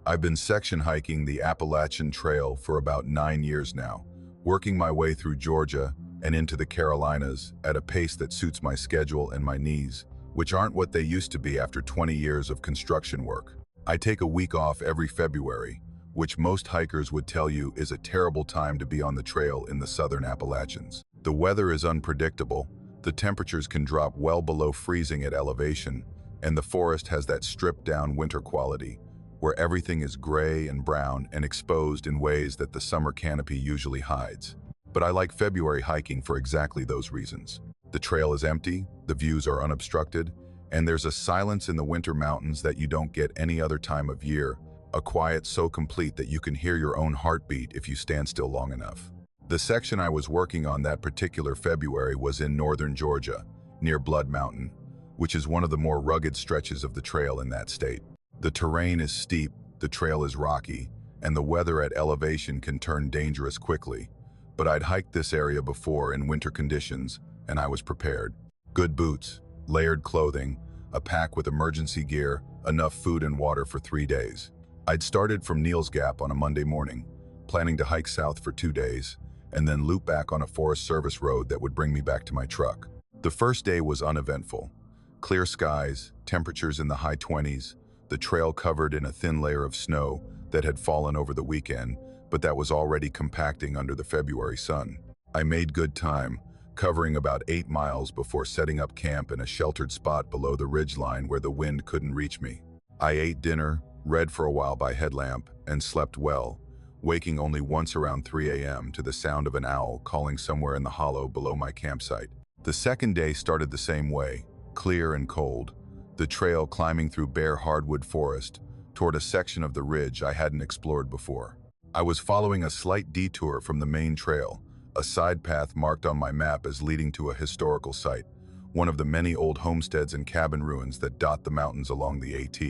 I've been section hiking the Appalachian Trail for about 9 years now, working my way through Georgia and into the Carolinas at a pace that suits my schedule and my knees, which aren't what they used to be after 20 years of construction work. I take a week off every February, which most hikers would tell you is a terrible time to be on the trail in the southern Appalachians. The weather is unpredictable, the temperatures can drop well below freezing at elevation, and the forest has that stripped-down winter quality, where everything is gray and brown and exposed in ways that the summer canopy usually hides. But I like February hiking for exactly those reasons. The trail is empty, the views are unobstructed, and there's a silence in the winter mountains that you don't get any other time of year, a quiet so complete that you can hear your own heartbeat if you stand still long enough. The section I was working on that particular February was in northern Georgia, near Blood Mountain, which is one of the more rugged stretches of the trail in that state. The terrain is steep, the trail is rocky, and the weather at elevation can turn dangerous quickly. But I'd hiked this area before in winter conditions, and I was prepared. Good boots, layered clothing, a pack with emergency gear, enough food and water for 3 days. I'd started from Neal's Gap on a Monday morning, planning to hike south for 2 days, and then loop back on a Forest Service road that would bring me back to my truck. The first day was uneventful. Clear skies, temperatures in the high 20s, the trail covered in a thin layer of snow that had fallen over the weekend, but that was already compacting under the February sun. I made good time, covering about 8 miles before setting up camp in a sheltered spot below the ridgeline where the wind couldn't reach me. I ate dinner, read for a while by headlamp, and slept well, waking only once around 3 a.m. to the sound of an owl calling somewhere in the hollow below my campsite. The second day started the same way, clear and cold, the trail climbing through bare hardwood forest toward a section of the ridge I hadn't explored before. I was following a slight detour from the main trail, a side path marked on my map as leading to a historical site, one of the many old homesteads and cabin ruins that dot the mountains along the AT.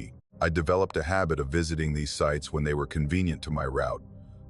I developed a habit of visiting these sites when they were convenient to my route,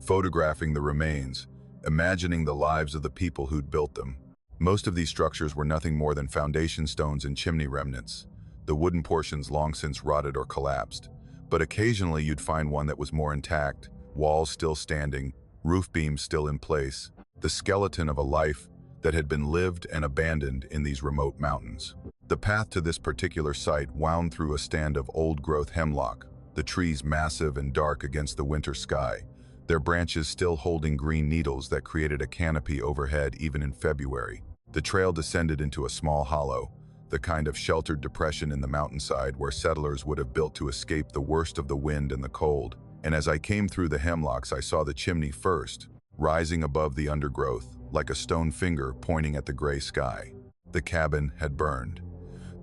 photographing the remains, imagining the lives of the people who'd built them. Most of these structures were nothing more than foundation stones and chimney remnants, the wooden portions long since rotted or collapsed. But occasionally you'd find one that was more intact, walls still standing, roof beams still in place, the skeleton of a life that had been lived and abandoned in these remote mountains. The path to this particular site wound through a stand of old-growth hemlock, the trees massive and dark against the winter sky, their branches still holding green needles that created a canopy overhead even in February. The trail descended into a small hollow, the kind of sheltered depression in the mountainside where settlers would have built to escape the worst of the wind and the cold. And as I came through the hemlocks, I saw the chimney first, rising above the undergrowth, like a stone finger pointing at the gray sky. The cabin had burned.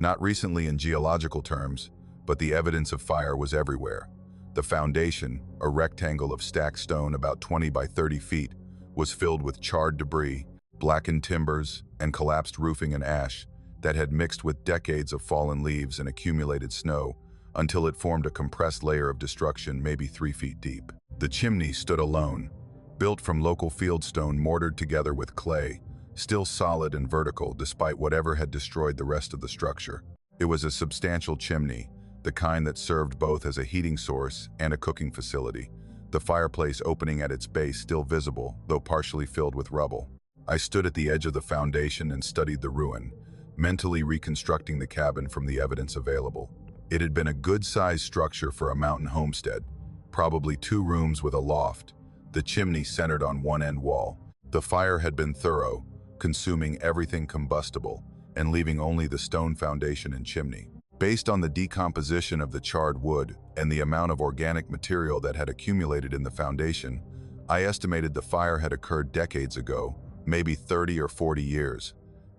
Not recently in geological terms, but the evidence of fire was everywhere. The foundation, a rectangle of stacked stone about 20 by 30 feet, was filled with charred debris, blackened timbers, and collapsed roofing and ash that had mixed with decades of fallen leaves and accumulated snow until it formed a compressed layer of destruction maybe 3 feet deep. The chimney stood alone, built from local fieldstone mortared together with clay, still solid and vertical despite whatever had destroyed the rest of the structure. It was a substantial chimney, the kind that served both as a heating source and a cooking facility, the fireplace opening at its base still visible, though partially filled with rubble. I stood at the edge of the foundation and studied the ruin, mentally reconstructing the cabin from the evidence available. It had been a good-sized structure for a mountain homestead, probably 2 rooms with a loft, the chimney centered on one end wall. The fire had been thorough, consuming everything combustible and leaving only the stone foundation and chimney. Based on the decomposition of the charred wood and the amount of organic material that had accumulated in the foundation, I estimated the fire had occurred decades ago, maybe 30 or 40 years,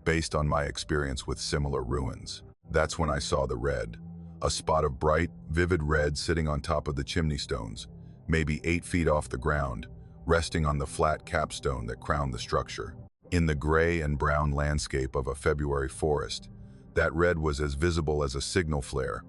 based on my experience with similar ruins. That's when I saw the red, a spot of bright, vivid red sitting on top of the chimney stones, maybe 8 feet off the ground, resting on the flat capstone that crowned the structure. In the gray and brown landscape of a February forest, that red was as visible as a signal flare,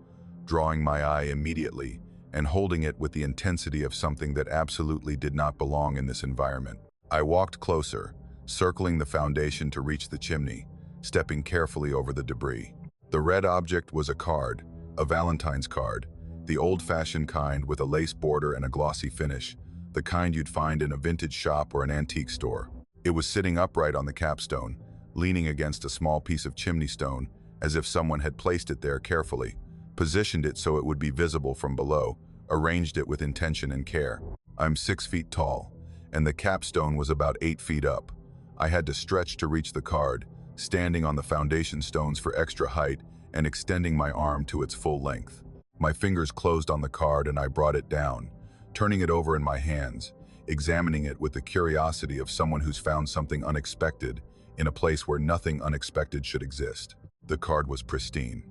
drawing my eye immediately and holding it with the intensity of something that absolutely did not belong in this environment. I walked closer, circling the foundation to reach the chimney, stepping carefully over the debris. The red object was a card, a Valentine's card, the old-fashioned kind with a lace border and a glossy finish, the kind you'd find in a vintage shop or an antique store. It was sitting upright on the capstone, leaning against a small piece of chimney stone, as if someone had placed it there carefully, positioned it so it would be visible from below, arranged it with intention and care. I'm 6 feet tall, and the capstone was about 8 feet up. I had to stretch to reach the card, standing on the foundation stones for extra height and extending my arm to its full length. My fingers closed on the card and I brought it down, turning it over in my hands, examining it with the curiosity of someone who's found something unexpected in a place where nothing unexpected should exist. The card was pristine.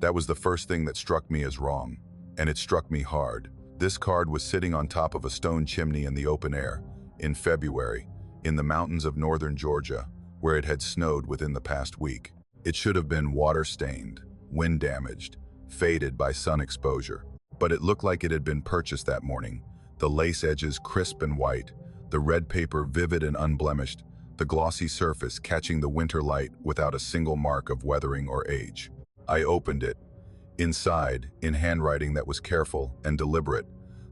That was the first thing that struck me as wrong, and it struck me hard. This card was sitting on top of a stone chimney in the open air, in February, in the mountains of northern Georgia, where it had snowed within the past week. It should have been water-stained, wind-damaged, faded by sun exposure. But it looked like it had been purchased that morning, the lace edges crisp and white, the red paper vivid and unblemished, the glossy surface catching the winter light without a single mark of weathering or age. I opened it. Inside, in handwriting that was careful and deliberate,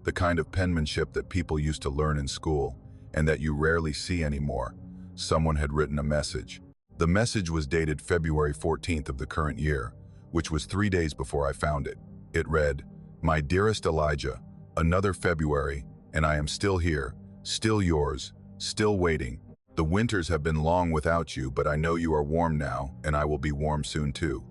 the kind of penmanship that people used to learn in school, and that you rarely see anymore, someone had written a message. The message was dated February 14th of the current year, which was 3 days before I found it. It read, "My dearest Elijah, another February, and I am still here, still yours, still waiting. The winters have been long without you, but I know you are warm now, and I will be warm soon too.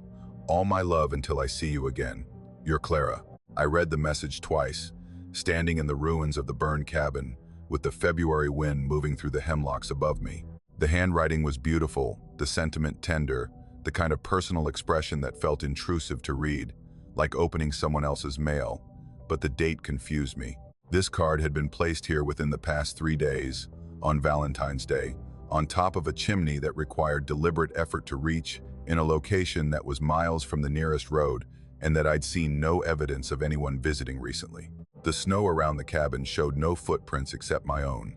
All my love until I see you again. Your Clara." I read the message twice, standing in the ruins of the burned cabin, with the February wind moving through the hemlocks above me. The handwriting was beautiful, the sentiment tender, the kind of personal expression that felt intrusive to read, like opening someone else's mail, but the date confused me. This card had been placed here within the past 3 days, on Valentine's Day, on top of a chimney that required deliberate effort to reach, in a location that was miles from the nearest road, and that I'd seen no evidence of anyone visiting recently. The snow around the cabin showed no footprints except my own.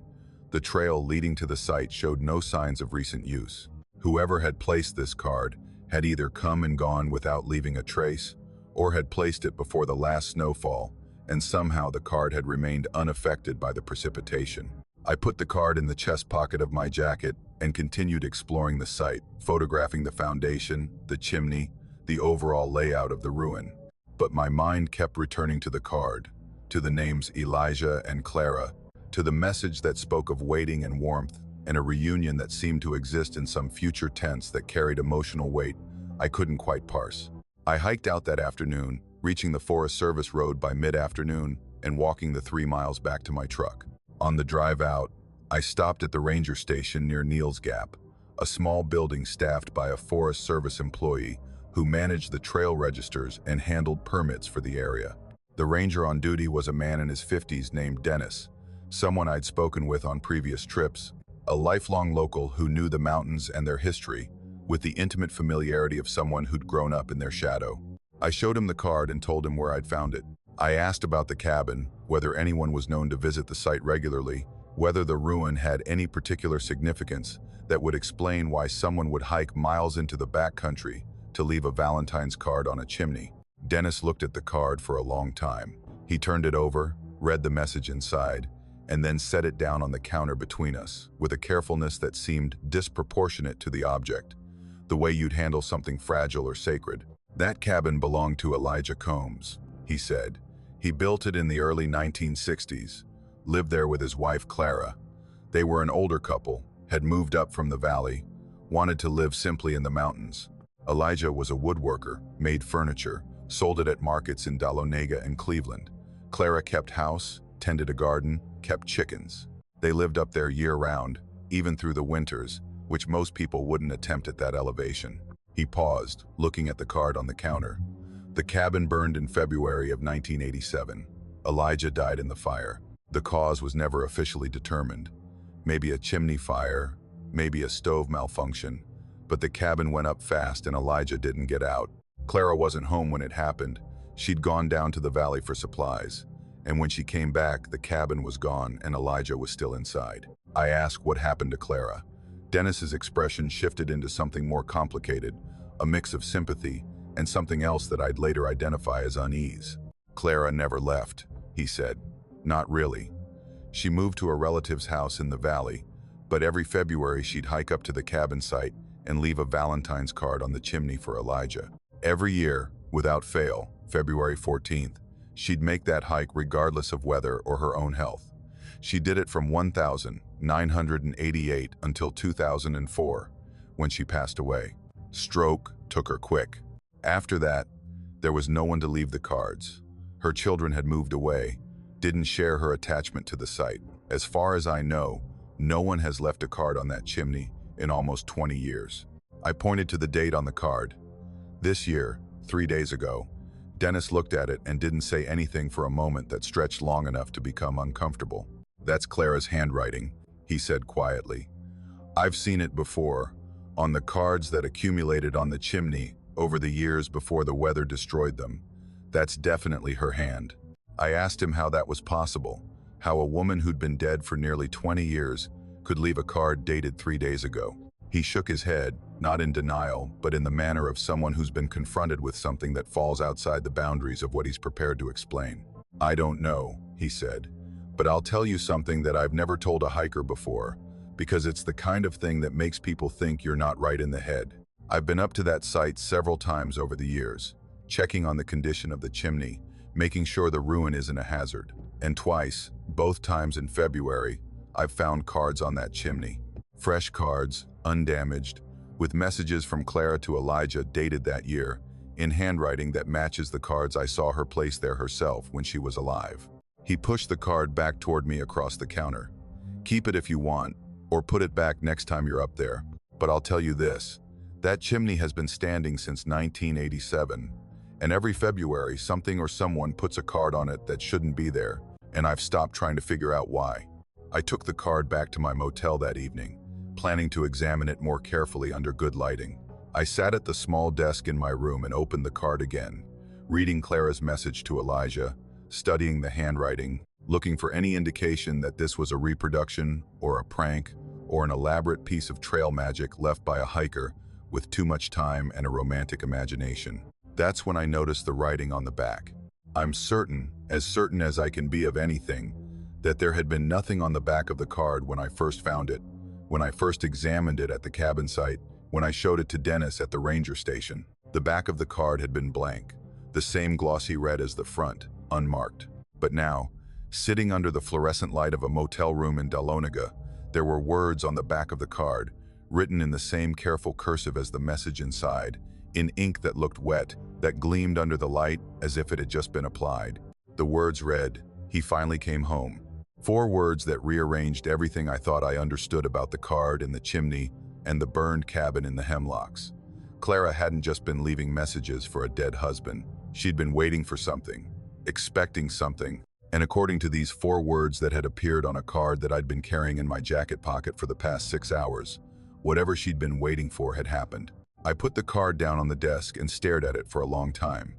The trail leading to the site showed no signs of recent use. Whoever had placed this card had either come and gone without leaving a trace, or had placed it before the last snowfall, and somehow the card had remained unaffected by the precipitation. I put the card in the chest pocket of my jacket and continued exploring the site, photographing the foundation, the chimney, the overall layout of the ruin. But my mind kept returning to the card, to the names Elijah and Clara, to the message that spoke of waiting and warmth, and a reunion that seemed to exist in some future tense that carried emotional weight I couldn't quite parse. I hiked out that afternoon, reaching the Forest Service road by mid-afternoon and walking the 3 miles back to my truck. On the drive out, I stopped at the ranger station near Neal's Gap, a small building staffed by a Forest Service employee who managed the trail registers and handled permits for the area. The ranger on duty was a man in his 50s named Dennis, someone I'd spoken with on previous trips, a lifelong local who knew the mountains and their history, with the intimate familiarity of someone who'd grown up in their shadow. I showed him the card and told him where I'd found it. I asked about the cabin, whether anyone was known to visit the site regularly, whether the ruin had any particular significance that would explain why someone would hike miles into the backcountry to leave a Valentine's card on a chimney. Dennis looked at the card for a long time. He turned it over, read the message inside, and then set it down on the counter between us, with a carefulness that seemed disproportionate to the object, the way you'd handle something fragile or sacred. "That cabin belonged to Elijah Combs," he said. "He built it in the early 1960s, lived there with his wife Clara. They were an older couple, had moved up from the valley, wanted to live simply in the mountains. Elijah was a woodworker, made furniture, sold it at markets in Dahlonega and Cleveland. Clara kept house, tended a garden, kept chickens. They lived up there year-round, even through the winters, which most people wouldn't attempt at that elevation." He paused, looking at the card on the counter. "The cabin burned in February of 1987. Elijah died in the fire. The cause was never officially determined. Maybe a chimney fire, maybe a stove malfunction, but the cabin went up fast and Elijah didn't get out. Clara wasn't home when it happened. She'd gone down to the valley for supplies, and when she came back, the cabin was gone and Elijah was still inside." I asked what happened to Clara. Dennis's expression shifted into something more complicated, a mix of sympathy and something else that I'd later identify as unease. Clara never left, he said. Not really. She moved to a relative's house in the valley, but every February she'd hike up to the cabin site and leave a Valentine's card on the chimney for Elijah. Every year, without fail, February 14th, she'd make that hike regardless of weather or her own health. She did it from 1988 until 2004, when she passed away. Stroke took her quick. After that, there was no one to leave the cards. Her children had moved away, didn't share her attachment to the site. As far as I know, no one has left a card on that chimney in almost 20 years. I pointed to the date on the card. This year, 3 days ago. Dennis looked at it and didn't say anything for a moment that stretched long enough to become uncomfortable. That's Clara's handwriting, he said quietly. I've seen it before, on the cards that accumulated on the chimney over the years before the weather destroyed them. That's definitely her hand. I asked him how that was possible, how a woman who'd been dead for nearly 20 years could leave a card dated 3 days ago. He shook his head, not in denial, but in the manner of someone who's been confronted with something that falls outside the boundaries of what he's prepared to explain. I don't know, he said, but I'll tell you something that I've never told a hiker before, because it's the kind of thing that makes people think you're not right in the head. I've been up to that site several times over the years, checking on the condition of the chimney, making sure the ruin isn't a hazard. And twice, both times in February, I've found cards on that chimney. Fresh cards, undamaged, with messages from Clara to Elijah dated that year, in handwriting that matches the cards I saw her place there herself when she was alive. He pushed the card back toward me across the counter. Keep it if you want, or put it back next time you're up there. But I'll tell you this, that chimney has been standing since 1987, and every February something or someone puts a card on it that shouldn't be there, and I've stopped trying to figure out why. I took the card back to my motel that evening, planning to examine it more carefully under good lighting. I sat at the small desk in my room and opened the card again, reading Clara's message to Elijah, studying the handwriting, looking for any indication that this was a reproduction or a prank or an elaborate piece of trail magic left by a hiker with too much time and a romantic imagination. That's when I noticed the writing on the back. I'm certain as I can be of anything, that there had been nothing on the back of the card when I first found it, when I first examined it at the cabin site, when I showed it to Dennis at the ranger station. The back of the card had been blank, the same glossy red as the front, unmarked. But now, sitting under the fluorescent light of a motel room in Dahlonega, there were words on the back of the card, written in the same careful cursive as the message inside, in ink that looked wet, that gleamed under the light as if it had just been applied. The words read, "He finally came home." 4 words that rearranged everything I thought I understood about the card and the chimney and the burned cabin in the hemlocks. Clara hadn't just been leaving messages for a dead husband. She'd been waiting for something, expecting something, and according to these 4 words that had appeared on a card that I'd been carrying in my jacket pocket for the past 6 hours, whatever she'd been waiting for had happened. I put the card down on the desk and stared at it for a long time.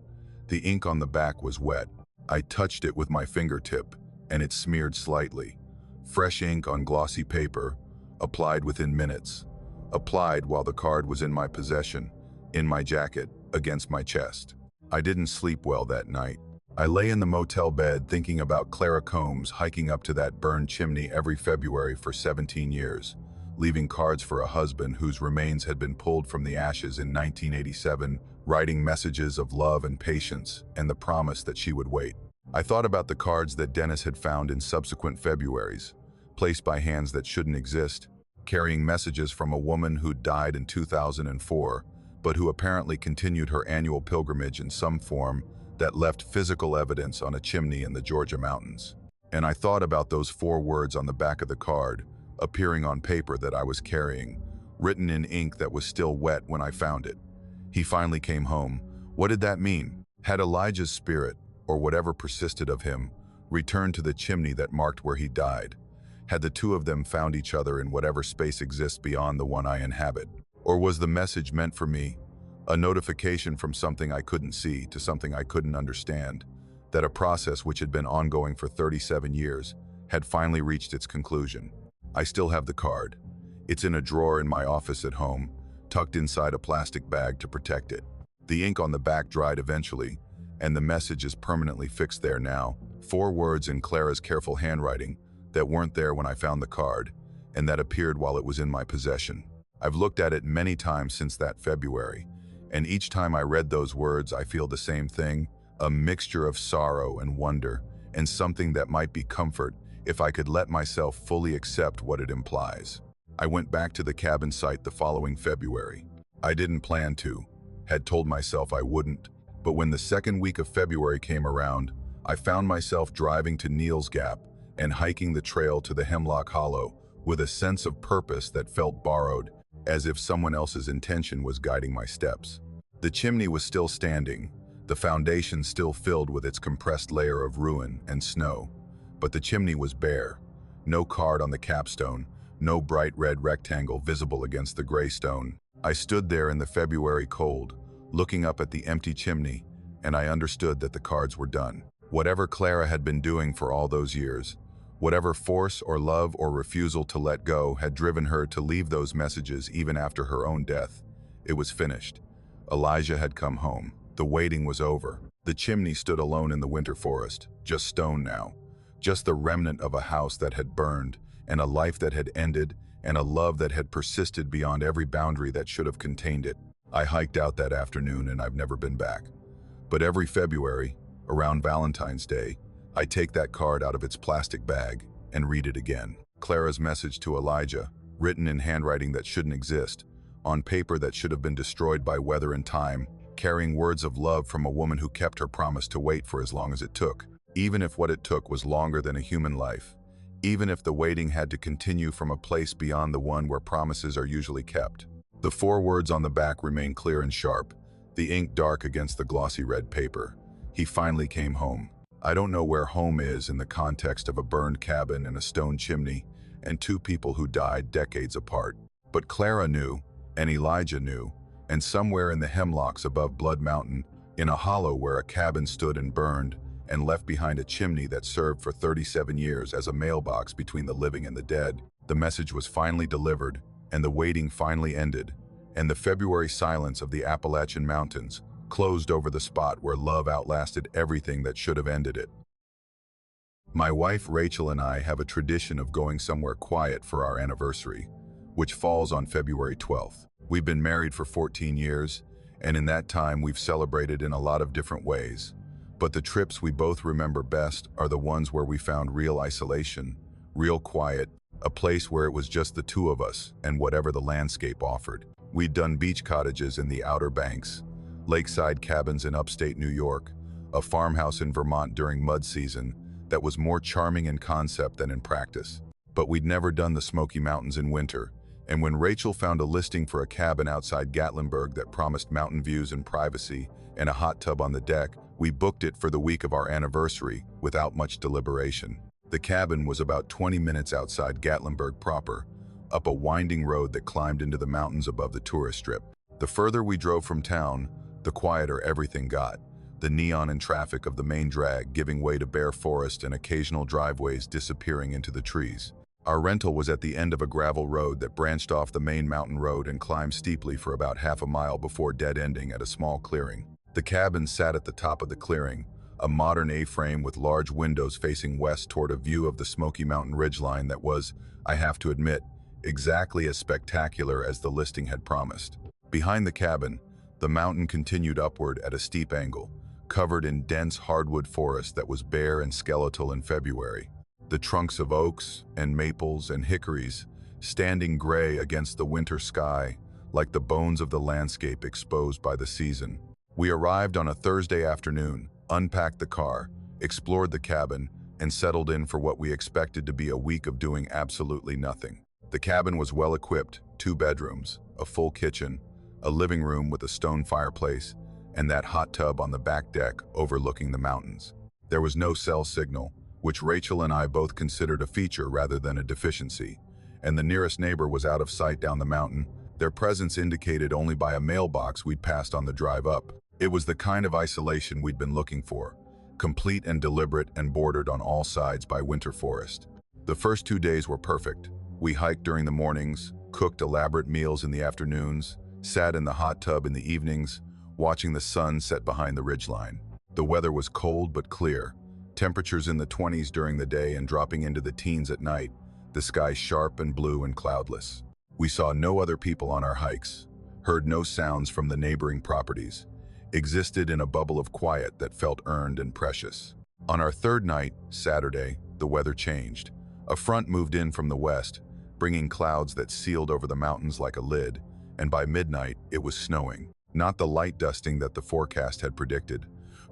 The ink on the back was wet. I touched it with my fingertip, and it smeared slightly. Fresh ink on glossy paper, applied within minutes. Applied while the card was in my possession, in my jacket, against my chest. I didn't sleep well that night. I lay in the motel bed thinking about Clara Combs hiking up to that burned chimney every February for 17 years, leaving cards for a husband whose remains had been pulled from the ashes in 1987, writing messages of love and patience and the promise that she would wait. I thought about the cards that Dennis had found in subsequent Februaries, placed by hands that shouldn't exist, carrying messages from a woman who died in 2004, but who apparently continued her annual pilgrimage in some form that left physical evidence on a chimney in the Georgia mountains. And I thought about those 4 words on the back of the card, appearing on paper that I was carrying, written in ink that was still wet when I found it. He finally came home. What did that mean? Had Elijah's spirit, or whatever persisted of him, returned to the chimney that marked where he died? Had the 2 of them found each other in whatever space exists beyond the one I inhabit? Or was the message meant for me, a notification from something I couldn't see to something I couldn't understand, that a process which had been ongoing for 37 years had finally reached its conclusion? I still have the card. It's in a drawer in my office at home, tucked inside a plastic bag to protect it. The ink on the back dried eventually, and the message is permanently fixed there now. 4 words in Clara's careful handwriting that weren't there when I found the card, and that appeared while it was in my possession. I've looked at it many times since that February, and each time I read those words I feel the same thing, a mixture of sorrow and wonder, and something that might be comfort if I could let myself fully accept what it implies. I went back to the cabin site the following February. I didn't plan to, had told myself I wouldn't, but when the second week of February came around, I found myself driving to Neal's Gap and hiking the trail to the Hemlock Hollow with a sense of purpose that felt borrowed, as if someone else's intention was guiding my steps. The chimney was still standing, the foundation still filled with its compressed layer of ruin and snow, but the chimney was bare. No card on the capstone, no bright red rectangle visible against the gray stone. I stood there in the February cold, looking up at the empty chimney, and I understood that the cards were done. Whatever Clara had been doing for all those years, whatever force or love or refusal to let go had driven her to leave those messages even after her own death, it was finished. Elijah had come home. The waiting was over. The chimney stood alone in the winter forest, just stone now, just the remnant of a house that had burned, and a life that had ended, and a love that had persisted beyond every boundary that should have contained it. I hiked out that afternoon and I've never been back. But every February, around Valentine's Day, I take that card out of its plastic bag and read it again. Clara's message to Elijah, written in handwriting that shouldn't exist, on paper that should have been destroyed by weather and time, carrying words of love from a woman who kept her promise to wait for as long as it took, even if what it took was longer than a human life, even if the waiting had to continue from a place beyond the one where promises are usually kept. The 4 words on the back remain clear and sharp, the ink dark against the glossy red paper. He finally came home. I don't know where home is in the context of a burned cabin and a stone chimney and 2 people who died decades apart. But Clara knew, and Elijah knew, and somewhere in the hemlocks above Blood Mountain, in a hollow where a cabin stood and burned and left behind a chimney that served for 37 years as a mailbox between the living and the dead, the message was finally delivered, and the waiting finally ended, and the February silence of the Appalachian Mountains closed over the spot where love outlasted everything that should have ended it. My wife Rachel and I have a tradition of going somewhere quiet for our anniversary, which falls on February 12th. We've been married for 14 years, and in that time we've celebrated in a lot of different ways. But the trips we both remember best are the ones where we found real isolation, real quiet, a place where it was just the 2 of us and whatever the landscape offered. We'd done beach cottages in the Outer Banks, lakeside cabins in upstate New York, a farmhouse in Vermont during mud season that was more charming in concept than in practice. But we'd never done the Smoky Mountains in winter, and when Rachel found a listing for a cabin outside Gatlinburg that promised mountain views and privacy and a hot tub on the deck, we booked it for the week of our anniversary without much deliberation. The cabin was about 20 minutes outside Gatlinburg proper, up a winding road that climbed into the mountains above the tourist strip. The further we drove from town, the quieter everything got, the neon and traffic of the main drag giving way to bare forest and occasional driveways disappearing into the trees. Our rental was at the end of a gravel road that branched off the main mountain road and climbed steeply for about half a mile before dead-ending at a small clearing. The cabin sat at the top of the clearing, a modern A-frame with large windows facing west toward a view of the Smoky Mountain ridgeline that was, I have to admit, exactly as spectacular as the listing had promised. Behind the cabin, the mountain continued upward at a steep angle, covered in dense hardwood forest that was bare and skeletal in February. The trunks of oaks and maples and hickories standing gray against the winter sky like the bones of the landscape exposed by the season. We arrived on a Thursday afternoon, unpacked the car, explored the cabin, and settled in for what we expected to be a week of doing absolutely nothing. The cabin was well equipped, 2 bedrooms, a full kitchen, a living room with a stone fireplace, and that hot tub on the back deck overlooking the mountains. There was no cell signal, which Rachel and I both considered a feature rather than a deficiency, and the nearest neighbor was out of sight down the mountain, their presence indicated only by a mailbox we'd passed on the drive up. It was the kind of isolation we'd been looking for, complete and deliberate and bordered on all sides by winter forest. The first 2 days were perfect. We hiked during the mornings, cooked elaborate meals in the afternoons, sat in the hot tub in the evenings, watching the sun set behind the ridgeline. The weather was cold but clear, temperatures in the 20s during the day and dropping into the teens at night, the sky sharp and blue and cloudless. We saw no other people on our hikes, heard no sounds from the neighboring properties, existed in a bubble of quiet that felt earned and precious. On our third night, Saturday, the weather changed. A front moved in from the west, bringing clouds that sealed over the mountains like a lid, and by midnight, it was snowing. Not the light dusting that the forecast had predicted,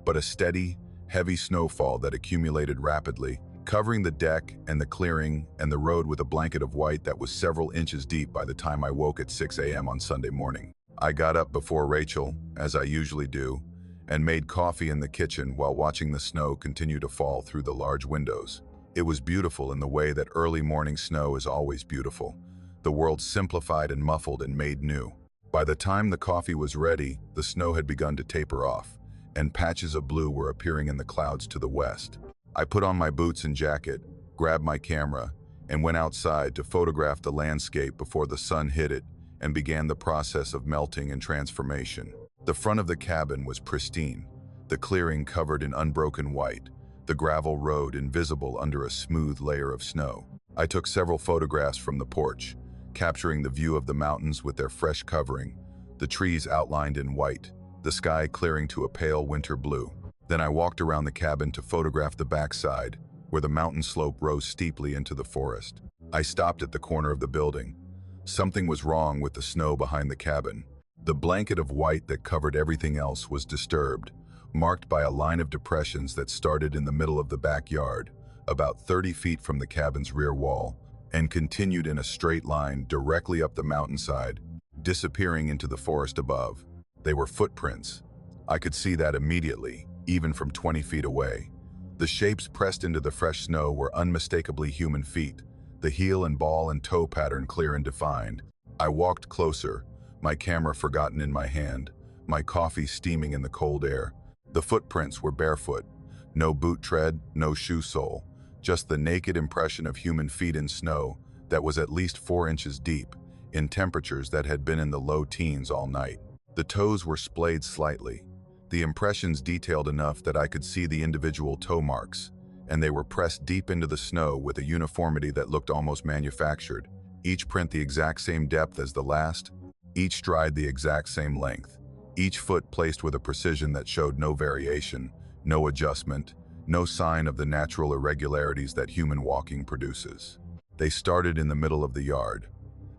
but a steady, heavy snowfall that accumulated rapidly, covering the deck and the clearing and the road with a blanket of white that was several inches deep by the time I woke at 6 a.m. on Sunday morning. I got up before Rachel, as I usually do, and made coffee in the kitchen while watching the snow continue to fall through the large windows. It was beautiful in the way that early morning snow is always beautiful. The world simplified and muffled and made new. By the time the coffee was ready, the snow had begun to taper off, and patches of blue were appearing in the clouds to the west. I put on my boots and jacket, grabbed my camera, and went outside to photograph the landscape before the sun hit it and began the process of melting and transformation. The front of the cabin was pristine, the clearing covered in unbroken white, the gravel road invisible under a smooth layer of snow. I took several photographs from the porch, capturing the view of the mountains with their fresh covering, the trees outlined in white, the sky clearing to a pale winter blue. Then I walked around the cabin to photograph the backside, where the mountain slope rose steeply into the forest. I stopped at the corner of the building. Something was wrong with the snow behind the cabin. The blanket of white that covered everything else was disturbed, marked by a line of depressions that started in the middle of the backyard, about 30 feet from the cabin's rear wall, and continued in a straight line directly up the mountainside, disappearing into the forest above. They were footprints. I could see that immediately, even from 20 feet away. The shapes pressed into the fresh snow were unmistakably human feet, the heel and ball and toe pattern clear and defined. I walked closer, my camera forgotten in my hand, my coffee steaming in the cold air. The footprints were barefoot, no boot tread, no shoe sole, just the naked impression of human feet in snow that was at least 4 inches deep, in temperatures that had been in the low teens all night. The toes were splayed slightly, the impressions detailed enough that I could see the individual toe marks, and they were pressed deep into the snow with a uniformity that looked almost manufactured, each print the exact same depth as the last, each stride the exact same length, each foot placed with a precision that showed no variation, no adjustment, no sign of the natural irregularities that human walking produces. They started in the middle of the yard.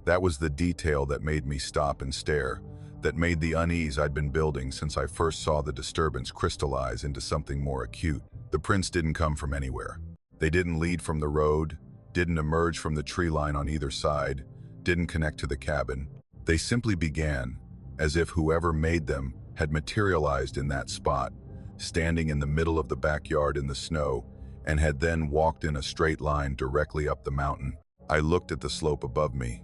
That was the detail that made me stop and stare, that made the unease I'd been building since I first saw the disturbance crystallize into something more acute. The prints didn't come from anywhere. They didn't lead from the road, didn't emerge from the tree line on either side, didn't connect to the cabin. They simply began, as if whoever made them had materialized in that spot, standing in the middle of the backyard in the snow, and had then walked in a straight line directly up the mountain. I looked at the slope above me.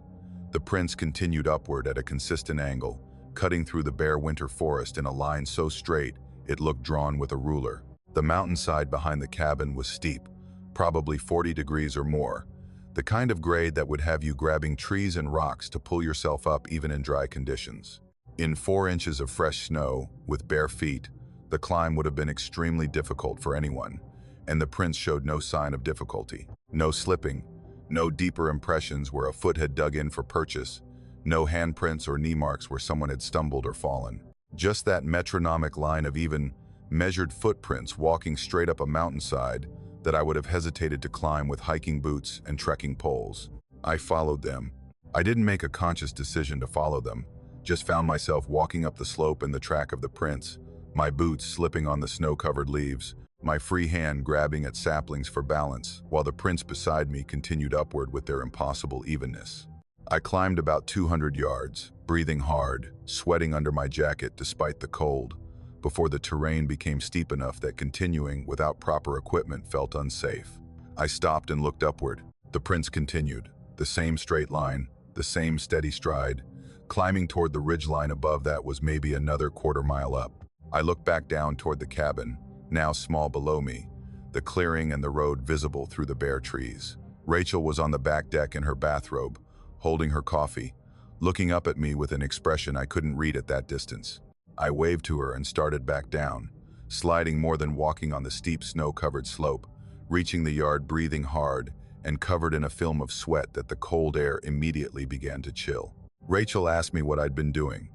The prints continued upward at a consistent angle, cutting through the bare winter forest in a line so straight it looked drawn with a ruler. The mountainside behind the cabin was steep, probably 40 degrees or more, the kind of grade that would have you grabbing trees and rocks to pull yourself up even in dry conditions. In 4 inches of fresh snow, with bare feet, the climb would have been extremely difficult for anyone, and the prints showed no sign of difficulty. No slipping, no deeper impressions where a foot had dug in for purchase, no handprints or knee marks where someone had stumbled or fallen. Just that metronomic line of even, measured footprints walking straight up a mountainside that I would have hesitated to climb with hiking boots and trekking poles. I followed them. I didn't make a conscious decision to follow them, just found myself walking up the slope in the track of the prints, my boots slipping on the snow-covered leaves, my free hand grabbing at saplings for balance, while the prints beside me continued upward with their impossible evenness. I climbed about 200 yards, breathing hard, sweating under my jacket despite the cold, before the terrain became steep enough that continuing without proper equipment felt unsafe. I stopped and looked upward. The prints continued, the same straight line, the same steady stride. Climbing toward the ridgeline above that was maybe another quarter-mile up. I looked back down toward the cabin, now small below me, the clearing and the road visible through the bare trees. Rachel was on the back deck in her bathrobe, holding her coffee, looking up at me with an expression I couldn't read at that distance. I waved to her and started back down, sliding more than walking on the steep snow-covered slope, reaching the yard breathing hard and covered in a film of sweat that the cold air immediately began to chill. Rachel asked me what I'd been doing.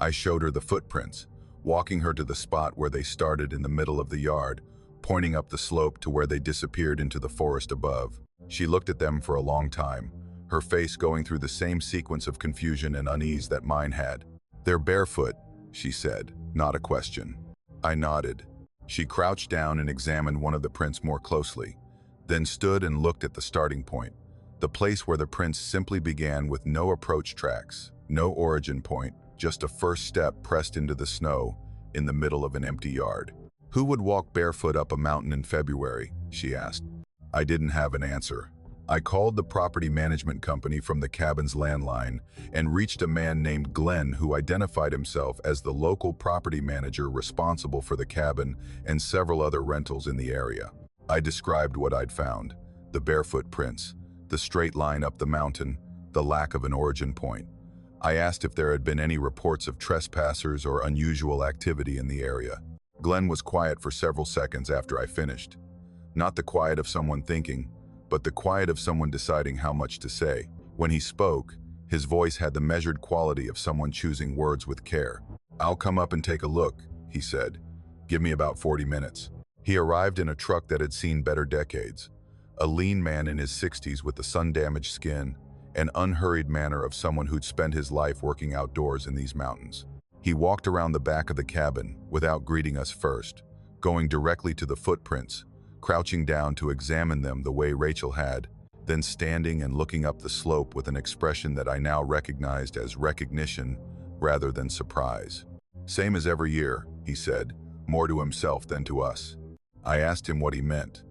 I showed her the footprints, walking her to the spot where they started in the middle of the yard, pointing up the slope to where they disappeared into the forest above. She looked at them for a long time, her face going through the same sequence of confusion and unease that mine had. "They're barefoot," she said, not a question. I nodded. She crouched down and examined one of the prints more closely, then stood and looked at the starting point, the place where the prints simply began with no approach tracks, no origin point, just a first step pressed into the snow in the middle of an empty yard. "Who would walk barefoot up a mountain in February?" she asked. I didn't have an answer. I called the property management company from the cabin's landline and reached a man named Glenn who identified himself as the local property manager responsible for the cabin and several other rentals in the area. I described what I'd found: the barefoot prints, the straight line up the mountain, the lack of an origin point. I asked if there had been any reports of trespassers or unusual activity in the area. Glenn was quiet for several seconds after I finished. Not the quiet of someone thinking, but the quiet of someone deciding how much to say. When he spoke, his voice had the measured quality of someone choosing words with care. "I'll come up and take a look," he said. "Give me about 40 minutes. He arrived in a truck that had seen better decades. A lean man in his 60s with the sun-damaged skin, an unhurried manner of someone who'd spent his life working outdoors in these mountains. He walked around the back of the cabin without greeting us first, going directly to the footprints, crouching down to examine them the way Rachel had, then standing and looking up the slope with an expression that I now recognized as recognition rather than surprise. "Same as every year," he said, more to himself than to us. I asked him what he meant.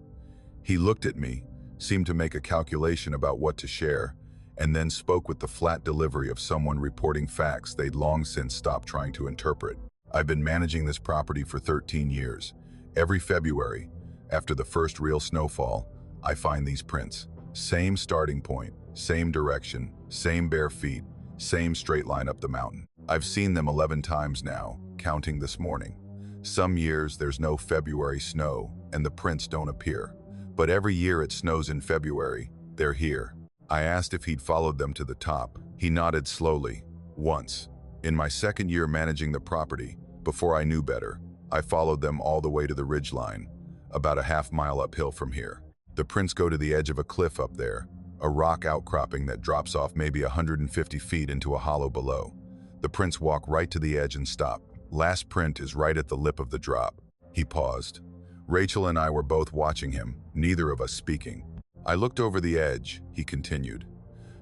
He looked at me, seemed to make a calculation about what to share, and then spoke with the flat delivery of someone reporting facts they'd long since stopped trying to interpret. "I've been managing this property for 13 years. Every February, after the first real snowfall, I find these prints. Same starting point, same direction, same bare feet, same straight line up the mountain. I've seen them 11 times now, counting this morning. Some years there's no February snow and the prints don't appear. But every year it snows in February, they're here." I asked if he'd followed them to the top. He nodded slowly. "Once. In my second year managing the property, before I knew better, I followed them all the way to the ridgeline, about a half-mile uphill from here. The prints go to the edge of a cliff up there, a rock outcropping that drops off maybe 150 feet into a hollow below. The prints walk right to the edge and stop. Last print is right at the lip of the drop." He paused. Rachel and I were both watching him, neither of us speaking. "I looked over the edge," he continued.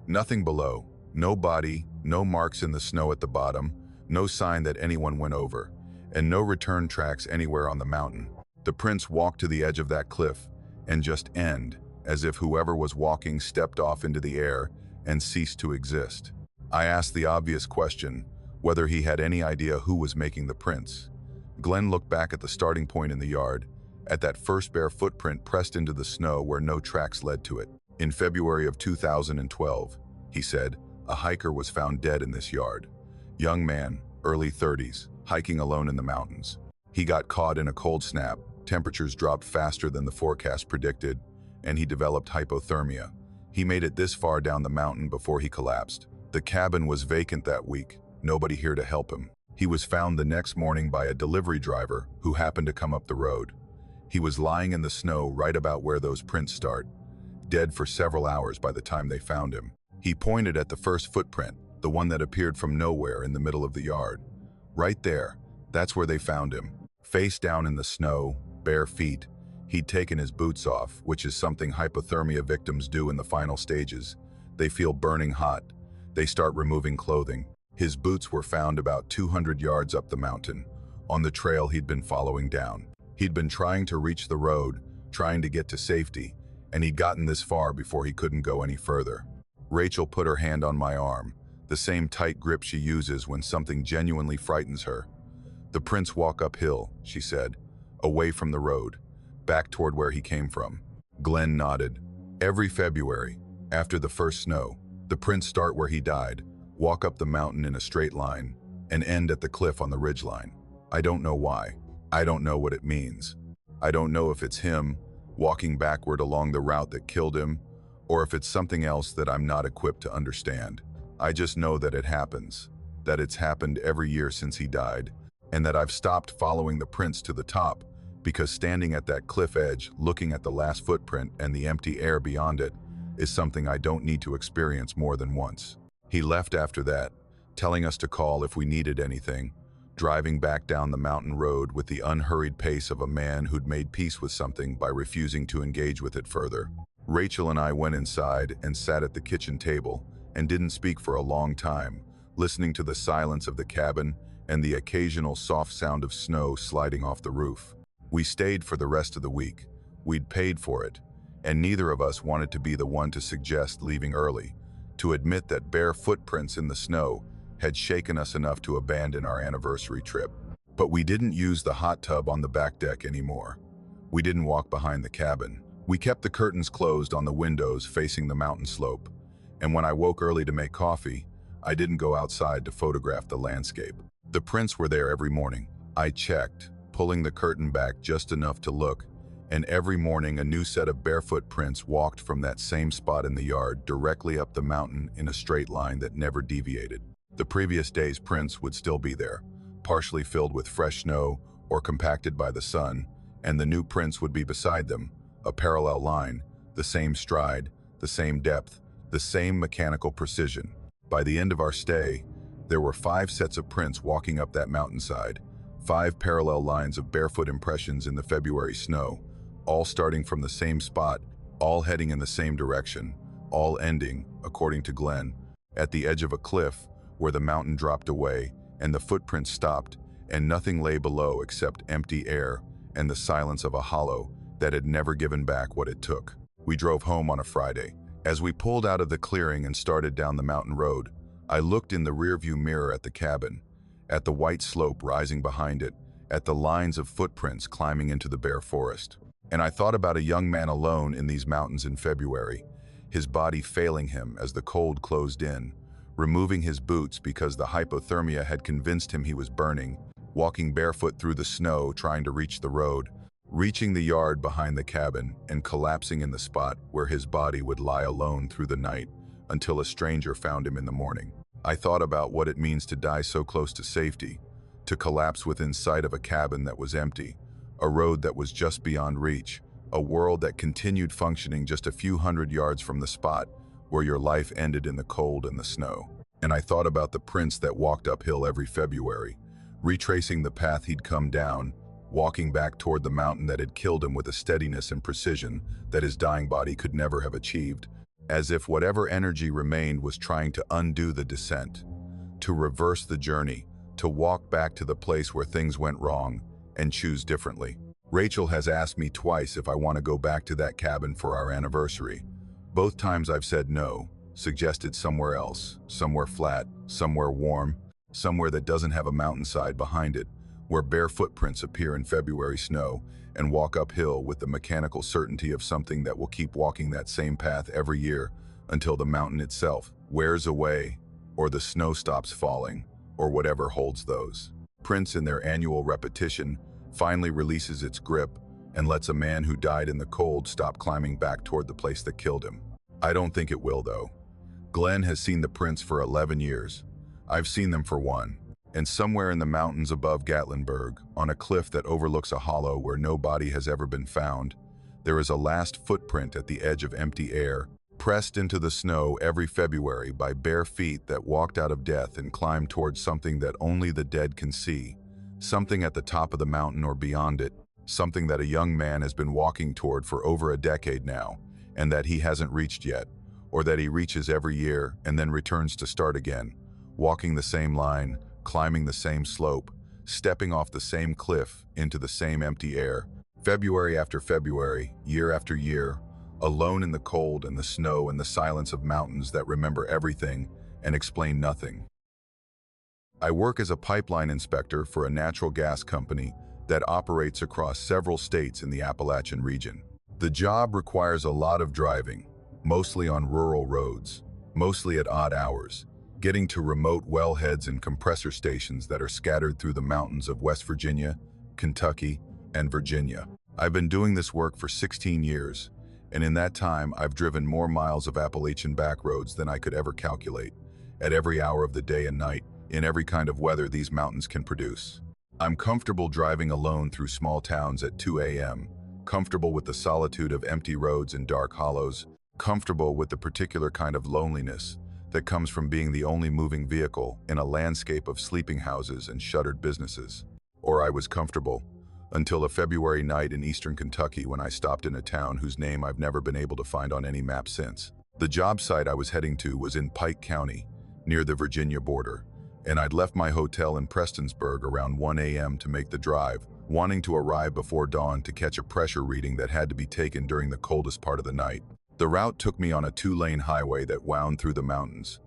"Nothing below, no body, no marks in the snow at the bottom, no sign that anyone went over, and no return tracks anywhere on the mountain. The prints walk to the edge of that cliff and just end, as if whoever was walking stepped off into the air and ceased to exist." I asked the obvious question, whether he had any idea who was making the prints. Glenn looked back at the starting point in the yard, at that first bare footprint pressed into the snow where no tracks led to it. "In February of 2012, he said, a hiker was found dead in this yard. Young man, early 30s, hiking alone in the mountains. He got caught in a cold snap, temperatures dropped faster than the forecast predicted, and he developed hypothermia. He made it this far down the mountain before he collapsed. The cabin was vacant that week, nobody here to help him. He was found the next morning by a delivery driver who happened to come up the road. He was lying in the snow right about where those prints start, dead for several hours by the time they found him. He pointed at the first footprint, the one that appeared from nowhere in the middle of the yard. Right there, that's where they found him. Face down in the snow, bare feet. He'd taken his boots off, which is something hypothermia victims do in the final stages. They feel burning hot. They start removing clothing. His boots were found about 200 yards up the mountain, on the trail he'd been following down. He'd been trying to reach the road, trying to get to safety, and he'd gotten this far before he couldn't go any further." Rachel put her hand on my arm, the same tight grip she uses when something genuinely frightens her. "The prints walk uphill," she said, "away from the road, back toward where he came from." Glenn nodded. "Every February, after the first snow, the prints start where he died, walk up the mountain in a straight line, and end at the cliff on the ridgeline. I don't know why. I don't know what it means. I don't know if it's him walking backward along the route that killed him, or if it's something else that I'm not equipped to understand. I just know that it happens, that it's happened every year since he died, and that I've stopped following the prints to the top because standing at that cliff edge, looking at the last footprint and the empty air beyond it, is something I don't need to experience more than once. He left after that, telling us to call if we needed anything, driving back down the mountain road with the unhurried pace of a man who'd made peace with something by refusing to engage with it further. Rachel and I went inside and sat at the kitchen table and didn't speak for a long time, listening to the silence of the cabin and the occasional soft sound of snow sliding off the roof. We stayed for the rest of the week. We'd paid for it, and neither of us wanted to be the one to suggest leaving early, to admit that bare footprints in the snow had shaken us enough to abandon our anniversary trip. But we didn't use the hot tub on the back deck anymore. We didn't walk behind the cabin. We kept the curtains closed on the windows facing the mountain slope, and when I woke early to make coffee, I didn't go outside to photograph the landscape. The prints were there every morning. I checked, pulling the curtain back just enough to look, and every morning a new set of barefoot prints walked from that same spot in the yard directly up the mountain in a straight line that never deviated. The previous day's prints would still be there, partially filled with fresh snow or compacted by the sun, and the new prints would be beside them, a parallel line, the same stride, the same depth, the same mechanical precision. By the end of our stay, there were 5 sets of prints walking up that mountainside, 5 parallel lines of barefoot impressions in the February snow, all starting from the same spot, all heading in the same direction, all ending, according to Glenn, at the edge of a cliff where the mountain dropped away and the footprints stopped and nothing lay below except empty air and the silence of a hollow that had never given back what it took. We drove home on a Friday. As we pulled out of the clearing and started down the mountain road, I looked in the rearview mirror at the cabin, at the white slope rising behind it, at the lines of footprints climbing into the bare forest. And I thought about a young man alone in these mountains in February, his body failing him as the cold closed in, removing his boots because the hypothermia had convinced him he was burning, walking barefoot through the snow trying to reach the road, reaching the yard behind the cabin and collapsing in the spot where his body would lie alone through the night until a stranger found him in the morning. I thought about what it means to die so close to safety, to collapse within sight of a cabin that was empty, a road that was just beyond reach, a world that continued functioning just a few hundred yards from the spot where your life ended in the cold and the snow. And I thought about the prince that walked uphill every February, retracing the path he'd come down, walking back toward the mountain that had killed him with a steadiness and precision that his dying body could never have achieved, as if whatever energy remained was trying to undo the descent, to reverse the journey, to walk back to the place where things went wrong and choose differently. Rachel has asked me twice if I want to go back to that cabin for our anniversary. Both times I've said no, suggested somewhere else, somewhere flat, somewhere warm, somewhere that doesn't have a mountainside behind it, where bare footprints appear in February snow and walk uphill with the mechanical certainty of something that will keep walking that same path every year until the mountain itself wears away or the snow stops falling or whatever holds those prints in their annual repetition finally releases its grip and lets a man who died in the cold stop climbing back toward the place that killed him. I don't think it will, though. Glenn has seen the prints for 11 years. I've seen them for 1. And somewhere in the mountains above Gatlinburg, on a cliff that overlooks a hollow where no body has ever been found, there is a last footprint at the edge of empty air, pressed into the snow every February by bare feet that walked out of death and climbed towards something that only the dead can see, something at the top of the mountain or beyond it, something that a young man has been walking toward for over a decade now, and that he hasn't reached yet, or that he reaches every year and then returns to start again, walking the same line, climbing the same slope, stepping off the same cliff into the same empty air, February after February, year after year, alone in the cold and the snow and the silence of mountains that remember everything and explain nothing. I work as a pipeline inspector for a natural gas company that operates across several states in the Appalachian region. The job requires a lot of driving, mostly on rural roads, mostly at odd hours, getting to remote wellheads and compressor stations that are scattered through the mountains of West Virginia, Kentucky, and Virginia. I've been doing this work for 16 years, and in that time I've driven more miles of Appalachian backroads than I could ever calculate, at every hour of the day and night, in every kind of weather these mountains can produce. I'm comfortable driving alone through small towns at 2 a.m., comfortable with the solitude of empty roads and dark hollows, comfortable with the particular kind of loneliness that comes from being the only moving vehicle in a landscape of sleeping houses and shuttered businesses. Or I was comfortable, until a February night in eastern Kentucky when I stopped in a town whose name I've never been able to find on any map since. The job site I was heading to was in Pike County, near the Virginia border, and I'd left my hotel in Prestonsburg around 1 a.m. to make the drive, wanting to arrive before dawn to catch a pressure reading that had to be taken during the coldest part of the night. The route took me on a 2-lane highway that wound through the mountains,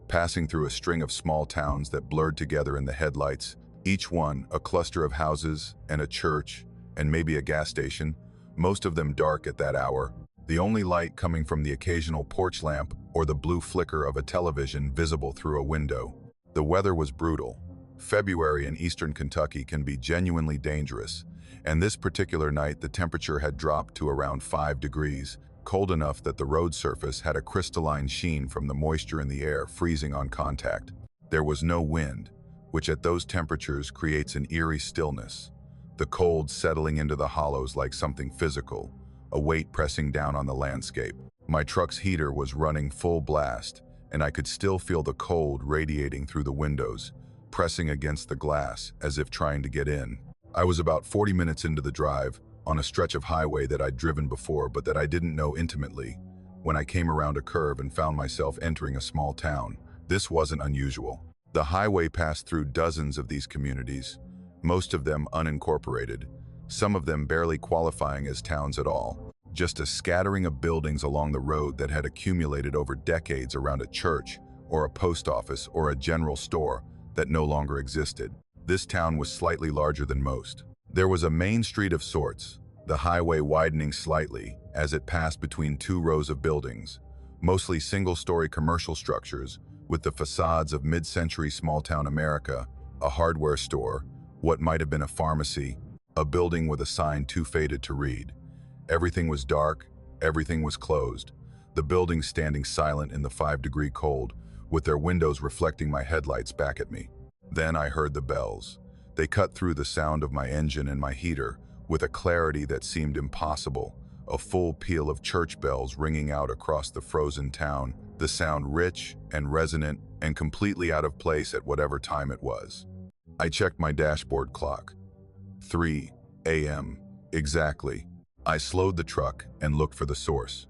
passing through a string of small towns that blurred together in the headlights, each one a cluster of houses and a church and maybe a gas station, most of them dark at that hour, the only light coming from the occasional porch lamp or the blue flicker of a television visible through a window. The weather was brutal. February in eastern Kentucky can be genuinely dangerous, and this particular night the temperature had dropped to around 5 degrees, cold enough that the road surface had a crystalline sheen from the moisture in the air freezing on contact. There was no wind, which at those temperatures creates an eerie stillness, the cold settling into the hollows like something physical, a weight pressing down on the landscape. My truck's heater was running full blast, and I could still feel the cold radiating through the windows, pressing against the glass as if trying to get in. I was about 40 minutes into the drive, on a stretch of highway that I'd driven before but that I didn't know intimately, when I came around a curve and found myself entering a small town. This wasn't unusual. The highway passed through dozens of these communities, most of them unincorporated, some of them barely qualifying as towns at all. Just a scattering of buildings along the road that had accumulated over decades around a church or a post office or a general store that no longer existed. This town was slightly larger than most. There was a main street of sorts, the highway widening slightly as it passed between 2 rows of buildings, mostly single-story commercial structures with the facades of mid-century small-town America, a hardware store, what might have been a pharmacy, a building with a sign too faded to read. Everything was dark, everything was closed, the buildings standing silent in the 5-degree cold, with their windows reflecting my headlights back at me. Then I heard the bells. They cut through the sound of my engine and my heater with a clarity that seemed impossible, a full peal of church bells ringing out across the frozen town, the sound rich and resonant and completely out of place at whatever time it was. I checked my dashboard clock. 3 a.m. exactly. I slowed the truck and looked for the source.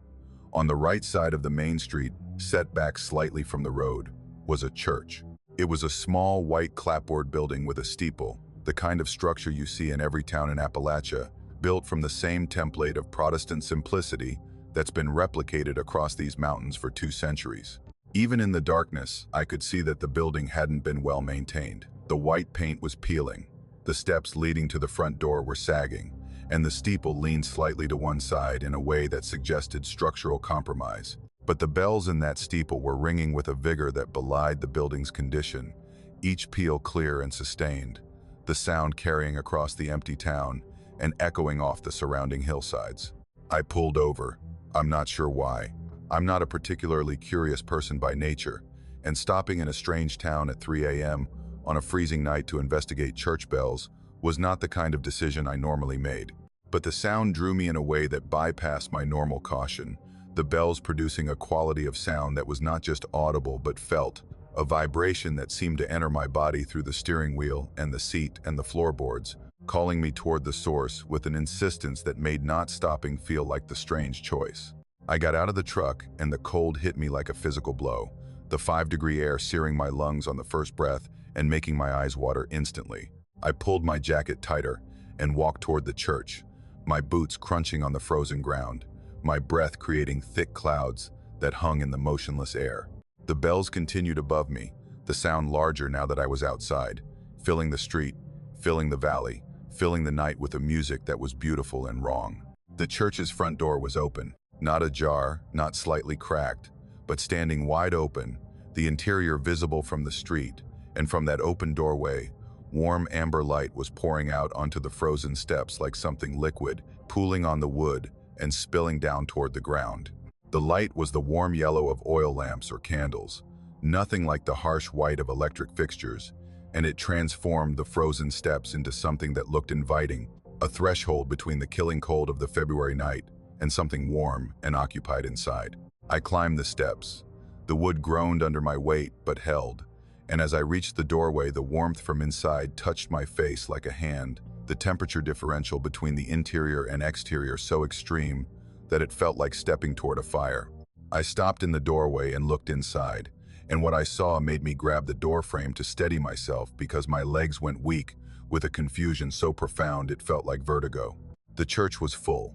On the right side of the main street, set back slightly from the road, was a church. It was a small white clapboard building with a steeple, the kind of structure you see in every town in Appalachia, built from the same template of Protestant simplicity that's been replicated across these mountains for 2 centuries. Even in the darkness, I could see that the building hadn't been well maintained. The white paint was peeling, the steps leading to the front door were sagging, and the steeple leaned slightly to one side in a way that suggested structural compromise. But the bells in that steeple were ringing with a vigor that belied the building's condition, each peal clear and sustained, the sound carrying across the empty town and echoing off the surrounding hillsides. I pulled over. I'm not sure why. I'm not a particularly curious person by nature, and stopping in a strange town at 3 a.m. on a freezing night to investigate church bells was not the kind of decision I normally made. But the sound drew me in a way that bypassed my normal caution, the bells producing a quality of sound that was not just audible but felt, a vibration that seemed to enter my body through the steering wheel and the seat and the floorboards, calling me toward the source with an insistence that made not stopping feel like the strange choice. I got out of the truck and the cold hit me like a physical blow, the 5-degree air searing my lungs on the first breath and making my eyes water instantly. I pulled my jacket tighter and walked toward the church, my boots crunching on the frozen ground, my breath creating thick clouds that hung in the motionless air. The bells continued above me, the sound larger now that I was outside, filling the street, filling the valley, filling the night with a music that was beautiful and wrong. The church's front door was open, not ajar, not slightly cracked, but standing wide open, the interior visible from the street, and from that open doorway, Warm amber light was pouring out onto the frozen steps like something liquid, pooling on the wood and spilling down toward the ground. The light was the warm yellow of oil lamps or candles, nothing like the harsh white of electric fixtures, and it transformed the frozen steps into something that looked inviting, a threshold between the killing cold of the February night and something warm and occupied inside. I climbed the steps. The wood groaned under my weight but held, and as I reached the doorway, the warmth from inside touched my face like a hand, the temperature differential between the interior and exterior so extreme that it felt like stepping toward a fire. I stopped in the doorway and looked inside, and what I saw made me grab the door frame to steady myself because my legs went weak with a confusion so profound it felt like vertigo. The church was full.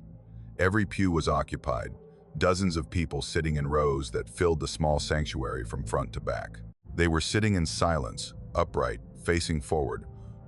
Every pew was occupied, dozens of people sitting in rows that filled the small sanctuary from front to back. They were sitting in silence, upright, facing forward,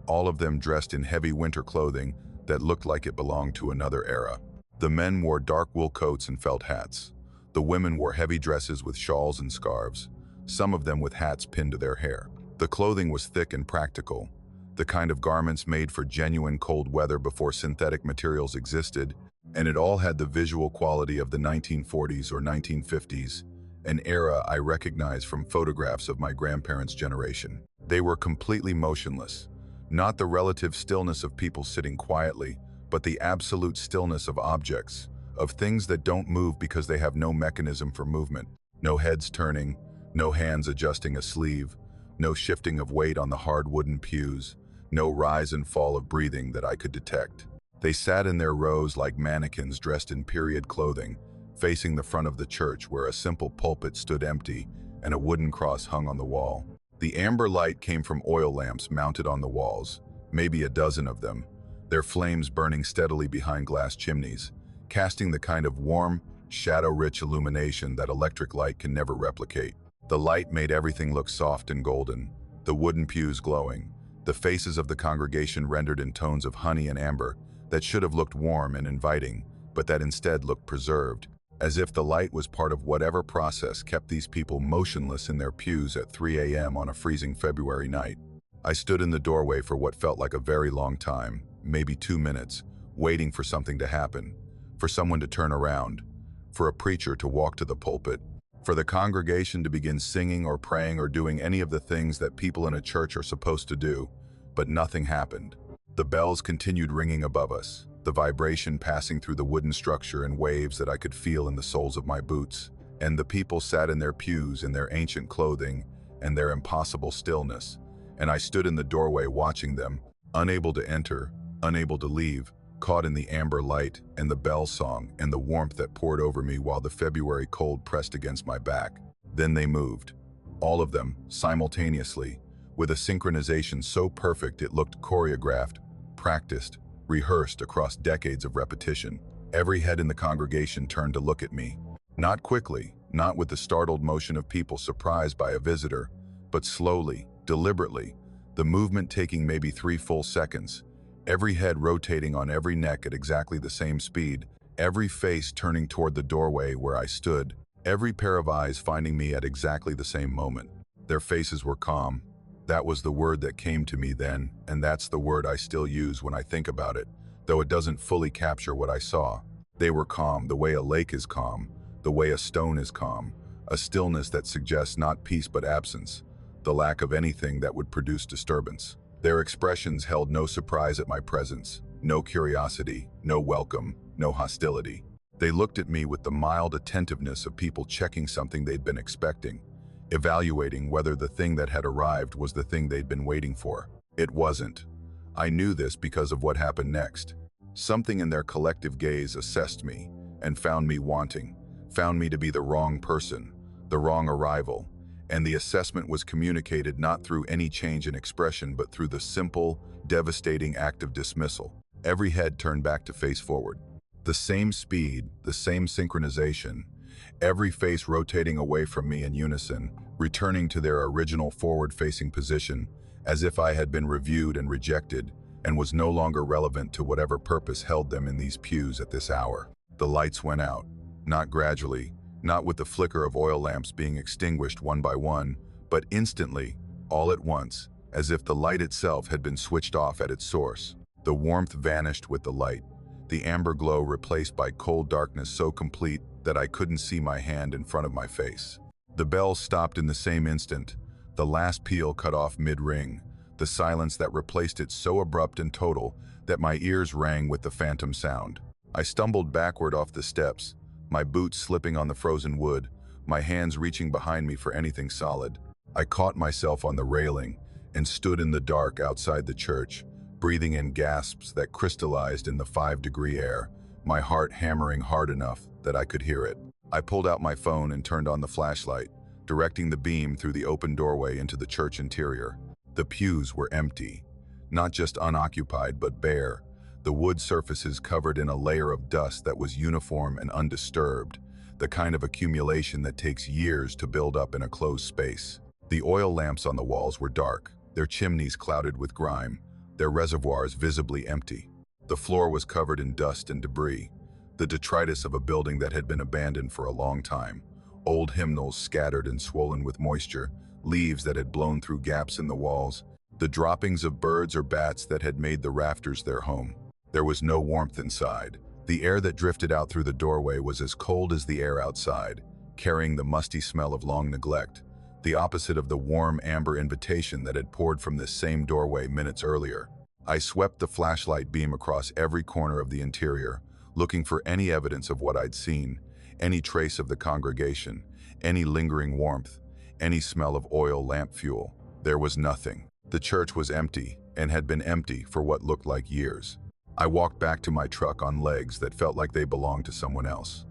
all of them dressed in heavy winter clothing that looked like it belonged to another era. The men wore dark wool coats and felt hats. The women wore heavy dresses with shawls and scarves, some of them with hats pinned to their hair. The clothing was thick and practical, the kind of garments made for genuine cold weather before synthetic materials existed, and it all had the visual quality of the 1940s or 1950s, an era I recognize from photographs of my grandparents' generation. They were completely motionless, not the relative stillness of people sitting quietly, but the absolute stillness of objects, of things that don't move because they have no mechanism for movement. No heads turning, no hands adjusting a sleeve, no shifting of weight on the hard wooden pews, no rise and fall of breathing that I could detect. They sat in their rows like mannequins dressed in period clothing, facing the front of the church where a simple pulpit stood empty and a wooden cross hung on the wall. The amber light came from oil lamps mounted on the walls, maybe a dozen of them, their flames burning steadily behind glass chimneys, casting the kind of warm, shadow-rich illumination that electric light can never replicate. The light made everything look soft and golden, the wooden pews glowing, the faces of the congregation rendered in tones of honey and amber that should have looked warm and inviting, but that instead looked preserved, as if the light was part of whatever process kept these people motionless in their pews at 3 a.m. on a freezing February night. I stood in the doorway for what felt like a very long time, maybe 2 minutes, waiting for something to happen, for someone to turn around, for a preacher to walk to the pulpit, for the congregation to begin singing or praying or doing any of the things that people in a church are supposed to do, but nothing happened. The bells continued ringing above us, the vibration passing through the wooden structure in waves that I could feel in the soles of my boots, and the people sat in their pews in their ancient clothing and their impossible stillness, and I stood in the doorway watching them, unable to enter, unable to leave, caught in the amber light and the bell song and the warmth that poured over me while the February cold pressed against my back. Then they moved, all of them, simultaneously, with a synchronization so perfect it looked choreographed, practiced, rehearsed across decades of repetition. Every head in the congregation turned to look at me. Not quickly, not with the startled motion of people surprised by a visitor, but slowly, deliberately, the movement taking maybe 3 full seconds, every head rotating on every neck at exactly the same speed, every face turning toward the doorway where I stood, every pair of eyes finding me at exactly the same moment. Their faces were calm. That was the word that came to me then, and that's the word I still use when I think about it, though it doesn't fully capture what I saw. They were calm the way a lake is calm, the way a stone is calm, a stillness that suggests not peace but absence, the lack of anything that would produce disturbance. Their expressions held no surprise at my presence, no curiosity, no welcome, no hostility. They looked at me with the mild attentiveness of people checking something they'd been expecting, evaluating whether the thing that had arrived was the thing they'd been waiting for. It wasn't. I knew this because of what happened next. Something in their collective gaze assessed me and found me wanting, found me to be the wrong person, the wrong arrival, and the assessment was communicated not through any change in expression but through the simple, devastating act of dismissal. Every head turned back to face forward. The same speed, the same synchronization, every face rotating away from me in unison, returning to their original forward-facing position, as if I had been reviewed and rejected, and was no longer relevant to whatever purpose held them in these pews at this hour. The lights went out, not gradually, not with the flicker of oil lamps being extinguished one by one, but instantly, all at once, as if the light itself had been switched off at its source. The warmth vanished with the light, the amber glow replaced by cold darkness so complete that I couldn't see my hand in front of my face. The bell stopped in the same instant, the last peal cut off mid-ring, the silence that replaced it so abrupt and total that my ears rang with the phantom sound. I stumbled backward off the steps, my boots slipping on the frozen wood, my hands reaching behind me for anything solid. I caught myself on the railing and stood in the dark outside the church, breathing in gasps that crystallized in the 5-degree air, my heart hammering hard enough that I could hear it. I pulled out my phone and turned on the flashlight, directing the beam through the open doorway into the church interior. The pews were empty, not just unoccupied but bare, the wood surfaces covered in a layer of dust that was uniform and undisturbed, the kind of accumulation that takes years to build up in a closed space. The oil lamps on the walls were dark, their chimneys clouded with grime, their reservoirs visibly empty. The floor was covered in dust and debris, the detritus of a building that had been abandoned for a long time. Old hymnals scattered and swollen with moisture, leaves that had blown through gaps in the walls, the droppings of birds or bats that had made the rafters their home. There was no warmth inside. The air that drifted out through the doorway was as cold as the air outside, carrying the musty smell of long neglect, the opposite of the warm amber invitation that had poured from this same doorway minutes earlier. I swept the flashlight beam across every corner of the interior, looking for any evidence of what I'd seen, any trace of the congregation, any lingering warmth, any smell of oil lamp fuel. There was nothing. The church was empty, and had been empty for what looked like years. I walked back to my truck on legs that felt like they belonged to someone else.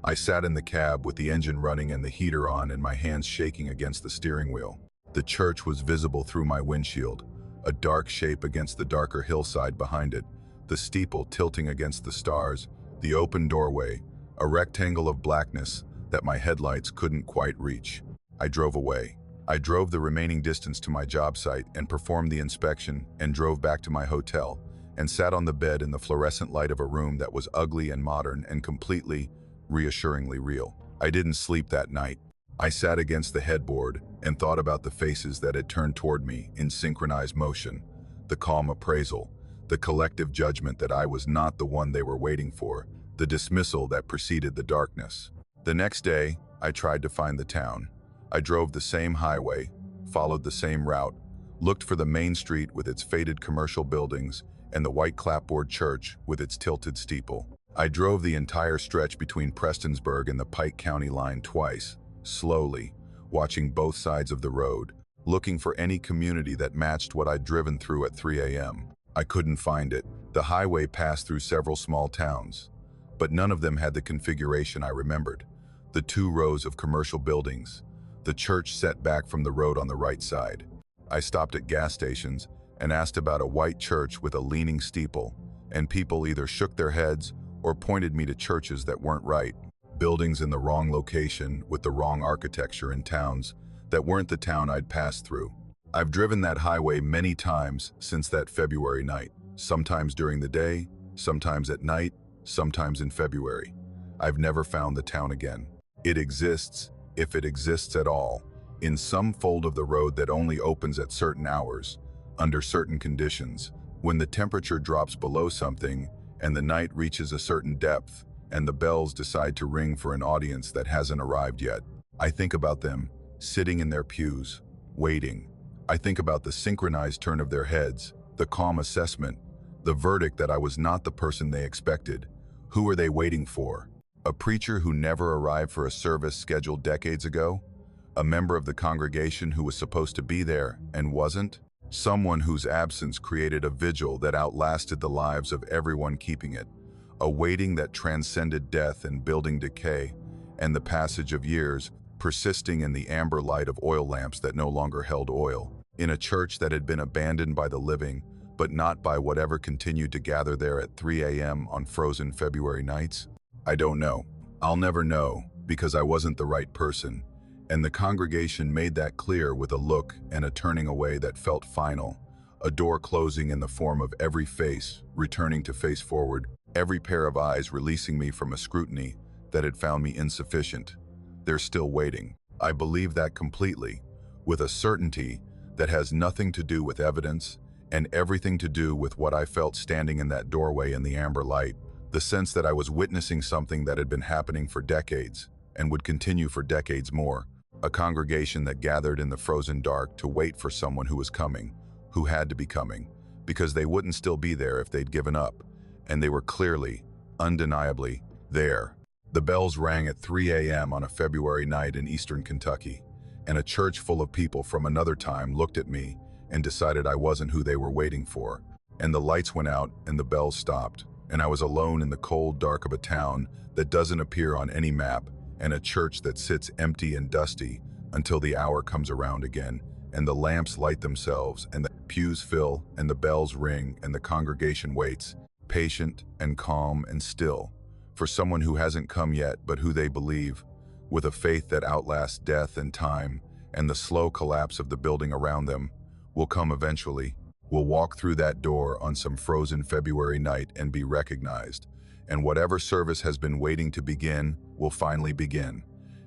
I sat in the cab with the engine running and the heater on and my hands shaking against the steering wheel. The church was visible through my windshield, a dark shape against the darker hillside behind it, the steeple tilting against the stars, the open doorway, a rectangle of blackness that my headlights couldn't quite reach. I drove away. I drove the remaining distance to my job site and performed the inspection and drove back to my hotel and sat on the bed in the fluorescent light of a room that was ugly and modern and completely, reassuringly real. I didn't sleep that night. I sat against the headboard and thought about the faces that had turned toward me in synchronized motion, the calm appraisal, the collective judgment that I was not the one they were waiting for, the dismissal that preceded the darkness. The next day, I tried to find the town. I drove the same highway, followed the same route, looked for the main street with its faded commercial buildings and the white clapboard church with its tilted steeple. I drove the entire stretch between Prestonsburg and the Pike County line twice, slowly, watching both sides of the road, looking for any community that matched what I'd driven through at 3 a.m. I couldn't find it. The highway passed through several small towns, but none of them had the configuration I remembered. The 2 rows of commercial buildings, the church set back from the road on the right side. I stopped at gas stations and asked about a white church with a leaning steeple, and people either shook their heads or pointed me to churches that weren't right, buildings in the wrong location with the wrong architecture in towns that weren't the town I'd passed through. I've driven that highway many times since that February night, sometimes during the day, sometimes at night, sometimes in February. I've never found the town again. It exists, if it exists at all, in some fold of the road that only opens at certain hours, under certain conditions, when the temperature drops below something and the night reaches a certain depth and the bells decide to ring for an audience that hasn't arrived yet. I think about them, sitting in their pews, waiting. I think about the synchronized turn of their heads, the calm assessment, the verdict that I was not the person they expected. Who are they waiting for? A preacher who never arrived for a service scheduled decades ago? A member of the congregation who was supposed to be there and wasn't? Someone whose absence created a vigil that outlasted the lives of everyone keeping it, a waiting that transcended death and building decay, and the passage of years, persisting in the amber light of oil lamps that no longer held oil, in a church that had been abandoned by the living, but not by whatever continued to gather there at 3 a.m. on frozen February nights? I don't know. I'll never know, because I wasn't the right person, and the congregation made that clear with a look and a turning away that felt final, a door closing in the form of every face returning to face forward, every pair of eyes releasing me from a scrutiny that had found me insufficient. They're still waiting. I believe that completely, with a certainty that has nothing to do with evidence and everything to do with what I felt standing in that doorway in the amber light, the sense that I was witnessing something that had been happening for decades and would continue for decades more. A congregation that gathered in the frozen dark to wait for someone who was coming, who had to be coming, because they wouldn't still be there if they'd given up, and they were clearly, undeniably, there. The bells rang at 3 a.m. on a February night in eastern Kentucky, and a church full of people from another time looked at me and decided I wasn't who they were waiting for. And the lights went out and the bells stopped, and I was alone in the cold dark of a town that doesn't appear on any map, and a church that sits empty and dusty until the hour comes around again, and the lamps light themselves, and the pews fill, and the bells ring, and the congregation waits, patient and calm and still, for someone who hasn't come yet but who they believe, with a faith that outlasts death and time, and the slow collapse of the building around them, will come eventually, will walk through that door on some frozen February night and be recognized, and whatever service has been waiting to begin will finally begin,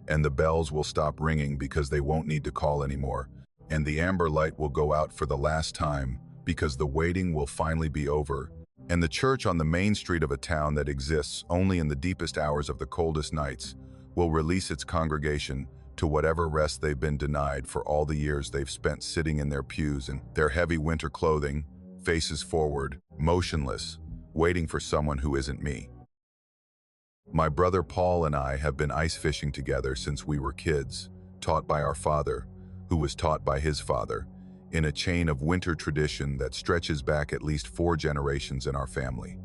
and the bells will stop ringing because they won't need to call anymore, and the amber light will go out for the last time because the waiting will finally be over, and the church on the main street of a town that exists only in the deepest hours of the coldest nights will release its congregation to whatever rest they've been denied for all the years they've spent sitting in their pews in their heavy winter clothing, faces forward, motionless, waiting for someone who isn't me. My brother Paul and I have been ice fishing together since we were kids, taught by our father, who was taught by his father, in a chain of winter tradition that stretches back at least 4 generations in our family.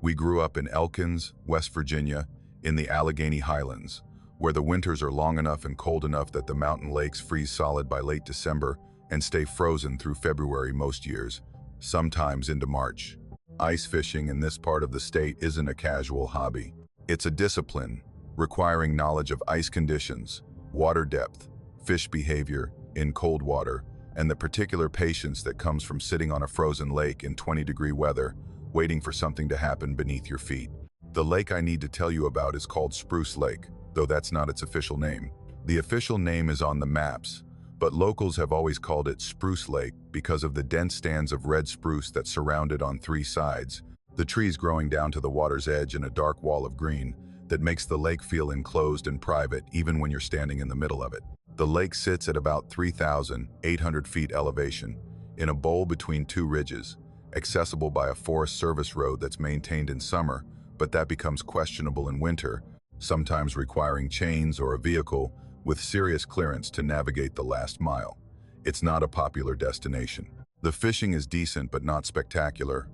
We grew up in Elkins, West Virginia, in the Allegheny Highlands, where the winters are long enough and cold enough that the mountain lakes freeze solid by late December and stay frozen through February most years, sometimes into March. Ice fishing in this part of the state isn't a casual hobby. It's a discipline, requiring knowledge of ice conditions, water depth, fish behavior in cold water, and the particular patience that comes from sitting on a frozen lake in 20-degree weather, waiting for something to happen beneath your feet. The lake I need to tell you about is called Spruce Lake, though that's not its official name. The official name is on the maps, but locals have always called it Spruce Lake because of the dense stands of red spruce that surround it on 3 sides, the trees growing down to the water's edge in a dark wall of green that makes the lake feel enclosed and private even when you're standing in the middle of it. The lake sits at about 3,800 feet elevation, in a bowl between 2 ridges, accessible by a Forest Service road that's maintained in summer, but that becomes questionable in winter, sometimes requiring chains or a vehicle with serious clearance to navigate the last mile. It's not a popular destination. The fishing is decent but not spectacular.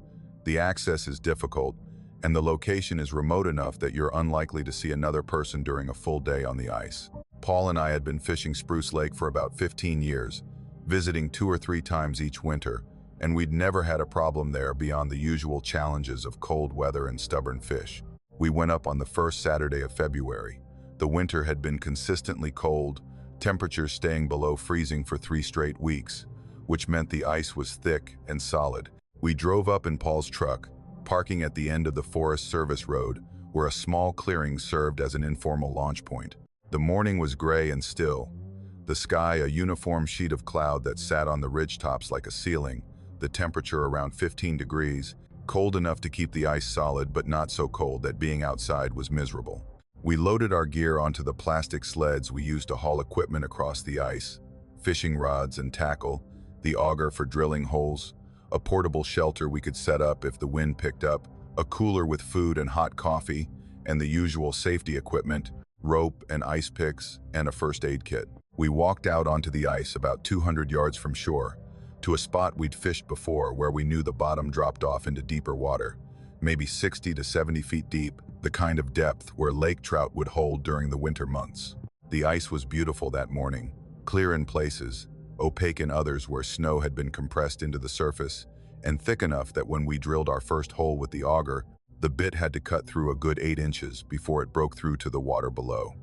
The access is difficult, and the location is remote enough that you're unlikely to see another person during a full day on the ice. Paul and I had been fishing Spruce Lake for about 15 years, visiting 2 or 3 times each winter, and we'd never had a problem there beyond the usual challenges of cold weather and stubborn fish. We went up on the first Saturday of February. The winter had been consistently cold, temperatures staying below freezing for 3 straight weeks, which meant the ice was thick and solid. We drove up in Paul's truck, parking at the end of the Forest Service road, where a small clearing served as an informal launch point. The morning was gray and still, the sky a uniform sheet of cloud that sat on the ridgetops like a ceiling, the temperature around 15 degrees, cold enough to keep the ice solid but not so cold that being outside was miserable. We loaded our gear onto the plastic sleds we used to haul equipment across the ice, fishing rods and tackle, the auger for drilling holes, a portable shelter we could set up if the wind picked up, a cooler with food and hot coffee, and the usual safety equipment, rope and ice picks, and a first aid kit. We walked out onto the ice about 200 yards from shore, to a spot we'd fished before where we knew the bottom dropped off into deeper water, maybe 60 to 70 feet deep, the kind of depth where lake trout would hold during the winter months. The ice was beautiful that morning, clear in places, opaque in others where snow had been compressed into the surface, and thick enough that when we drilled our first hole with the auger, the bit had to cut through a good 8 inches before it broke through to the water below.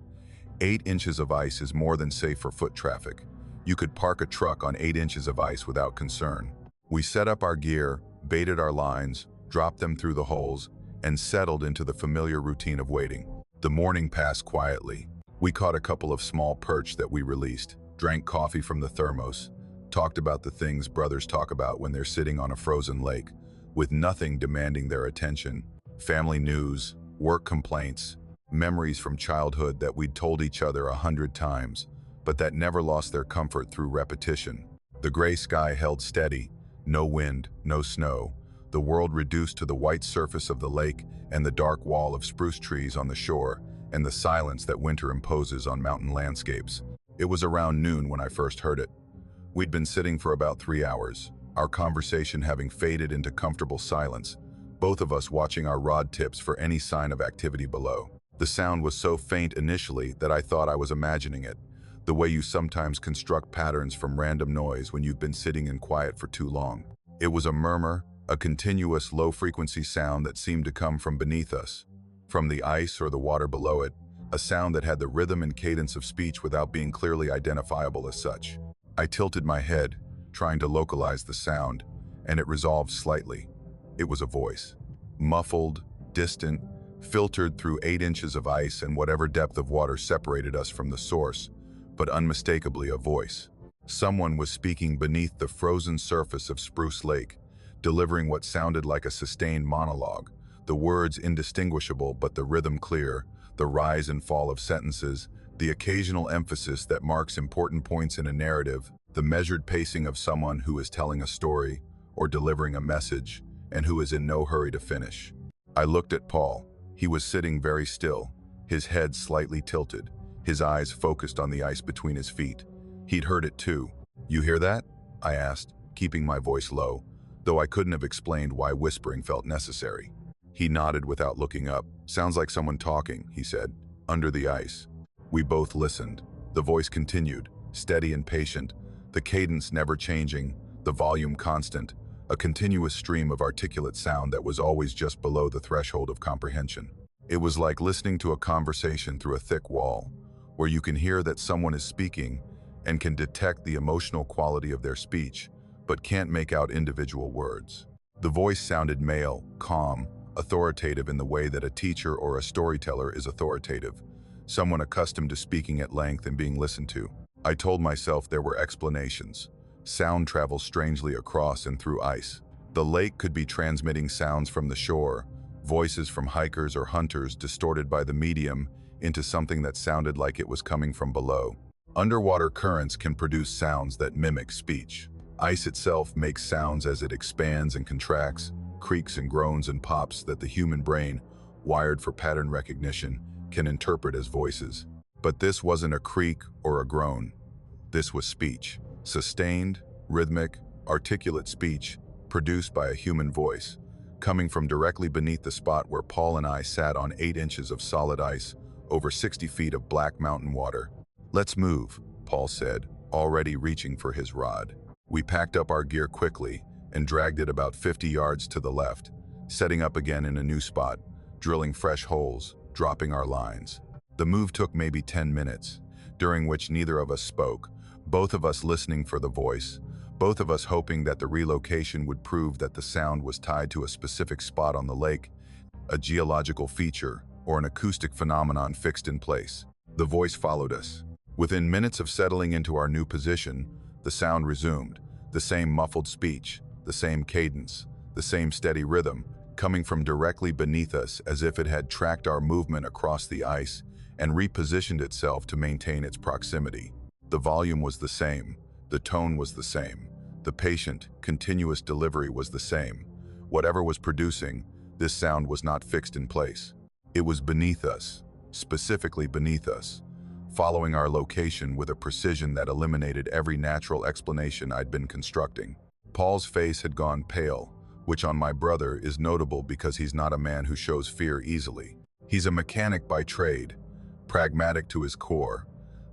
8 inches of ice is more than safe for foot traffic. You could park a truck on 8 inches of ice without concern. We set up our gear, baited our lines, dropped them through the holes, and settled into the familiar routine of waiting. The morning passed quietly. We caught a couple of small perch that we released, drank coffee from the thermos, talked about the things brothers talk about when they're sitting on a frozen lake, with nothing demanding their attention. Family news, work complaints, memories from childhood that we'd told each other 100 times, but that never lost their comfort through repetition. The gray sky held steady, no wind, no snow, the world reduced to the white surface of the lake and the dark wall of spruce trees on the shore, and the silence that winter imposes on mountain landscapes. It was around noon when I first heard it. We'd been sitting for about 3 hours, our conversation having faded into comfortable silence, both of us watching our rod tips for any sign of activity below. The sound was so faint initially that I thought I was imagining it, the way you sometimes construct patterns from random noise when you've been sitting in quiet for too long. It was a murmur, a continuous low-frequency sound that seemed to come from beneath us, from the ice or the water below it, a sound that had the rhythm and cadence of speech without being clearly identifiable as such. I tilted my head, trying to localize the sound, and it resolved slightly. It was a voice. Muffled, distant, filtered through 8 inches of ice and whatever depth of water separated us from the source, but unmistakably a voice. Someone was speaking beneath the frozen surface of Spruce Lake, delivering what sounded like a sustained monologue, the words indistinguishable but the rhythm clear, the rise and fall of sentences, the occasional emphasis that marks important points in a narrative, the measured pacing of someone who is telling a story or delivering a message and who is in no hurry to finish. I looked at Paul. He was sitting very still, his head slightly tilted, his eyes focused on the ice between his feet. He'd heard it too. "You hear that?" I asked, keeping my voice low, though I couldn't have explained why whispering felt necessary. He nodded without looking up. "Sounds like someone talking," he said, "under the ice." We both listened. The voice continued, steady and patient, the cadence never changing, the volume constant, a continuous stream of articulate sound that was always just below the threshold of comprehension. It was like listening to a conversation through a thick wall, where you can hear that someone is speaking and can detect the emotional quality of their speech, but can't make out individual words. The voice sounded male, calm, authoritative in the way that a teacher or a storyteller is authoritative, someone accustomed to speaking at length and being listened to. I told myself there were explanations. Sound travels strangely across and through ice. The lake could be transmitting sounds from the shore, voices from hikers or hunters distorted by the medium into something that sounded like it was coming from below. Underwater currents can produce sounds that mimic speech. Ice itself makes sounds as it expands and contracts, creaks and groans and pops that the human brain, wired for pattern recognition, can interpret as voices. But this wasn't a creak or a groan. This was speech. Sustained, rhythmic, articulate speech produced by a human voice, coming from directly beneath the spot where Paul and I sat on 8 inches of solid ice over 60 feet of black mountain water. "Let's move," Paul said, already reaching for his rod. We packed up our gear quickly and dragged it about 50 yards to the left, setting up again in a new spot, drilling fresh holes, dropping our lines. The move took maybe 10 minutes, during which neither of us spoke, both of us listening for the voice, both of us hoping that the relocation would prove that the sound was tied to a specific spot on the lake, a geological feature, or an acoustic phenomenon fixed in place. The voice followed us. Within minutes of settling into our new position, the sound resumed, the same muffled speech, the same cadence, the same steady rhythm, coming from directly beneath us as if it had tracked our movement across the ice and repositioned itself to maintain its proximity. The volume was the same, the tone was the same, the patient, continuous delivery was the same. Whatever was producing, this sound was not fixed in place. It was beneath us, specifically beneath us, following our location with a precision that eliminated every natural explanation I'd been constructing. Paul's face had gone pale, which on my brother is notable because he's not a man who shows fear easily. He's a mechanic by trade, pragmatic to his core,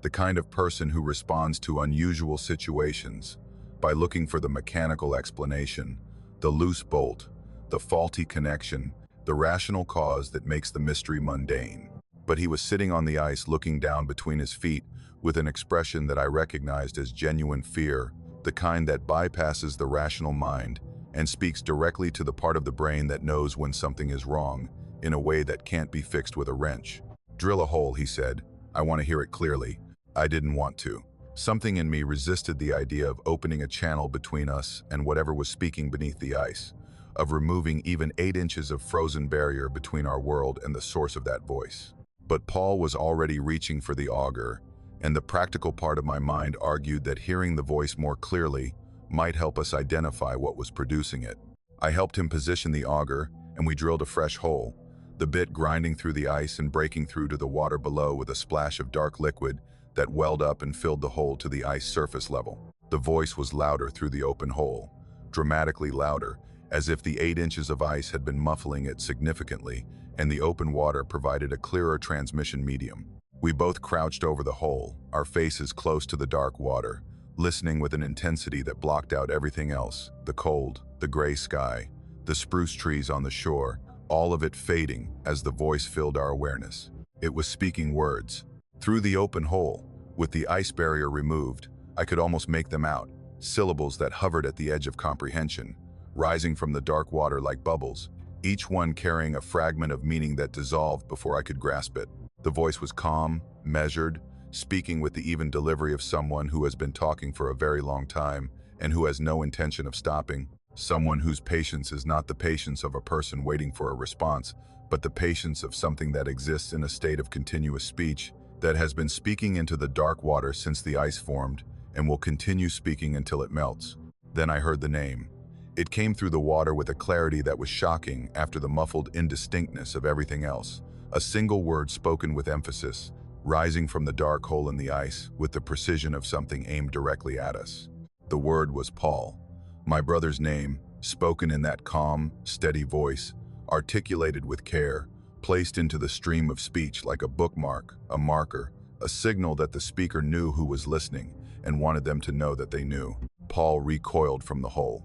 the kind of person who responds to unusual situations by looking for the mechanical explanation, the loose bolt, the faulty connection, the rational cause that makes the mystery mundane. But he was sitting on the ice looking down between his feet with an expression that I recognized as genuine fear, the kind that bypasses the rational mind and speaks directly to the part of the brain that knows when something is wrong, in a way that can't be fixed with a wrench. "Drill a hole," he said. "I want to hear it clearly." I didn't want to. Something in me resisted the idea of opening a channel between us and whatever was speaking beneath the ice, of removing even 8 inches of frozen barrier between our world and the source of that voice. But Paul was already reaching for the auger, and the practical part of my mind argued that hearing the voice more clearly might help us identify what was producing it. I helped him position the auger, and we drilled a fresh hole, the bit grinding through the ice and breaking through to the water below with a splash of dark liquid that welled up and filled the hole to the ice surface level. The voice was louder through the open hole, dramatically louder, as if the 8 inches of ice had been muffling it significantly, and the open water provided a clearer transmission medium. We both crouched over the hole, our faces close to the dark water, listening with an intensity that blocked out everything else, the cold, the gray sky, the spruce trees on the shore, all of it fading as the voice filled our awareness. It was speaking words. Through the open hole, with the ice barrier removed, I could almost make them out, syllables that hovered at the edge of comprehension, rising from the dark water like bubbles, each one carrying a fragment of meaning that dissolved before I could grasp it. The voice was calm, measured, speaking with the even delivery of someone who has been talking for a very long time and who has no intention of stopping. Someone whose patience is not the patience of a person waiting for a response, but the patience of something that exists in a state of continuous speech, that has been speaking into the dark water since the ice formed and will continue speaking until it melts. Then I heard the name. It came through the water with a clarity that was shocking after the muffled indistinctness of everything else. A single word spoken with emphasis, rising from the dark hole in the ice with the precision of something aimed directly at us. The word was Paul. My brother's name, spoken in that calm, steady voice, articulated with care, placed into the stream of speech like a bookmark, a marker, a signal that the speaker knew who was listening and wanted them to know that they knew. Paul recoiled from the hole.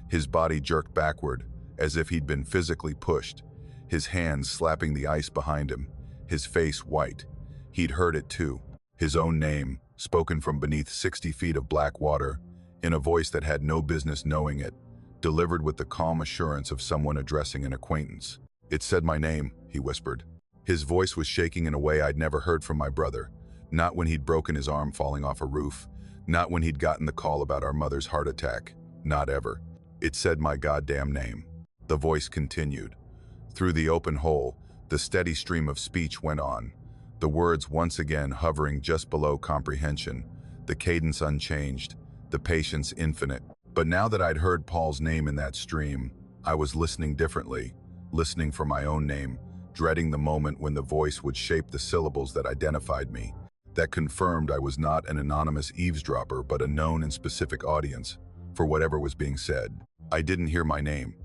His body jerked backward, as if he'd been physically pushed, his hands slapping the ice behind him, his face white. He'd heard it too, his own name, spoken from beneath 60 feet of black water, in a voice that had no business knowing it, delivered with the calm assurance of someone addressing an acquaintance. "It said my name," he whispered. His voice was shaking in a way I'd never heard from my brother, not when he'd broken his arm falling off a roof, not when he'd gotten the call about our mother's heart attack, not ever. It said my goddamn name. The voice continued. Through the open hole, the steady stream of speech went on, the words once again hovering just below comprehension, the cadence unchanged, the patience infinite. But now that I'd heard Paul's name in that stream, I was listening differently, listening for my own name, dreading the moment when the voice would shape the syllables that identified me, that confirmed I was not an anonymous eavesdropper but a known and specific audience for whatever was being said. I didn't hear my name.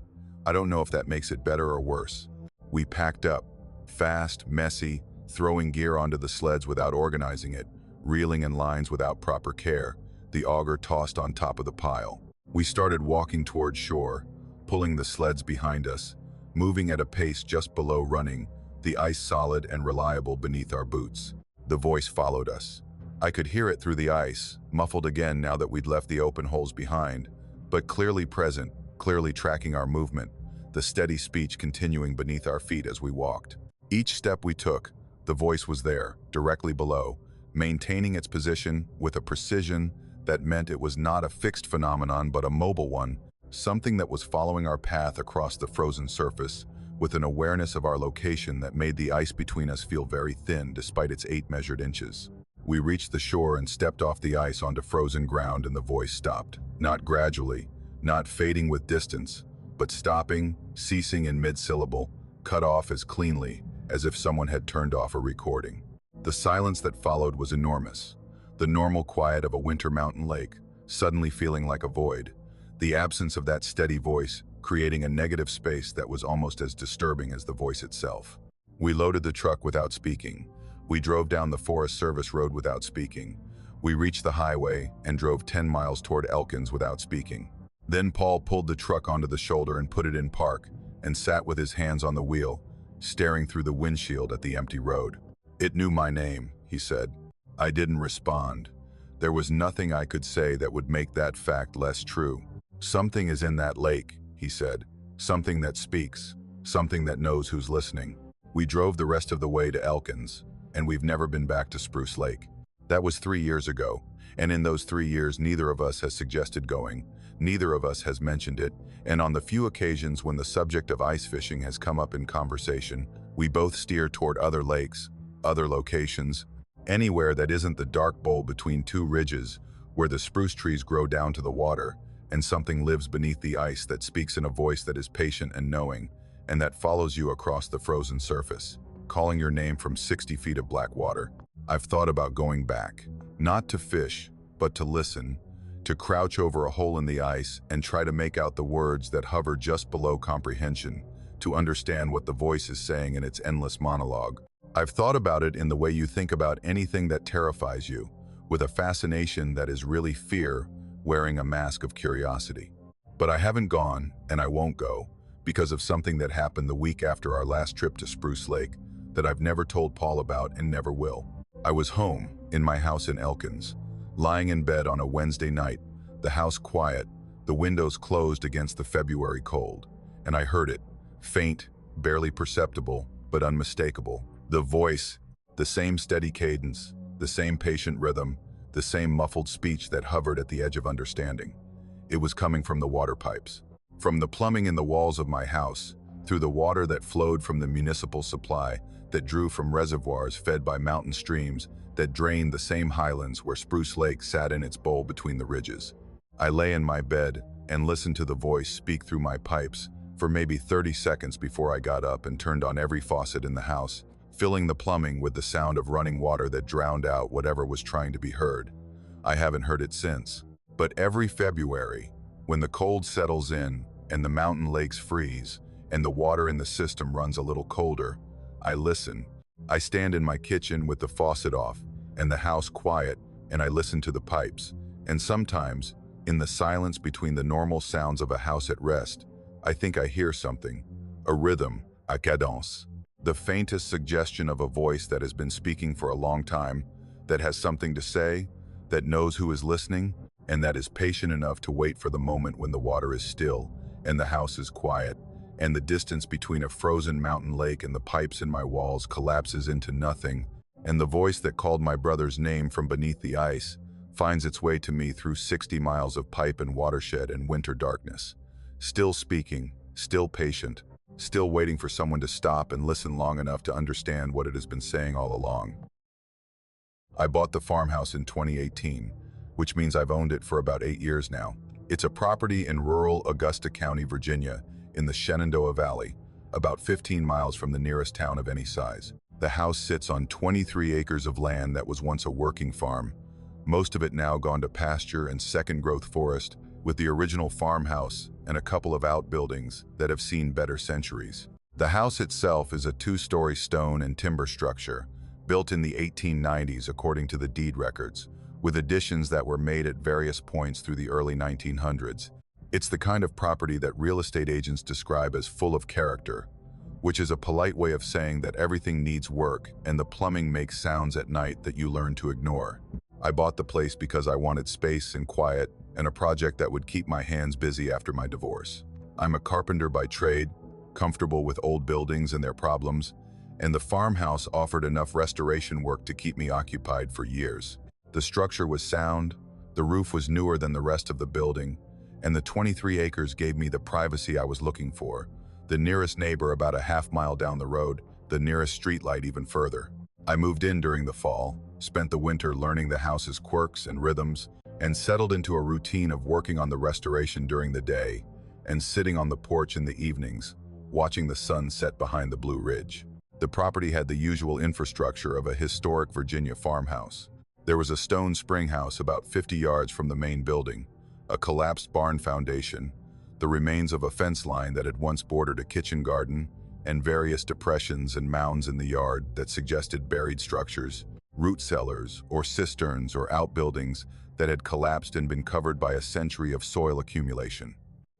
I don't know if that makes it better or worse. We packed up, fast, messy, throwing gear onto the sleds without organizing it, reeling in lines without proper care, the auger tossed on top of the pile. We started walking toward shore, pulling the sleds behind us, moving at a pace just below running, the ice solid and reliable beneath our boots. The voice followed us. I could hear it through the ice, muffled again now that we'd left the open holes behind, but clearly present, clearly tracking our movement, the steady speech continuing beneath our feet as we walked. Each step we took, the voice was there, directly below, maintaining its position with a precision that meant it was not a fixed phenomenon but a mobile one, something that was following our path across the frozen surface, with an awareness of our location that made the ice between us feel very thin despite its 8 measured inches. We reached the shore and stepped off the ice onto frozen ground, and the voice stopped. Not gradually, not fading with distance, but stopping, ceasing in mid-syllable, cut off as cleanly as if someone had turned off a recording. The silence that followed was enormous. The normal quiet of a winter mountain lake, suddenly feeling like a void. The absence of that steady voice, creating a negative space that was almost as disturbing as the voice itself. We loaded the truck without speaking. We drove down the Forest Service road without speaking. We reached the highway and drove 10 miles toward Elkins without speaking. Then Paul pulled the truck onto the shoulder and put it in park, and sat with his hands on the wheel, staring through the windshield at the empty road. "It knew my name," he said. I didn't respond. There was nothing I could say that would make that fact less true. "Something is in that lake," he said. "Something that speaks. Something that knows who's listening." We drove the rest of the way to Elkins, and we've never been back to Spruce Lake. That was 3 years ago, And in those 3 years, neither of us has suggested going. Neither of us has mentioned it, and on the few occasions when the subject of ice fishing has come up in conversation, we both steer toward other lakes, other locations, anywhere that isn't the dark bowl between two ridges where the spruce trees grow down to the water, and something lives beneath the ice that speaks in a voice that is patient and knowing, and that follows you across the frozen surface, calling your name from 60 feet of black water. I've thought about going back, not to fish, but to listen, to crouch over a hole in the ice and try to make out the words that hover just below comprehension, to understand what the voice is saying in its endless monologue. I've thought about it in the way you think about anything that terrifies you, with a fascination that is really fear wearing a mask of curiosity. But I haven't gone, and I won't go, because of something that happened the week after our last trip to Spruce Lake that I've never told Paul about and never will. I was home, in my house in Elkins, lying in bed on a Wednesday night, the house quiet, the windows closed against the February cold, and I heard it, faint, barely perceptible, but unmistakable. The voice, the same steady cadence, the same patient rhythm, the same muffled speech that hovered at the edge of understanding. It was coming from the water pipes, from the plumbing in the walls of my house, through the water that flowed from the municipal supply, that drew from reservoirs fed by mountain streams, that drained the same highlands where Spruce Lake sat in its bowl between the ridges. I lay in my bed and listened to the voice speak through my pipes for maybe 30 seconds before I got up and turned on every faucet in the house, filling the plumbing with the sound of running water that drowned out whatever was trying to be heard. I haven't heard it since. But every February, when the cold settles in and the mountain lakes freeze and the water in the system runs a little colder, I listen. I stand in my kitchen with the faucet off and the house quiet, and I listen to the pipes. And sometimes, in the silence between the normal sounds of a house at rest, I think I hear something, a rhythm, a cadence, the faintest suggestion of a voice that has been speaking for a long time, that has something to say, that knows who is listening, and that is patient enough to wait for the moment when the water is still and the house is quiet, and the distance between a frozen mountain lake and the pipes in my walls collapses into nothing, and the voice that called my brother's name from beneath the ice finds its way to me through 60 miles of pipe and watershed and winter darkness. Still speaking, still patient, still waiting for someone to stop and listen long enough to understand what it has been saying all along. I bought the farmhouse in 2018, which means I've owned it for about 8 years now. It's a property in rural Augusta County, Virginia, in the Shenandoah Valley, about 15 miles from the nearest town of any size. The house sits on 23 acres of land that was once a working farm, most of it now gone to pasture and second-growth forest, with the original farmhouse and a couple of outbuildings that have seen better centuries. The house itself is a 2-story stone and timber structure, built in the 1890s according to the deed records, with additions that were made at various points through the early 1900s. It's the kind of property that real estate agents describe as full of character, which is a polite way of saying that everything needs work and the plumbing makes sounds at night that you learn to ignore. I bought the place because I wanted space and quiet and a project that would keep my hands busy after my divorce. I'm a carpenter by trade, comfortable with old buildings and their problems, and the farmhouse offered enough restoration work to keep me occupied for years. The structure was sound, the roof was newer than the rest of the building, and the 23 acres gave me the privacy I was looking for. The nearest neighbor about a half-mile down the road, the nearest streetlight even further. I moved in during the fall, spent the winter learning the house's quirks and rhythms, and settled into a routine of working on the restoration during the day and sitting on the porch in the evenings, watching the sun set behind the Blue Ridge. The property had the usual infrastructure of a historic Virginia farmhouse. There was a stone spring house about 50 yards from the main building, a collapsed barn foundation, the remains of a fence line that had once bordered a kitchen garden, and various depressions and mounds in the yard that suggested buried structures, root cellars, or cisterns or outbuildings that had collapsed and been covered by a century of soil accumulation.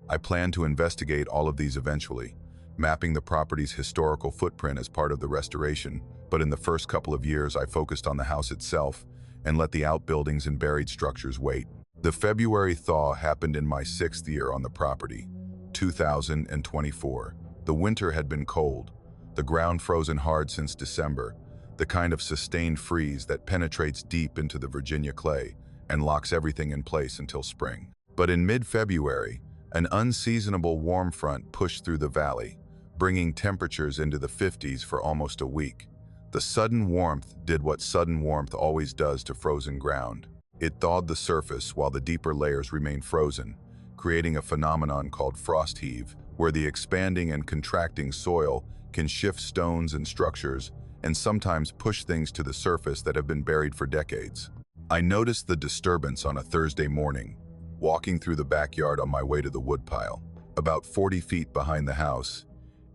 I planned to investigate all of these eventually, mapping the property's historical footprint as part of the restoration, but in the first couple of years I focused on the house itself and let the outbuildings and buried structures wait. The February thaw happened in my 6th year on the property, 2024. The winter had been cold, the ground frozen hard since December, the kind of sustained freeze that penetrates deep into the Virginia clay, and locks everything in place until spring. But in mid-February, an unseasonable warm front pushed through the valley, bringing temperatures into the 50s for almost a week. The sudden warmth did what sudden warmth always does to frozen ground. It thawed the surface while the deeper layers remained frozen, creating a phenomenon called frost heave, where the expanding and contracting soil can shift stones and structures and sometimes push things to the surface that have been buried for decades. I noticed the disturbance on a Thursday morning, walking through the backyard on my way to the woodpile, about 40 feet behind the house.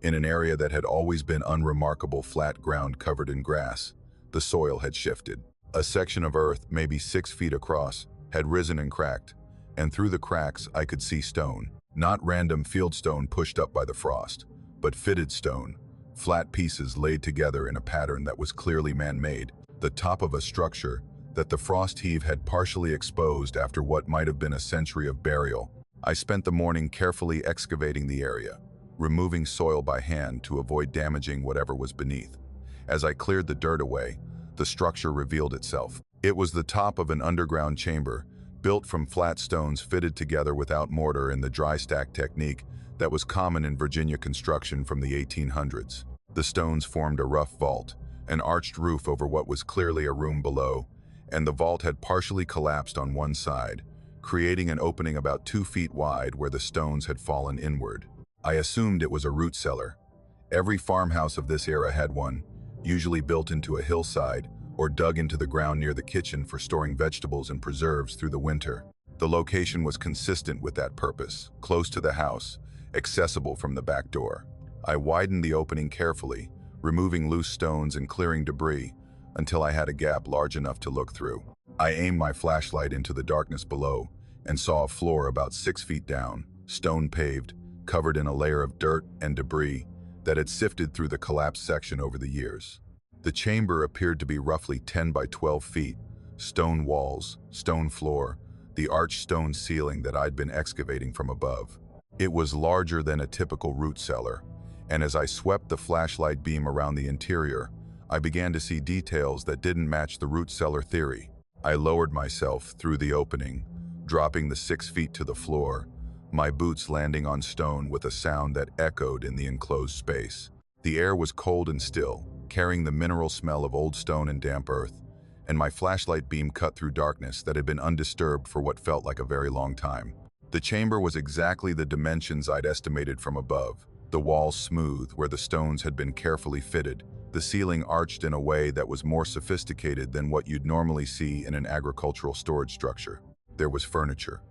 In an area that had always been unremarkable flat ground covered in grass, the soil had shifted. A section of earth, maybe 6 feet across, had risen and cracked, and through the cracks I could see stone. Not random field stone pushed up by the frost, but fitted stone, flat pieces laid together in a pattern that was clearly man-made, the top of a structure that the frost heave had partially exposed after what might have been a century of burial. I spent the morning carefully excavating the area, removing soil by hand to avoid damaging whatever was beneath. As I cleared the dirt away, the structure revealed itself. It was the top of an underground chamber, built from flat stones fitted together without mortar in the dry stack technique that was common in Virginia construction from the 1800s. The stones formed a rough vault, an arched roof over what was clearly a room below, and the vault had partially collapsed on one side, creating an opening about 2 feet wide where the stones had fallen inward. I assumed it was a root cellar. Every farmhouse of this era had one, usually built into a hillside or dug into the ground near the kitchen for storing vegetables and preserves through the winter. The location was consistent with that purpose, close to the house, accessible from the back door. I widened the opening carefully, removing loose stones and clearing debris until I had a gap large enough to look through. I aimed my flashlight into the darkness below and saw a floor about 6 feet down, stone paved, covered in a layer of dirt and debris that had sifted through the collapsed section over the years. The chamber appeared to be roughly 10 by 12 feet, stone walls, stone floor, the arched stone ceiling that I'd been excavating from above. It was larger than a typical root cellar, and as I swept the flashlight beam around the interior, I began to see details that didn't match the root cellar theory. I lowered myself through the opening, dropping the 6 feet to the floor, my boots landing on stone with a sound that echoed in the enclosed space. The air was cold and still, carrying the mineral smell of old stone and damp earth, and my flashlight beam cut through darkness that had been undisturbed for what felt like a very long time. The chamber was exactly the dimensions I'd estimated from above, the walls smooth where the stones had been carefully fitted, the ceiling arched in a way that was more sophisticated than what you'd normally see in an agricultural storage structure. There was furniture.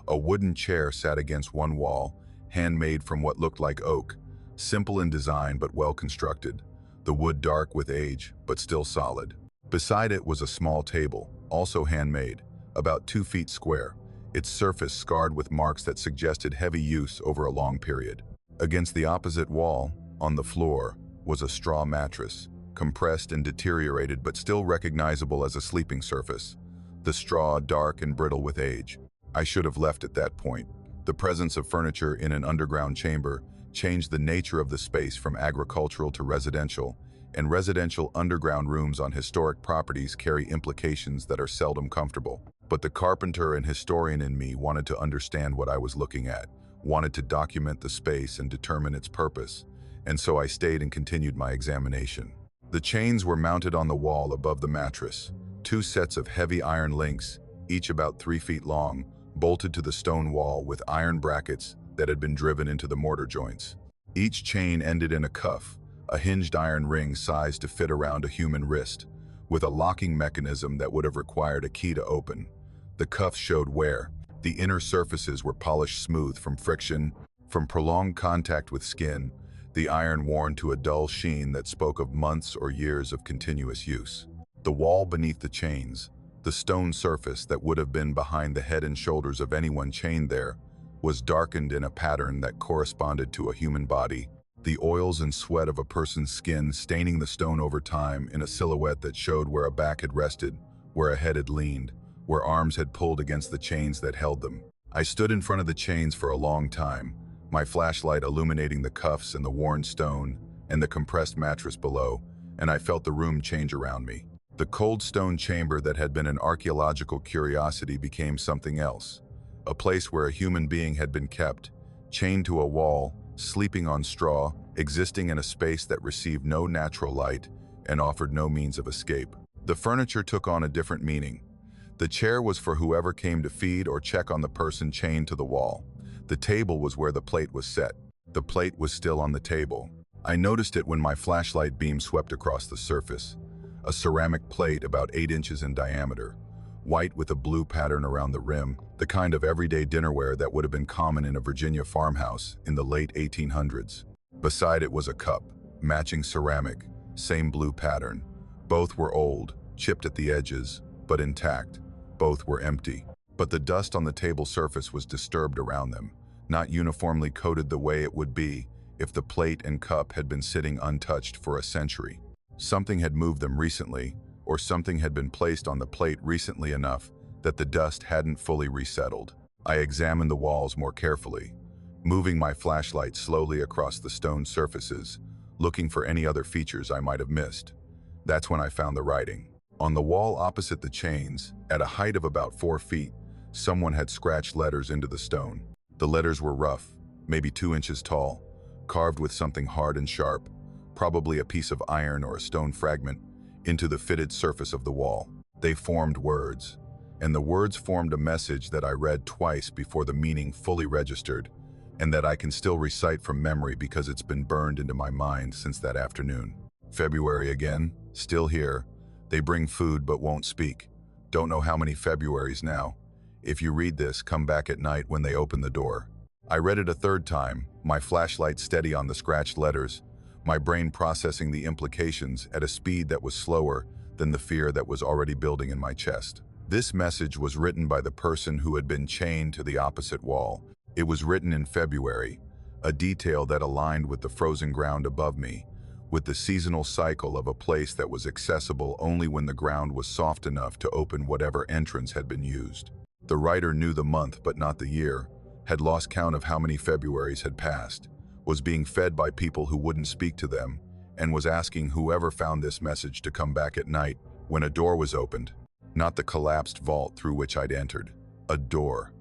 A wooden chair sat against one wall, handmade from what looked like oak, simple in design but well constructed, the wood dark with age but still solid. Beside it was a small table, also handmade, about 2 feet square, its surface scarred with marks that suggested heavy use over a long period. Against the opposite wall, on the floor, was a straw mattress, compressed and deteriorated but still recognizable as a sleeping surface, the straw dark and brittle with age. I should have left at that point. The presence of furniture in an underground chamber changed the nature of the space from agricultural to residential, and residential underground rooms on historic properties carry implications that are seldom comfortable. But the carpenter and historian in me wanted to understand what I was looking at, wanted to document the space and determine its purpose, and so I stayed and continued my examination. The chains were mounted on the wall above the mattress, 2 sets of heavy iron links, each about 3 feet long, bolted to the stone wall with iron brackets that had been driven into the mortar joints. Each chain ended in a cuff, a hinged iron ring sized to fit around a human wrist, with a locking mechanism that would have required a key to open. The cuffs showed wear. The inner surfaces were polished smooth from friction, from prolonged contact with skin, the iron worn to a dull sheen that spoke of months or years of continuous use. The wall beneath the chains, the stone surface that would have been behind the head and shoulders of anyone chained there, was darkened in a pattern that corresponded to a human body, the oils and sweat of a person's skin staining the stone over time in a silhouette that showed where a back had rested, where a head had leaned, where arms had pulled against the chains that held them. I stood in front of the chains for a long time, my flashlight illuminating the cuffs and the worn stone and the compressed mattress below, and I felt the room change around me. The cold stone chamber that had been an archaeological curiosity became something else, a place where a human being had been kept, chained to a wall, sleeping on straw, existing in a space that received no natural light and offered no means of escape. The furniture took on a different meaning. The chair was for whoever came to feed or check on the person chained to the wall. The table was where the plate was set. The plate was still on the table. I noticed it when my flashlight beam swept across the surface. A ceramic plate about 8 inches in diameter, white with a blue pattern around the rim, the kind of everyday dinnerware that would have been common in a Virginia farmhouse in the late 1800s. Beside it was a cup, matching ceramic, same blue pattern. Both were old, chipped at the edges, but intact. Both were empty. But the dust on the table surface was disturbed around them, not uniformly coated the way it would be if the plate and cup had been sitting untouched for a century. Something had moved them recently, or something had been placed on the plate recently enough that the dust hadn't fully resettled. I examined the walls more carefully, moving my flashlight slowly across the stone surfaces, looking for any other features I might have missed. That's when I found the writing. On the wall opposite the chains, at a height of about 4 feet, someone had scratched letters into the stone. The letters were rough, maybe 2 inches tall, carved with something hard and sharp, probably a piece of iron or a stone fragment, into the fitted surface of the wall. They formed words, and the words formed a message that I read twice before the meaning fully registered, and that I can still recite from memory because it's been burned into my mind since that afternoon. February again, still here. They bring food but won't speak. Don't know how many Februaries now. If you read this, come back at night when they open the door. I read it a third time, my flashlight steady on the scratched letters, my brain processing the implications at a speed that was slower than the fear that was already building in my chest. This message was written by the person who had been chained to the opposite wall. It was written in February, a detail that aligned with the frozen ground above me, with the seasonal cycle of a place that was accessible only when the ground was soft enough to open whatever entrance had been used. The writer knew the month but not the year, had lost count of how many Februaries had passed, was being fed by people who wouldn't speak to them, and was asking whoever found this message to come back at night when a door was opened. Not the collapsed vault through which I'd entered. A door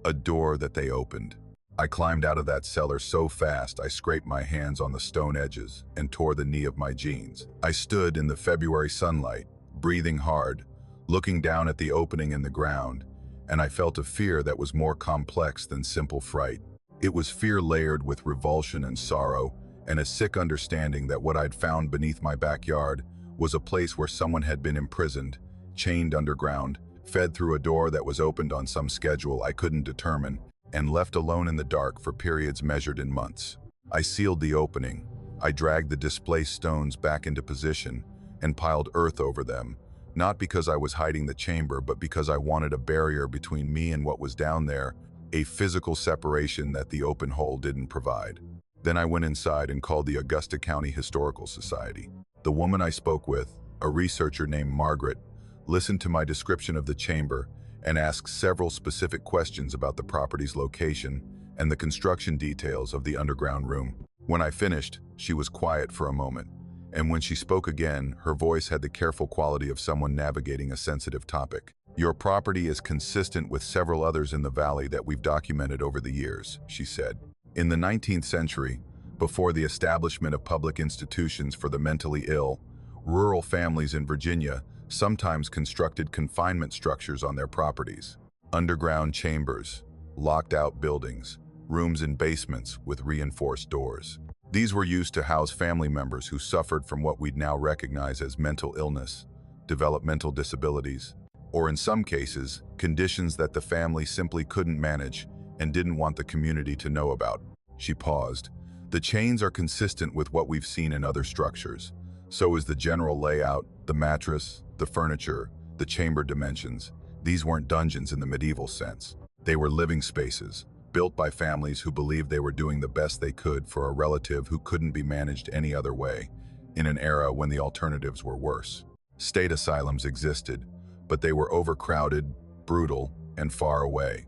that they opened. I climbed out of that cellar so fast I scraped my hands on the stone edges and tore the knee of my jeans. I stood in the February sunlight, breathing hard, looking down at the opening in the ground, and I felt a fear that was more complex than simple fright. It was fear layered with revulsion and sorrow, and a sick understanding that what I'd found beneath my backyard was a place where someone had been imprisoned, chained underground, fed through a door that was opened on some schedule I couldn't determine, and left alone in the dark for periods measured in months. I sealed the opening. I dragged the displaced stones back into position and piled earth over them, not because I was hiding the chamber, but because I wanted a barrier between me and what was down there, a physical separation that the open hole didn't provide. Then I went inside and called the Augusta County Historical Society. The woman I spoke with, a researcher named Margaret, listened to my description of the chamber and asked several specific questions about the property's location and the construction details of the underground room. When I finished, she was quiet for a moment, and when she spoke again, her voice had the careful quality of someone navigating a sensitive topic. "Your property is consistent with several others in the valley that we've documented over the years," she said. In the 19th century, before the establishment of public institutions for the mentally ill, rural families in Virginia sometimes constructed confinement structures on their properties. Underground chambers, locked-out buildings, rooms in basements with reinforced doors. These were used to house family members who suffered from what we'd now recognize as mental illness, developmental disabilities, or in some cases, conditions that the family simply couldn't manage and didn't want the community to know about. She paused. "The chains are consistent with what we've seen in other structures. So is the general layout, the mattress, the furniture, the chamber dimensions. These weren't dungeons in the medieval sense. They were living spaces, built by families who believed they were doing the best they could for a relative who couldn't be managed any other way, in an era when the alternatives were worse. State asylums existed, but they were overcrowded, brutal, and far away.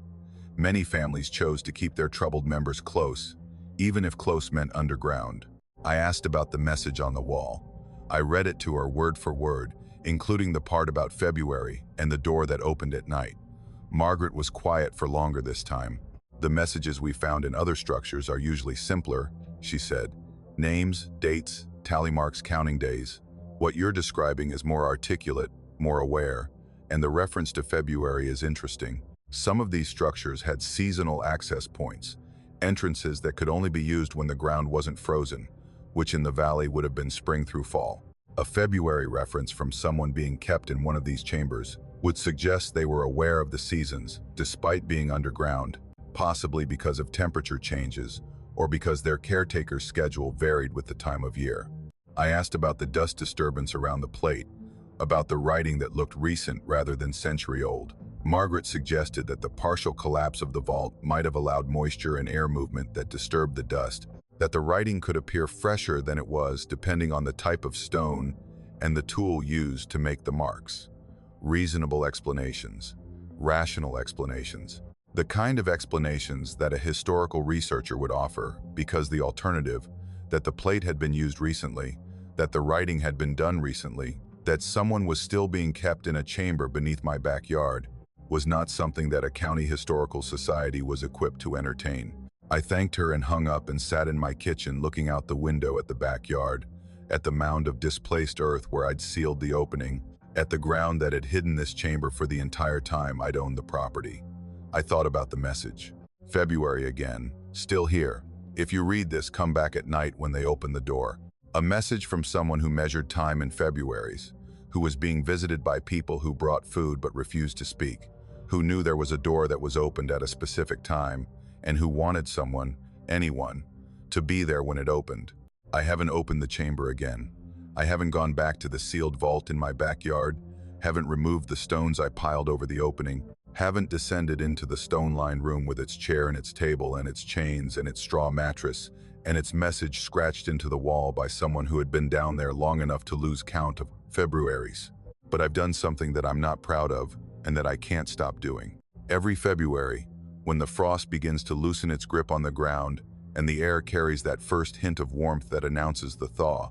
Many families chose to keep their troubled members close, even if close meant underground." I asked about the message on the wall. I read it to her word for word, including the part about February and the door that opened at night. Margaret was quiet for longer this time. The messages we found in other structures are usually simpler, she said. Names, dates, tally marks, counting days. What you're describing is more articulate, more aware, and the reference to February is interesting. Some of these structures had seasonal access points, entrances that could only be used when the ground wasn't frozen, which in the valley would have been spring through fall. A February reference from someone being kept in one of these chambers would suggest they were aware of the seasons, despite being underground, possibly because of temperature changes or because their caretaker's schedule varied with the time of year. I asked about the dust disturbance around the plate, about the writing that looked recent rather than century-old. Margaret suggested that the partial collapse of the vault might have allowed moisture and air movement that disturbed the dust, that the writing could appear fresher than it was depending on the type of stone and the tool used to make the marks. Reasonable explanations, rational explanations, the kind of explanations that a historical researcher would offer, because the alternative, that the plate had been used recently, that the writing had been done recently, that someone was still being kept in a chamber beneath my backyard, was not something that a county historical society was equipped to entertain. I thanked her and hung up and sat in my kitchen looking out the window at the backyard, at the mound of displaced earth where I'd sealed the opening, at the ground that had hidden this chamber for the entire time I'd owned the property. I thought about the message. February again, still here. If you read this, come back at night when they open the door. A message from someone who measured time in Februaries, who was being visited by people who brought food but refused to speak, who knew there was a door that was opened at a specific time, and who wanted someone, anyone, to be there when it opened. I haven't opened the chamber again. I haven't gone back to the sealed vault in my backyard, haven't removed the stones I piled over the opening, haven't descended into the stone-lined room with its chair and its table and its chains and its straw mattress and its message scratched into the wall by someone who had been down there long enough to lose count of Februaries. But I've done something that I'm not proud of and that I can't stop doing. Every February, when the frost begins to loosen its grip on the ground and the air carries that first hint of warmth that announces the thaw,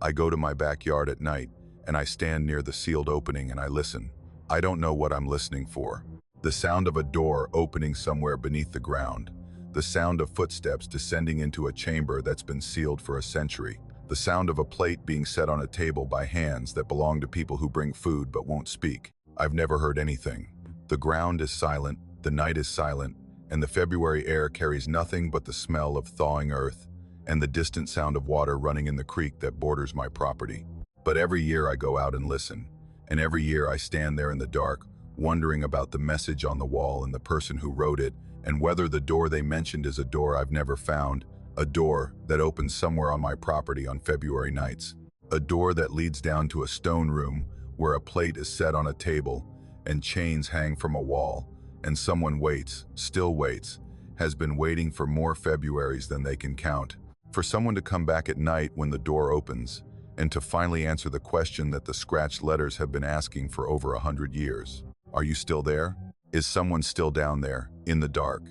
I go to my backyard at night and I stand near the sealed opening and I listen. I don't know what I'm listening for. The sound of a door opening somewhere beneath the ground. The sound of footsteps descending into a chamber that's been sealed for a century. The sound of a plate being set on a table by hands that belong to people who bring food but won't speak. I've never heard anything. The ground is silent, the night is silent, and the February air carries nothing but the smell of thawing earth and the distant sound of water running in the creek that borders my property. But every year I go out and listen, and every year I stand there in the dark, wondering about the message on the wall and the person who wrote it, and whether the door they mentioned is a door I've never found, a door that opens somewhere on my property on February nights, a door that leads down to a stone room where a plate is set on a table and chains hang from a wall, and someone waits, still waits, has been waiting for more Februaries than they can count, for someone to come back at night when the door opens, and to finally answer the question that the scratched letters have been asking for over 100 years. Are you still there? Is someone still down there, in the dark,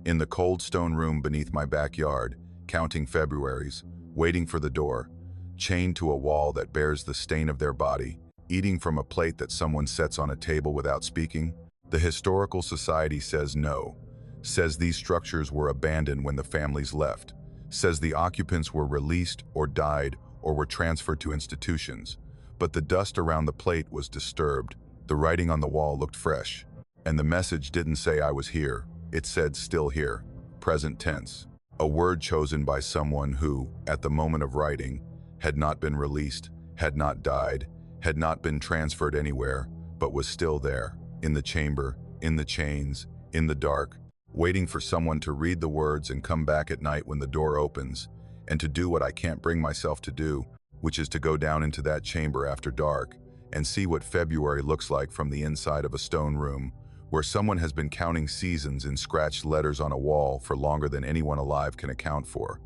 in the cold stone room beneath my backyard, counting Februaries, waiting for the door, chained to a wall that bears the stain of their body, eating from a plate that someone sets on a table without speaking? The Historical Society says no, says these structures were abandoned when the families left, says the occupants were released or died or were transferred to institutions, but the dust around the plate was disturbed, the writing on the wall looked fresh, and the message didn't say I was here, it said still here, present tense, a word chosen by someone who, at the moment of writing, had not been released, had not died, had not been transferred anywhere, but was still there, in the chamber, in the chains, in the dark, waiting for someone to read the words and come back at night when the door opens, and to do what I can't bring myself to do, which is to go down into that chamber after dark and see what February looks like from the inside of a stone room, where someone has been counting seasons in scratched letters on a wall for longer than anyone alive can account for.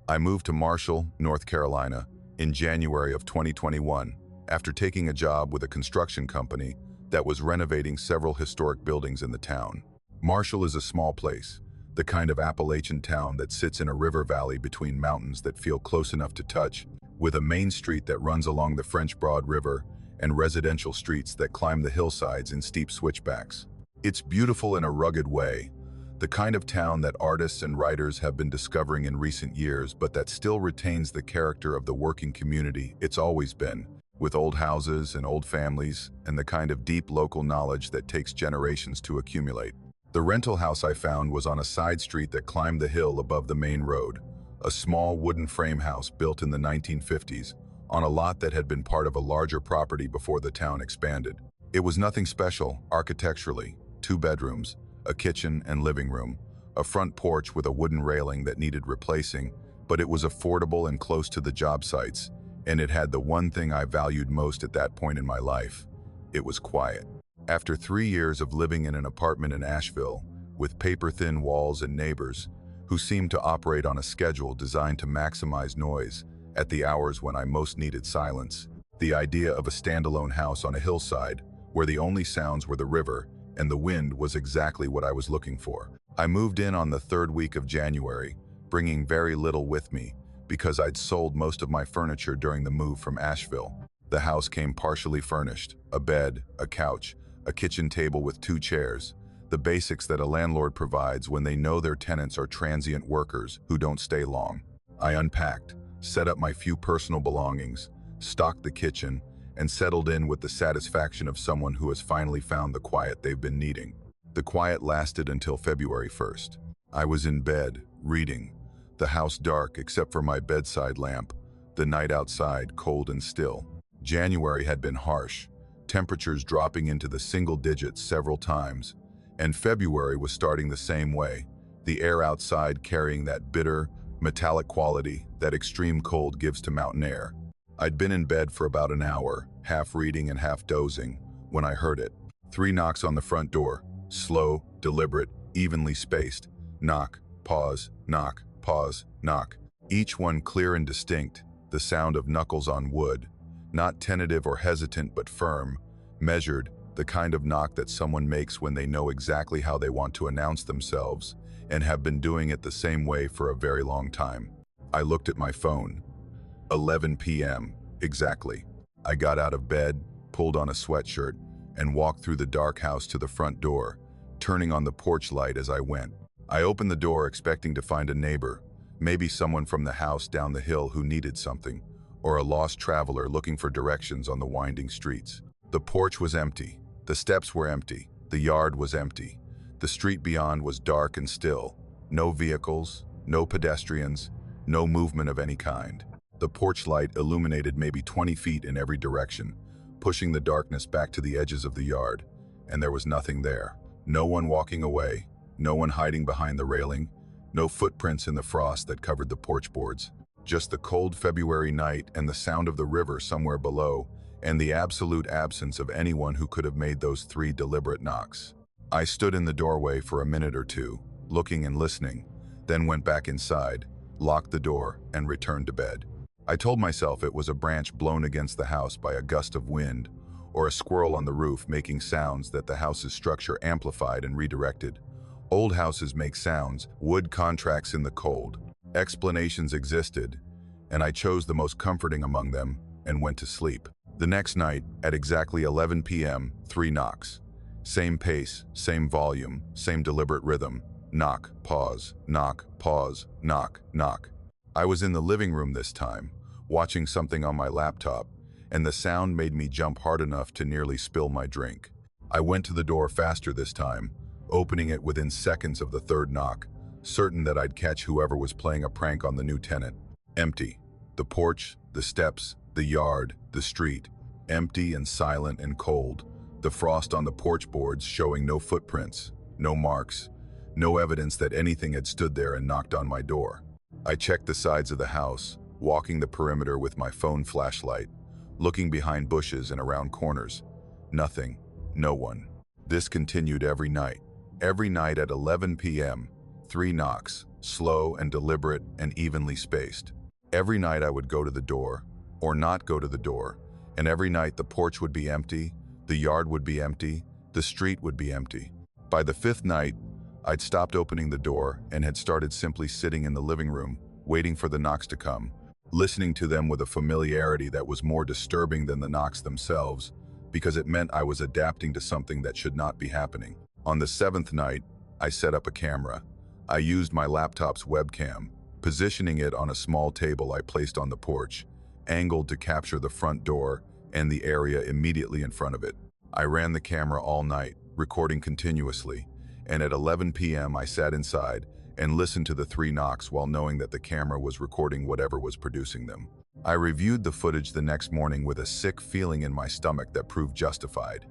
I moved to Marshall, North Carolina, in January of 2021, after taking a job with a construction company that was renovating several historic buildings in the town. Marshall is a small place, the kind of Appalachian town that sits in a river valley between mountains that feel close enough to touch, with a main street that runs along the French Broad River and residential streets that climb the hillsides in steep switchbacks. It's beautiful in a rugged way, the kind of town that artists and writers have been discovering in recent years, but that still retains the character of the working community it's always been, with old houses and old families and the kind of deep local knowledge that takes generations to accumulate. The rental house I found was on a side street that climbed the hill above the main road, a small wooden frame house built in the 1950s on a lot that had been part of a larger property before the town expanded. It was nothing special architecturally: 2 bedrooms, a kitchen and living room, a front porch with a wooden railing that needed replacing, but it was affordable and close to the job sites, and it had the one thing I valued most at that point in my life. It was quiet. After 3 years of living in an apartment in Asheville, with paper-thin walls and neighbors who seemed to operate on a schedule designed to maximize noise at the hours when I most needed silence, the idea of a standalone house on a hillside, where the only sounds were the river and the wind, was exactly what I was looking for. I moved in on the 3rd week of January, bringing very little with me, because I'd sold most of my furniture during the move from Asheville. The house came partially furnished: a bed, a couch, a kitchen table with 2 chairs, the basics that a landlord provides when they know their tenants are transient workers who don't stay long. I unpacked, set up my few personal belongings, stocked the kitchen, and settled in with the satisfaction of someone who has finally found the quiet they've been needing. The quiet lasted until February 1st. I was in bed, reading, the house dark except for my bedside lamp, the night outside cold and still. January had been harsh, temperatures dropping into the single digits several times, and February was starting the same way, the air outside carrying that bitter, metallic quality that extreme cold gives to mountain air. I'd been in bed for about an hour, half reading and half dozing, when I heard it. 3 knocks on the front door, slow, deliberate, evenly spaced. Knock, pause, knock, pause, knock. Each one clear and distinct, the sound of knuckles on wood. Not tentative or hesitant, but firm, measured, the kind of knock that someone makes when they know exactly how they want to announce themselves and have been doing it the same way for a very long time. I looked at my phone. 11 p.m. exactly. I got out of bed, pulled on a sweatshirt, and walked through the dark house to the front door, turning on the porch light as I went. I opened the door expecting to find a neighbor, maybe someone from the house down the hill who needed something, or a lost traveler looking for directions on the winding streets. The porch was empty. The steps were empty. The yard was empty. The street beyond was dark and still. No vehicles, no pedestrians, no movement of any kind. The porch light illuminated maybe 20 feet in every direction, pushing the darkness back to the edges of the yard, and there was nothing there. No one walking away, no one hiding behind the railing, no footprints in the frost that covered the porch boards. Just the cold February night and the sound of the river somewhere below, and the absolute absence of anyone who could have made those 3 deliberate knocks. I stood in the doorway for a minute or two, looking and listening, then went back inside, locked the door, and returned to bed. I told myself it was a branch blown against the house by a gust of wind, or a squirrel on the roof making sounds that the house's structure amplified and redirected. Old houses make sounds, wood contracts in the cold. Explanations existed, and I chose the most comforting among them and went to sleep. The next night, at exactly 11 p.m., 3 knocks. Same pace, same volume, same deliberate rhythm. Knock, pause, knock, pause, knock, knock. I was in the living room this time, watching something on my laptop, and the sound made me jump hard enough to nearly spill my drink. I went to the door faster this time, opening it within seconds of the 3rd knock, certain that I'd catch whoever was playing a prank on the new tenant. Empty. The porch, the steps, the yard, the street, empty and silent and cold, the frost on the porch boards showing no footprints, no marks, no evidence that anything had stood there and knocked on my door. I checked the sides of the house, walking the perimeter with my phone flashlight, looking behind bushes and around corners. Nothing, no one. This continued every night. Every night at 11 p.m., 3 knocks, slow and deliberate and evenly spaced. Every night I would go to the door, or not go to the door, and every night the porch would be empty, the yard would be empty, the street would be empty. By the 5th night, I'd stopped opening the door and had started simply sitting in the living room, waiting for the knocks to come, listening to them with a familiarity that was more disturbing than the knocks themselves, because it meant I was adapting to something that should not be happening. On the seventh night, I set up a camera. I used my laptop's webcam, positioning it on a small table I placed on the porch, angled to capture the front door and the area immediately in front of it. I ran the camera all night, recording continuously, and at 11 p.m. I sat inside and listened to the 3 knocks while knowing that the camera was recording whatever was producing them. I reviewed the footage the next morning with a sick feeling in my stomach that proved justified.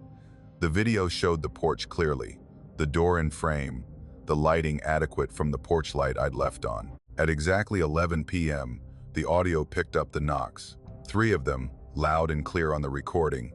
The video showed the porch clearly, the door in frame, the lighting adequate from the porch light I'd left on. At exactly 11 p.m., the audio picked up the knocks, 3 of them, loud and clear on the recording,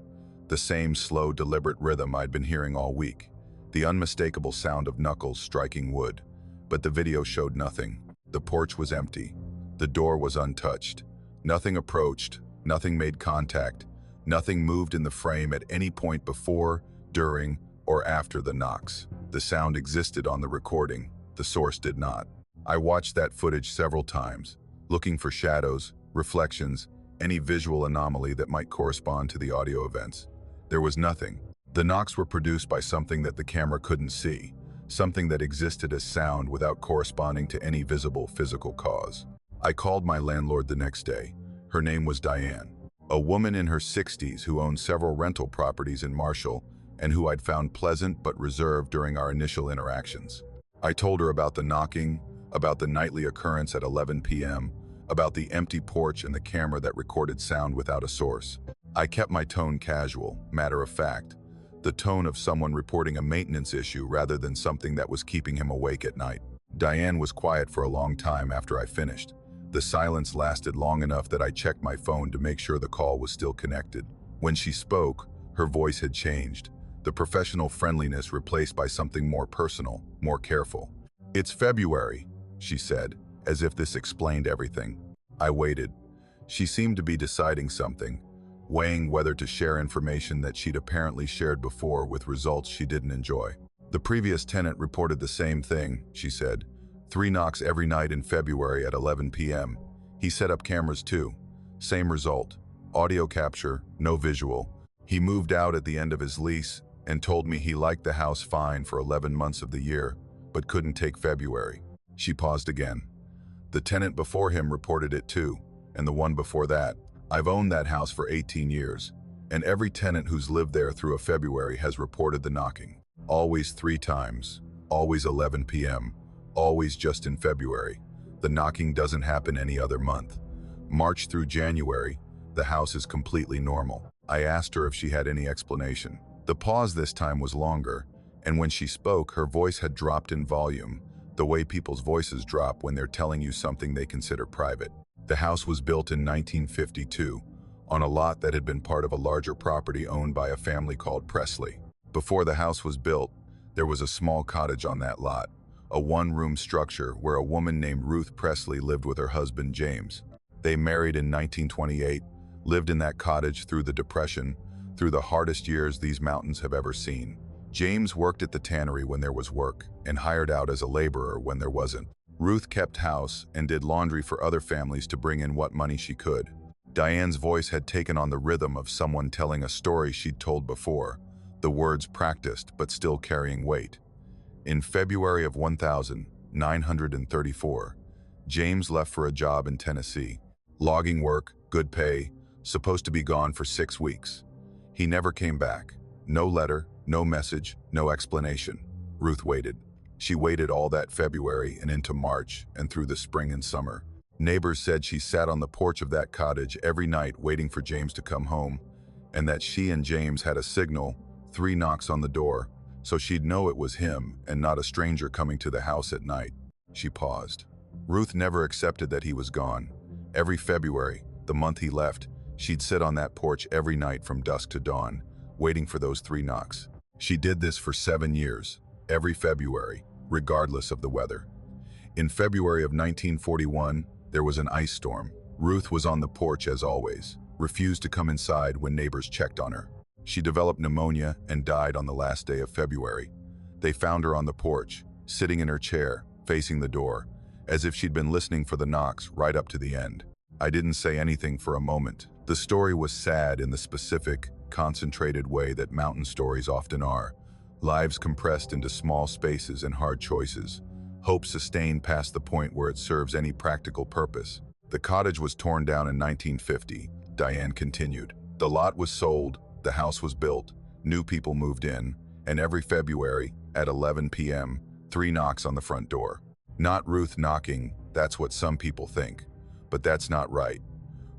the same slow, deliberate rhythm I'd been hearing all week, the unmistakable sound of knuckles striking wood. But the video showed nothing. The porch was empty. The door was untouched. Nothing approached, nothing made contact, nothing moved in the frame at any point before, during, or after the knocks. The sound existed on the recording. The source did not. I watched that footage several times, looking for shadows, reflections, any visual anomaly that might correspond to the audio events. There was nothing. The knocks were produced by something that the camera couldn't see, something that existed as sound without corresponding to any visible physical cause. I called my landlord the next day. Her name was Diane, a woman in her 60s who owned several rental properties in Marshall and who I'd found pleasant but reserved during our initial interactions. I told her about the knocking, about the nightly occurrence at 11 p.m., about the empty porch and the camera that recorded sound without a source. I kept my tone casual, matter of fact, the tone of someone reporting a maintenance issue rather than something that was keeping him awake at night. Diane was quiet for a long time after I finished. The silence lasted long enough that I checked my phone to make sure the call was still connected. When she spoke, her voice had changed, the professional friendliness replaced by something more personal, more careful. "It's February," she said, as if this explained everything. I waited. She seemed to be deciding something, weighing whether to share information that she'd apparently shared before with results she didn't enjoy. "The previous tenant reported the same thing," she said. 3 knocks every night in February at 11 p.m. He set up cameras too. Same result. Audio capture, no visual. He moved out at the end of his lease and told me he liked the house fine for 11 months of the year, but couldn't take February. She paused again. "The tenant before him reported it too, and the one before that. I've owned that house for 18 years, and every tenant who's lived there through a February has reported the knocking. Always 3 times, always 11 p.m., always just in February. The knocking doesn't happen any other month. March through January, the house is completely normal." I asked her if she had any explanation. The pause this time was longer, and when she spoke, her voice had dropped in volume, the way people's voices drop when they're telling you something they consider private. The house was built in 1952, on a lot that had been part of a larger property owned by a family called Presley. Before the house was built, there was a small cottage on that lot, a one-room structure where a woman named Ruth Presley lived with her husband James. They married in 1928, lived in that cottage through the Depression, through the hardest years these mountains have ever seen. James worked at the tannery when there was work, and hired out as a laborer when there wasn't. Ruth kept house and did laundry for other families to bring in what money she could. Diane's voice had taken on the rhythm of someone telling a story she'd told before, the words practiced but still carrying weight. In February of 1934, James left for a job in Tennessee. Logging work, good pay, supposed to be gone for 6 weeks. He never came back. No letter, no message, no explanation. Ruth waited. She waited all that February and into March and through the spring and summer. Neighbors said she sat on the porch of that cottage every night waiting for James to come home, and that she and James had a signal, 3 knocks on the door, so she'd know it was him and not a stranger coming to the house at night. She paused. Ruth never accepted that he was gone. Every February, the month he left, she'd sit on that porch every night from dusk to dawn, waiting for those 3 knocks. She did this for 7 years, every February, regardless of the weather. In February of 1941, there was an ice storm. Ruth was on the porch as always, refused to come inside when neighbors checked on her. She developed pneumonia and died on the last day of February. They found her on the porch, sitting in her chair, facing the door, as if she'd been listening for the knocks right up to the end. I didn't say anything for a moment. The story was sad in the specific, concentrated way that mountain stories often are. Lives compressed into small spaces and hard choices. Hope sustained past the point where it serves any practical purpose. The cottage was torn down in 1950, Diane continued. The lot was sold, the house was built, new people moved in, and every February, at 11 p.m., 3 knocks on the front door. Not Ruth knocking, that's what some people think. But that's not right.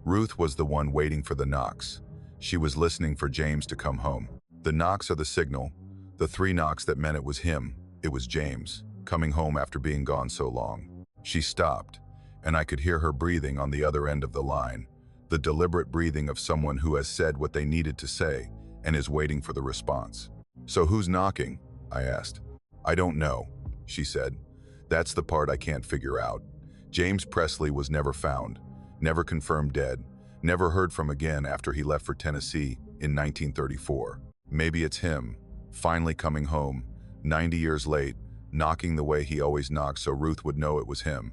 Ruth was the one waiting for the knocks. She was listening for James to come home. The knocks are the signal, the 3 knocks that meant it was him, it was James, coming home after being gone so long. She stopped, and I could hear her breathing on the other end of the line, the deliberate breathing of someone who has said what they needed to say and is waiting for the response. "So who's knocking?" I asked. "I don't know," she said. "That's the part I can't figure out." James Presley was never found, never confirmed dead, never heard from again after he left for Tennessee in 1934. Maybe it's him, finally coming home, 90 years late, knocking the way he always knocked so Ruth would know it was him.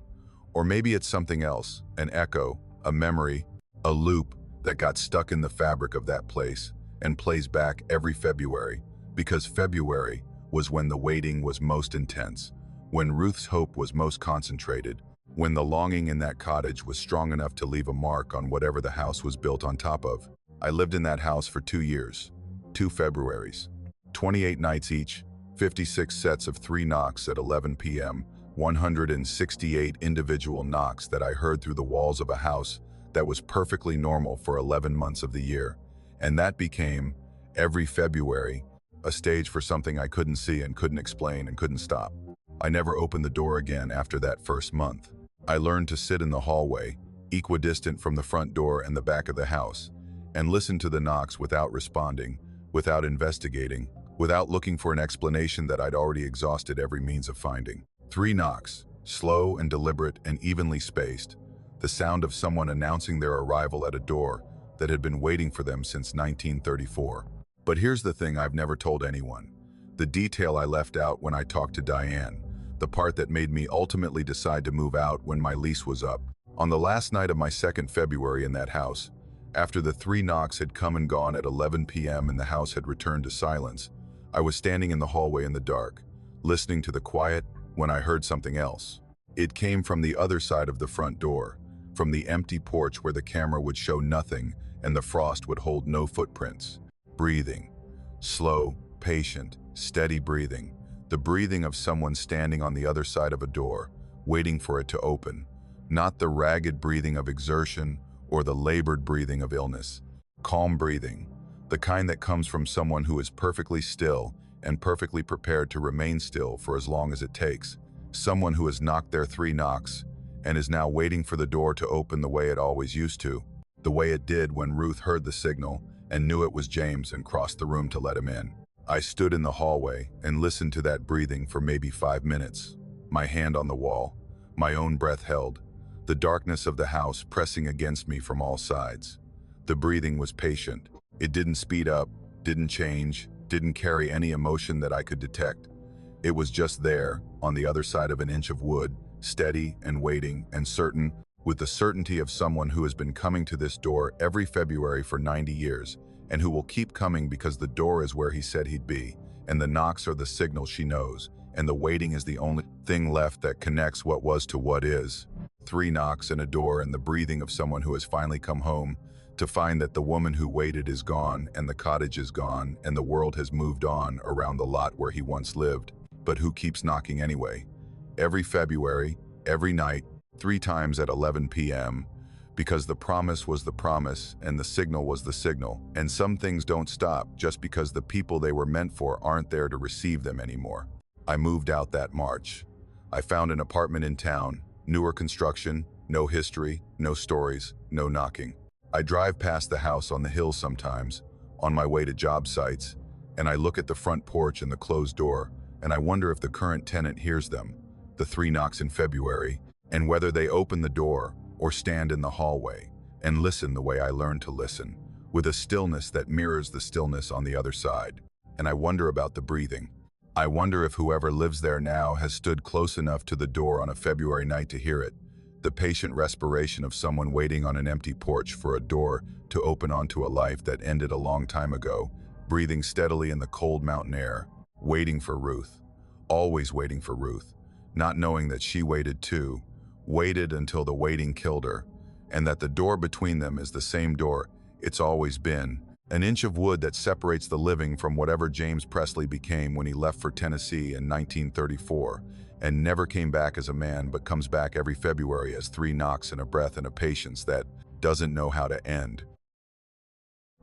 Or maybe it's something else, an echo, a memory, a loop that got stuck in the fabric of that place and plays back every February, because February was when the waiting was most intense, when Ruth's hope was most concentrated, when the longing in that cottage was strong enough to leave a mark on whatever the house was built on top of. I lived in that house for 2 years, 2 Februaries, 28 nights each, 56 sets of 3 knocks at 11 p.m., 168 individual knocks that I heard through the walls of a house that was perfectly normal for 11 months of the year. And that became, every February, a stage for something I couldn't see and couldn't explain and couldn't stop. I never opened the door again after that first month. I learned to sit in the hallway, equidistant from the front door and the back of the house, and listen to the knocks without responding, without investigating, without looking for an explanation that I'd already exhausted every means of finding. 3 knocks, slow and deliberate and evenly spaced, the sound of someone announcing their arrival at a door that had been waiting for them since 1934. But here's the thing I've never told anyone. The detail I left out when I talked to Diane, the part that made me ultimately decide to move out when my lease was up. On the last night of my 2nd February in that house, after the 3 knocks had come and gone at 11 p.m. and the house had returned to silence, I was standing in the hallway in the dark, listening to the quiet, when I heard something else. It came from the other side of the front door, from the empty porch where the camera would show nothing and the frost would hold no footprints. Breathing. Slow, patient, steady breathing. The breathing of someone standing on the other side of a door, waiting for it to open. Not the ragged breathing of exertion or the labored breathing of illness. Calm breathing. The kind that comes from someone who is perfectly still and perfectly prepared to remain still for as long as it takes. Someone who has knocked their 3 knocks and is now waiting for the door to open the way it always used to, the way it did when Ruth heard the signal and knew it was James and crossed the room to let him in. I stood in the hallway and listened to that breathing for maybe 5 minutes, my hand on the wall, my own breath held, the darkness of the house pressing against me from all sides. The breathing was patient. It didn't speed up, didn't change, didn't carry any emotion that I could detect. It was just there, on the other side of an inch of wood, steady and waiting and certain, with the certainty of someone who has been coming to this door every February for 90 years, and who will keep coming because the door is where he said he'd be, and the knocks are the signal she knows, and the waiting is the only thing left that connects what was to what is. 3 knocks and a door and the breathing of someone who has finally come home, to find that the woman who waited is gone, and the cottage is gone, and the world has moved on around the lot where he once lived. But who keeps knocking anyway? Every February, every night, 3 times at 11 p.m., because the promise was the promise and the signal was the signal, and some things don't stop just because the people they were meant for aren't there to receive them anymore. I moved out that March. I found an apartment in town, newer construction, no history, no stories, no knocking. I drive past the house on the hill sometimes, on my way to job sites, and I look at the front porch and the closed door, and I wonder if the current tenant hears them, the 3 knocks in February, and whether they open the door or stand in the hallway and listen the way I learned to listen, with a stillness that mirrors the stillness on the other side. And I wonder about the breathing. I wonder if whoever lives there now has stood close enough to the door on a February night to hear it, The patient respiration of someone waiting on an empty porch for a door to open onto a life that ended a long time ago, breathing steadily in the cold mountain air, waiting for Ruth, always waiting for Ruth, not knowing that she waited too, waited until the waiting killed her, and that the door between them is the same door it's always been, an inch of wood that separates the living from whatever James Presley became when he left for Tennessee in 1934, and never came back as a man but comes back every February as 3 knocks and a breath and a patience that doesn't know how to end.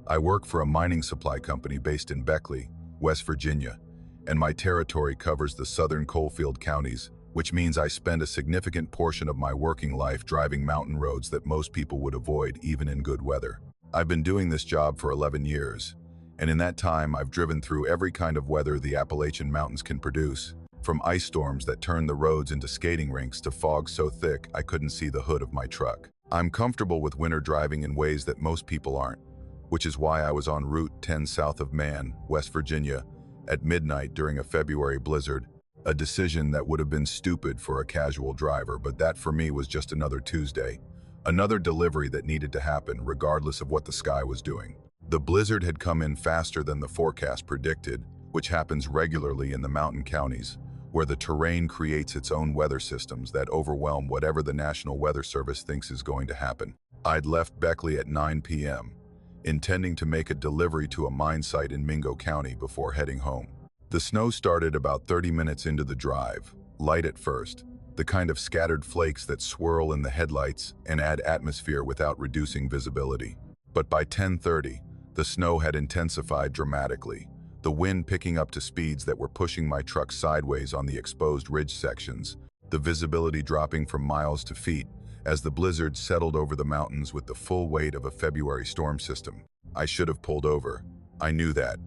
I work for a mining supply company based in Beckley, West Virginia, and my territory covers the southern coalfield counties, which means I spend a significant portion of my working life driving mountain roads that most people would avoid even in good weather. I've been doing this job for 11 years, and in that time I've driven through every kind of weather the Appalachian Mountains can produce, from ice storms that turn the roads into skating rinks to fog so thick I couldn't see the hood of my truck. I'm comfortable with winter driving in ways that most people aren't, which is why I was on Route 10 south of Man, West Virginia, at midnight during a February blizzard, a decision that would have been stupid for a casual driver, but that for me was just another Tuesday, another delivery that needed to happen regardless of what the sky was doing. The blizzard had come in faster than the forecast predicted, which happens regularly in the mountain counties, where the terrain creates its own weather systems that overwhelm whatever the National Weather Service thinks is going to happen. I'd left Beckley at 9 p.m., intending to make a delivery to a mine site in Mingo County before heading home. The snow started about 30 minutes into the drive, light at first, the kind of scattered flakes that swirl in the headlights and add atmosphere without reducing visibility. But by 10:30, the snow had intensified dramatically, the wind picking up to speeds that were pushing my truck sideways on the exposed ridge sections, the visibility dropping from miles to feet as the blizzard settled over the mountains with the full weight of a February storm system. I should have pulled over. I knew that.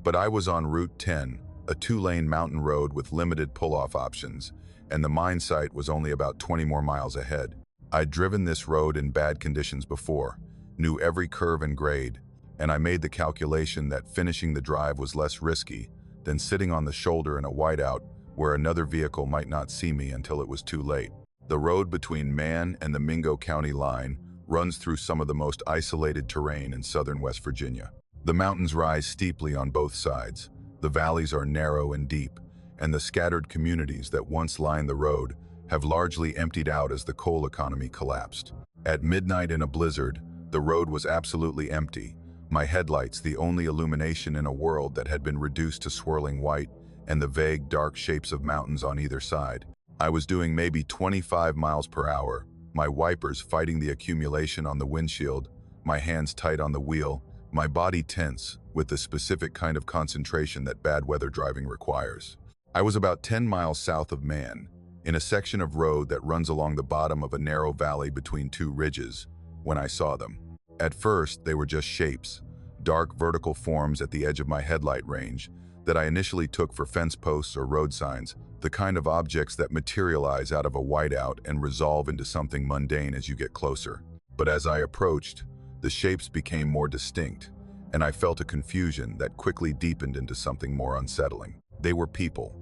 But I was on Route 10, a 2-lane mountain road with limited pull-off options, and the mine site was only about 20 more miles ahead. I'd driven this road in bad conditions before, knew every curve and grade, and I made the calculation that finishing the drive was less risky than sitting on the shoulder in a whiteout where another vehicle might not see me until it was too late. The road between Man and the Mingo County line runs through some of the most isolated terrain in southern West Virginia. The mountains rise steeply on both sides, the valleys are narrow and deep, and the scattered communities that once lined the road have largely emptied out as the coal economy collapsed. At midnight in a blizzard, the road was absolutely empty, my headlights the only illumination in a world that had been reduced to swirling white and the vague dark shapes of mountains on either side. I was doing maybe 25 miles per hour, my wipers fighting the accumulation on the windshield, my hands tight on the wheel, my body tense with the specific kind of concentration that bad weather driving requires. I was about 10 miles south of Man, in a section of road that runs along the bottom of a narrow valley between 2 ridges, when I saw them. At first, they were just shapes, dark vertical forms at the edge of my headlight range that I initially took for fence posts or road signs, the kind of objects that materialize out of a whiteout and resolve into something mundane as you get closer. But as I approached, the shapes became more distinct, and I felt a confusion that quickly deepened into something more unsettling. They were people,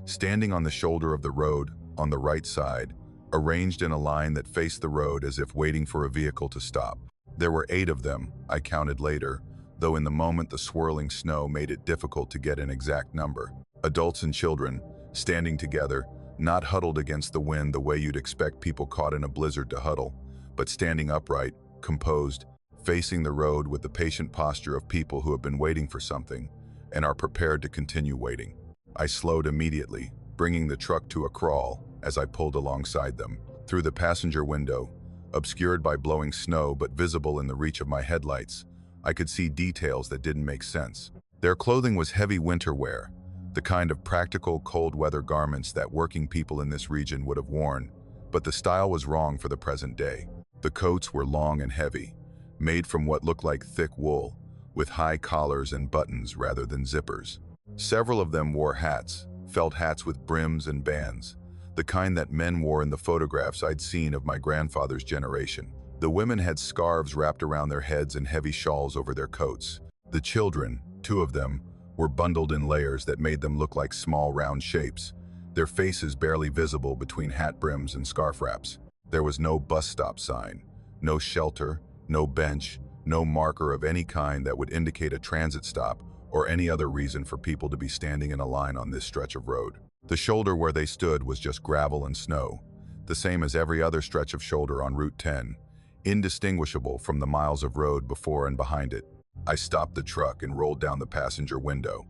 standing on the shoulder of the road, on the right side, arranged in a line that faced the road as if waiting for a vehicle to stop. There were 8 of them, I counted later, though in the moment the swirling snow made it difficult to get an exact number. Adults and children, standing together, not huddled against the wind the way you'd expect people caught in a blizzard to huddle, but standing upright, composed, facing the road with the patient posture of people who have been waiting for something and are prepared to continue waiting. I slowed immediately, bringing the truck to a crawl as I pulled alongside them. Through the passenger window, obscured by blowing snow but visible in the reach of my headlights, I could see details that didn't make sense. Their clothing was heavy winter wear, the kind of practical cold weather garments that working people in this region would have worn, but the style was wrong for the present day. The coats were long and heavy, made from what looked like thick wool, with high collars and buttons rather than zippers. Several of them wore hats, felt hats with brims and bands, the kind that men wore in the photographs I'd seen of my grandfather's generation. The women had scarves wrapped around their heads and heavy shawls over their coats. The children, 2 of them, were bundled in layers that made them look like small round shapes, their faces barely visible between hat brims and scarf wraps. There was no bus stop sign, no shelter, no bench, no marker of any kind that would indicate a transit stop or any other reason for people to be standing in a line on this stretch of road. The shoulder where they stood was just gravel and snow, the same as every other stretch of shoulder on Route 10, indistinguishable from the miles of road before and behind it. I stopped the truck and rolled down the passenger window.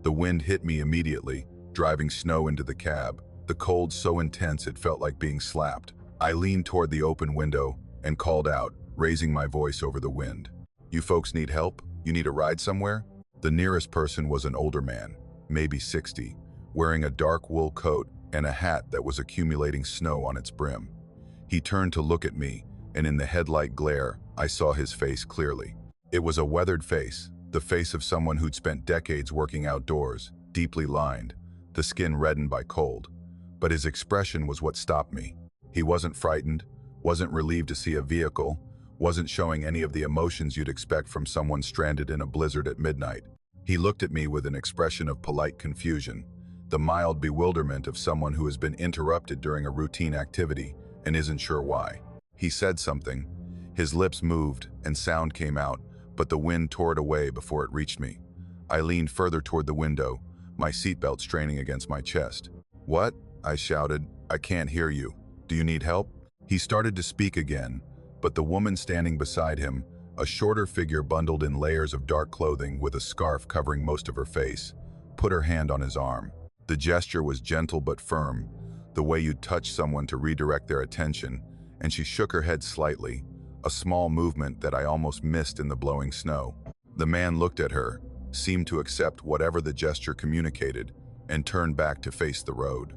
The wind hit me immediately, driving snow into the cab, the cold so intense it felt like being slapped. I leaned toward the open window and called out, raising my voice over the wind. "You folks need help? You need a ride somewhere?" The nearest person was an older man, maybe 60, wearing a dark wool coat and a hat that was accumulating snow on its brim. He turned to look at me, and in the headlight glare, I saw his face clearly. It was a weathered face, the face of someone who'd spent decades working outdoors, deeply lined, the skin reddened by cold. But his expression was what stopped me. He wasn't frightened, wasn't relieved to see a vehicle, wasn't showing any of the emotions you'd expect from someone stranded in a blizzard at midnight. He looked at me with an expression of polite confusion, the mild bewilderment of someone who has been interrupted during a routine activity and isn't sure why. He said something. His lips moved and sound came out, but the wind tore it away before it reached me. I leaned further toward the window, my seatbelt straining against my chest. "What?" I shouted. "I can't hear you. Do you need help?" He started to speak again, but the woman standing beside him, a shorter figure bundled in layers of dark clothing with a scarf covering most of her face, put her hand on his arm. The gesture was gentle but firm, the way you'd touch someone to redirect their attention, and she shook her head slightly, a small movement that I almost missed in the blowing snow. The man looked at her, seemed to accept whatever the gesture communicated, and turned back to face the road.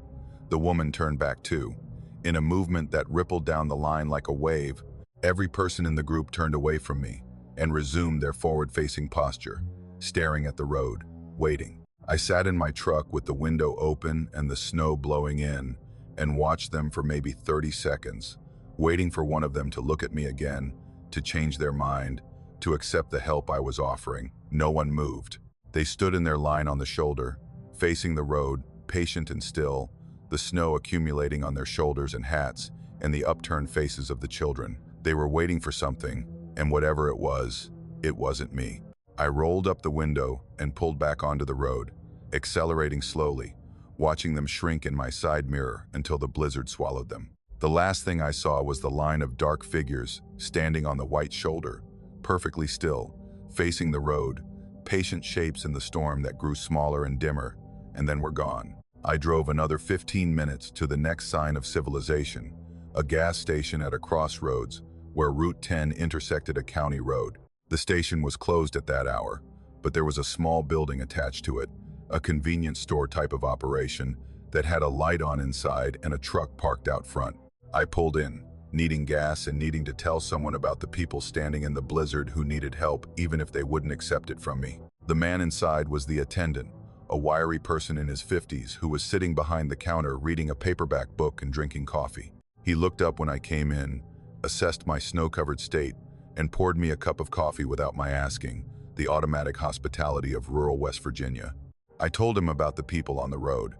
The woman turned back too. In a movement that rippled down the line like a wave, every person in the group turned away from me and resumed their forward-facing posture, staring at the road, waiting. I sat in my truck with the window open and the snow blowing in, and watched them for maybe 30 seconds, waiting for one of them to look at me again, to change their mind, to accept the help I was offering. No one moved. They stood in their line on the shoulder, facing the road, patient and still, the snow accumulating on their shoulders and hats, and the upturned faces of the children. They were waiting for something, and whatever it wasn't me. I rolled up the window and pulled back onto the road, accelerating slowly, watching them shrink in my side mirror until the blizzard swallowed them. The last thing I saw was the line of dark figures standing on the white shoulder, perfectly still, facing the road, patient shapes in the storm that grew smaller and dimmer, and then were gone. I drove another 15 minutes to the next sign of civilization, a gas station at a crossroads where Route 10 intersected a county road. The station was closed at that hour, but there was a small building attached to it, a convenience store type of operation that had a light on inside and a truck parked out front. I pulled in, needing gas and needing to tell someone about the people standing in the blizzard who needed help even if they wouldn't accept it from me. The man inside was the attendant, a wiry person in his 50s who was sitting behind the counter reading a paperback book and drinking coffee. He looked up when I came in, assessed my snow-covered state, and poured me a cup of coffee without my asking, the automatic hospitality of rural West Virginia. I told him about the people on the road.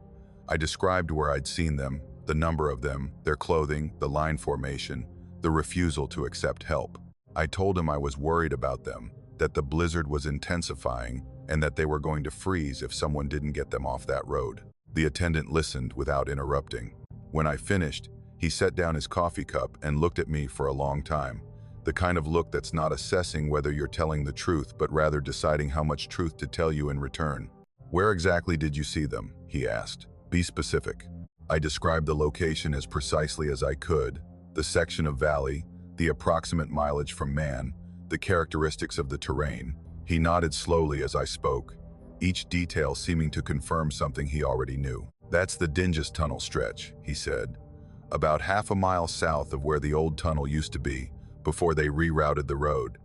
I described where I'd seen them, the number of them, their clothing, the line formation, the refusal to accept help. I told him I was worried about them, that the blizzard was intensifying, and that they were going to freeze if someone didn't get them off that road. The attendant listened without interrupting. When I finished, he set down his coffee cup and looked at me for a long time, the kind of look that's not assessing whether you're telling the truth, but rather deciding how much truth to tell you in return. "Where exactly did you see them?" he asked. "Be specific." I described the location as precisely as I could, the section of valley, the approximate mileage from man, the characteristics of the terrain. He nodded slowly as I spoke, each detail seeming to confirm something he already knew. "That's the Dingus Tunnel stretch," he said, "about half a mile south of where the old tunnel used to be, before they rerouted the road."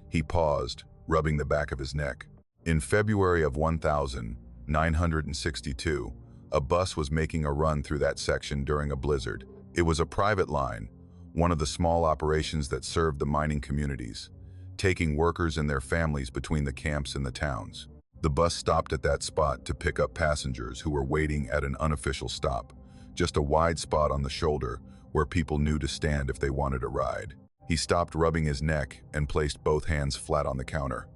He paused, rubbing the back of his neck. "In February of 1962, a bus was making a run through that section during a blizzard. It was a private line, one of the small operations that served the mining communities, taking workers and their families between the camps and the towns. The bus stopped at that spot to pick up passengers who were waiting at an unofficial stop, just a wide spot on the shoulder where people knew to stand if they wanted a ride. He stopped rubbing his neck and placed both hands flat on the counter.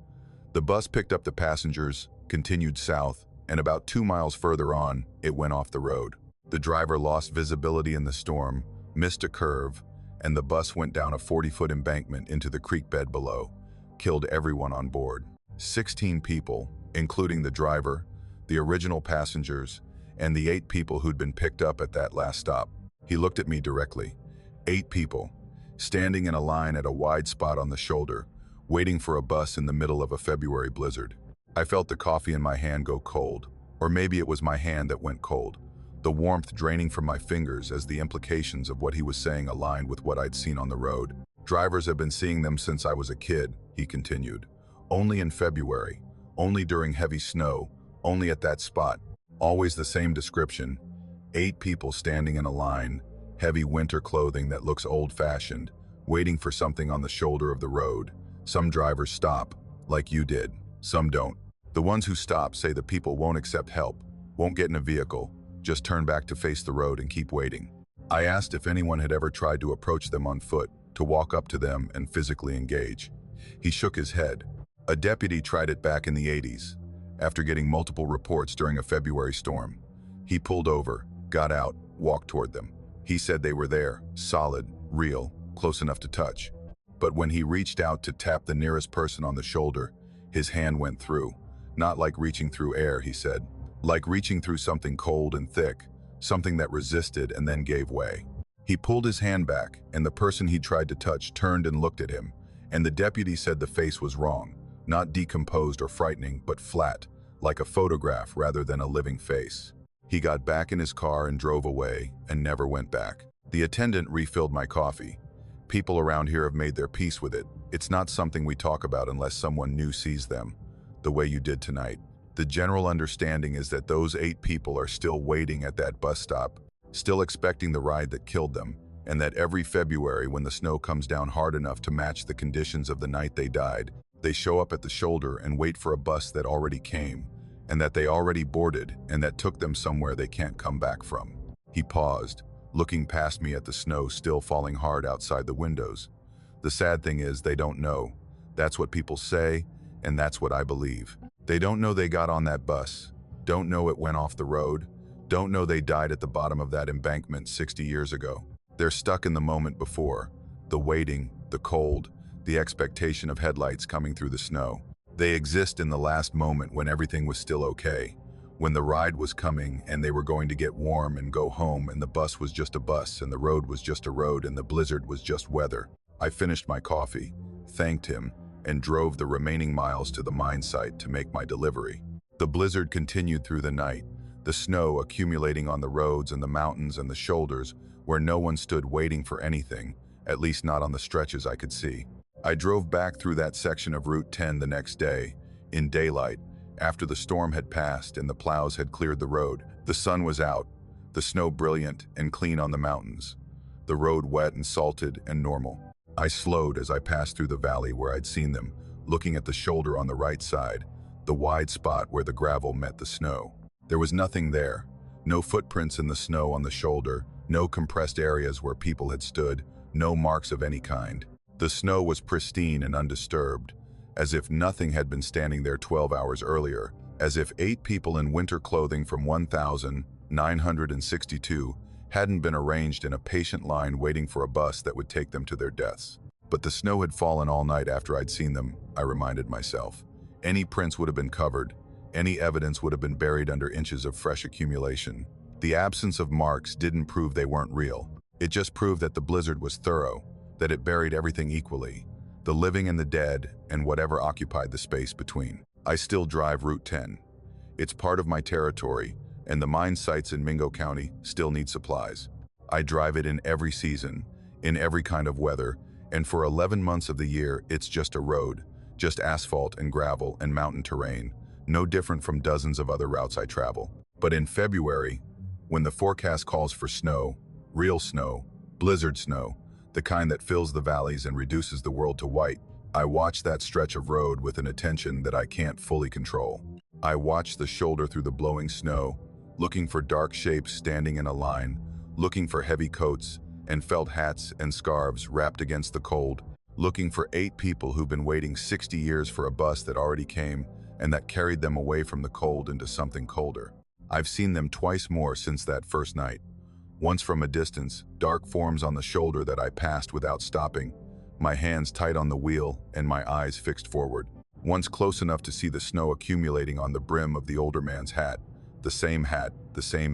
The bus picked up the passengers, continued south, and about 2 miles further on, it went off the road. The driver lost visibility in the storm, missed a curve, and the bus went down a 40-foot embankment into the creek bed below, killed everyone on board. 16 people, including the driver, the original passengers, and the 8 people who'd been picked up at that last stop. He looked at me directly. 8 people, standing in a line at a wide spot on the shoulder, waiting for a bus in the middle of a February blizzard. I felt the coffee in my hand go cold, or maybe it was my hand that went cold, the warmth draining from my fingers as the implications of what he was saying aligned with what I'd seen on the road. Drivers have been seeing them since I was a kid, he continued. Only in February, only during heavy snow, only at that spot. Always the same description. 8 people standing in a line, heavy winter clothing that looks old-fashioned, waiting for something on the shoulder of the road. Some drivers stop, like you did. Some don't. The ones who stop say the people won't accept help, won't get in a vehicle, just turn back to face the road and keep waiting. I asked if anyone had ever tried to approach them on foot, to walk up to them and physically engage. He shook his head. A deputy tried it back in the 80s, after getting multiple reports during a February storm. He pulled over, got out, walked toward them. He said they were there, solid, real, close enough to touch. But when he reached out to tap the nearest person on the shoulder, his hand went through. Not like reaching through air, he said. Like reaching through something cold and thick, something that resisted and then gave way. He pulled his hand back, and the person he tried to touch turned and looked at him, and the deputy said the face was wrong, not decomposed or frightening, but flat, like a photograph rather than a living face. He got back in his car and drove away, and never went back. The attendant refilled my coffee. People around here have made their peace with it. It's not something we talk about unless someone new sees them, the way you did tonight. The general understanding is that those 8 people are still waiting at that bus stop, still expecting the ride that killed them, and that every February when the snow comes down hard enough to match the conditions of the night they died, they show up at the shoulder and wait for a bus that already came, and that they already boarded and that took them somewhere they can't come back from. He paused, looking past me at the snow still falling hard outside the windows. The sad thing is they don't know. That's what people say, and that's what I believe. They don't know they got on that bus, don't know it went off the road, don't know they died at the bottom of that embankment 60 years ago. They're stuck in the moment before, the waiting, the cold, the expectation of headlights coming through the snow. They exist in the last moment when everything was still okay, when the ride was coming and they were going to get warm and go home, and the bus was just a bus and the road was just a road and the blizzard was just weather. I finished my coffee, thanked him, and drove the remaining miles to the mine site to make my delivery. The blizzard continued through the night, the snow accumulating on the roads and the mountains and the shoulders where no one stood waiting for anything, at least not on the stretches I could see. I drove back through that section of Route 10 the next day, in daylight, after the storm had passed and the plows had cleared the road. The sun was out, the snow brilliant and clean on the mountains, the road wet and salted and normal. I slowed as I passed through the valley where I'd seen them, looking at the shoulder on the right side, the wide spot where the gravel met the snow. There was nothing there, no footprints in the snow on the shoulder, no compressed areas where people had stood, no marks of any kind. The snow was pristine and undisturbed, as if nothing had been standing there 12 hours earlier, as if 8 people in winter clothing from 1962 hadn't been arranged in a patient line waiting for a bus that would take them to their deaths. But the snow had fallen all night after I'd seen them, I reminded myself. Any prints would have been covered, any evidence would have been buried under inches of fresh accumulation. The absence of marks didn't prove they weren't real. It just proved that the blizzard was thorough, that it buried everything equally, the living and the dead, and whatever occupied the space between. I still drive Route 10. It's part of my territory, and the mine sites in Mingo County still need supplies. I drive it in every season, in every kind of weather, and for 11 months of the year, it's just a road, just asphalt and gravel and mountain terrain, no different from dozens of other routes I travel. But in February, when the forecast calls for snow, real snow, blizzard snow, the kind that fills the valleys and reduces the world to white, I watch that stretch of road with an attention that I can't fully control. I watch the shoulder through the blowing snow, looking for dark shapes standing in a line, looking for heavy coats, and felt hats and scarves wrapped against the cold, looking for 8 people who've been waiting 60 years for a bus that already came and that carried them away from the cold into something colder. I've seen them twice more since that first night. Once from a distance, dark forms on the shoulder that I passed without stopping, my hands tight on the wheel and my eyes fixed forward. Once close enough to see the snow accumulating on the brim of the older man's hat, the same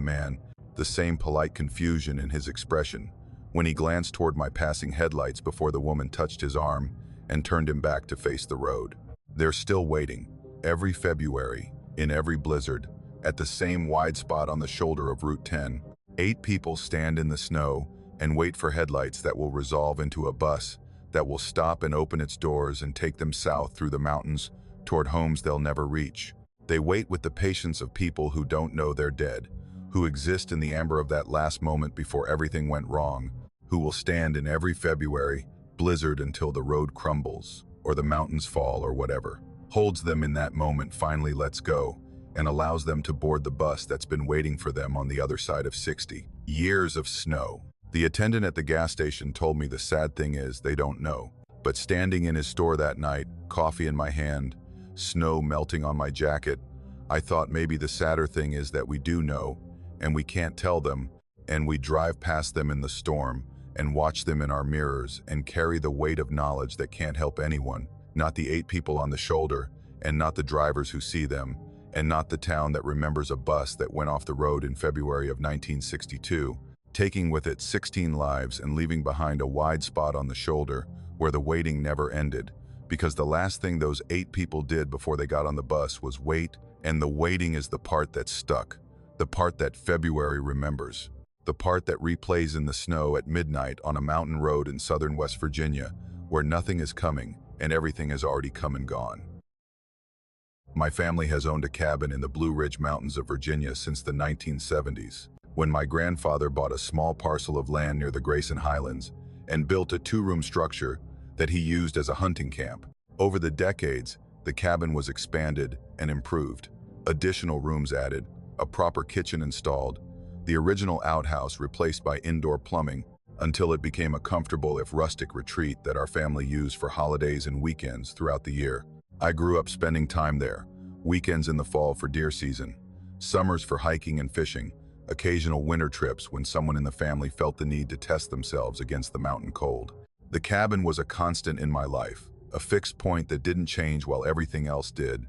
man, the same polite confusion in his expression, when he glanced toward my passing headlights before the woman touched his arm and turned him back to face the road. They're still waiting, every February, in every blizzard, at the same wide spot on the shoulder of Route 10. 8 people stand in the snow and wait for headlights that will resolve into a bus that will stop and open its doors and take them south through the mountains toward homes they'll never reach. They wait with the patience of people who don't know they're dead, who exist in the amber of that last moment before everything went wrong, who will stand in every February blizzard until the road crumbles, or the mountains fall, or whatever holds them in that moment finally lets go and allows them to board the bus that's been waiting for them on the other side of 60 years of snow. The attendant at the gas station told me the sad thing is they don't know. But standing in his store that night, coffee in my hand, snow melting on my jacket, I thought maybe the sadder thing is that we do know, and we can't tell them, and we drive past them in the storm, and watch them in our mirrors, and carry the weight of knowledge that can't help anyone, not the 8 people on the shoulder, and not the drivers who see them, and not the town that remembers a bus that went off the road in February of 1962, taking with it 16 lives and leaving behind a wide spot on the shoulder where the waiting never ended, because the last thing those 8 people did before they got on the bus was wait, and the waiting is the part that stuck, the part that February remembers, the part that replays in the snow at midnight on a mountain road in southern West Virginia, where nothing is coming and everything has already come and gone. My family has owned a cabin in the Blue Ridge Mountains of Virginia since the 1970s, when my grandfather bought a small parcel of land near the Grayson Highlands and built a 2-room structure that he used as a hunting camp. Over the decades, the cabin was expanded and improved, additional rooms added, a proper kitchen installed, the original outhouse replaced by indoor plumbing, until it became a comfortable if rustic retreat that our family used for holidays and weekends throughout the year. I grew up spending time there, weekends in the fall for deer season, summers for hiking and fishing, occasional winter trips when someone in the family felt the need to test themselves against the mountain cold. The cabin was a constant in my life, a fixed point that didn't change while everything else did.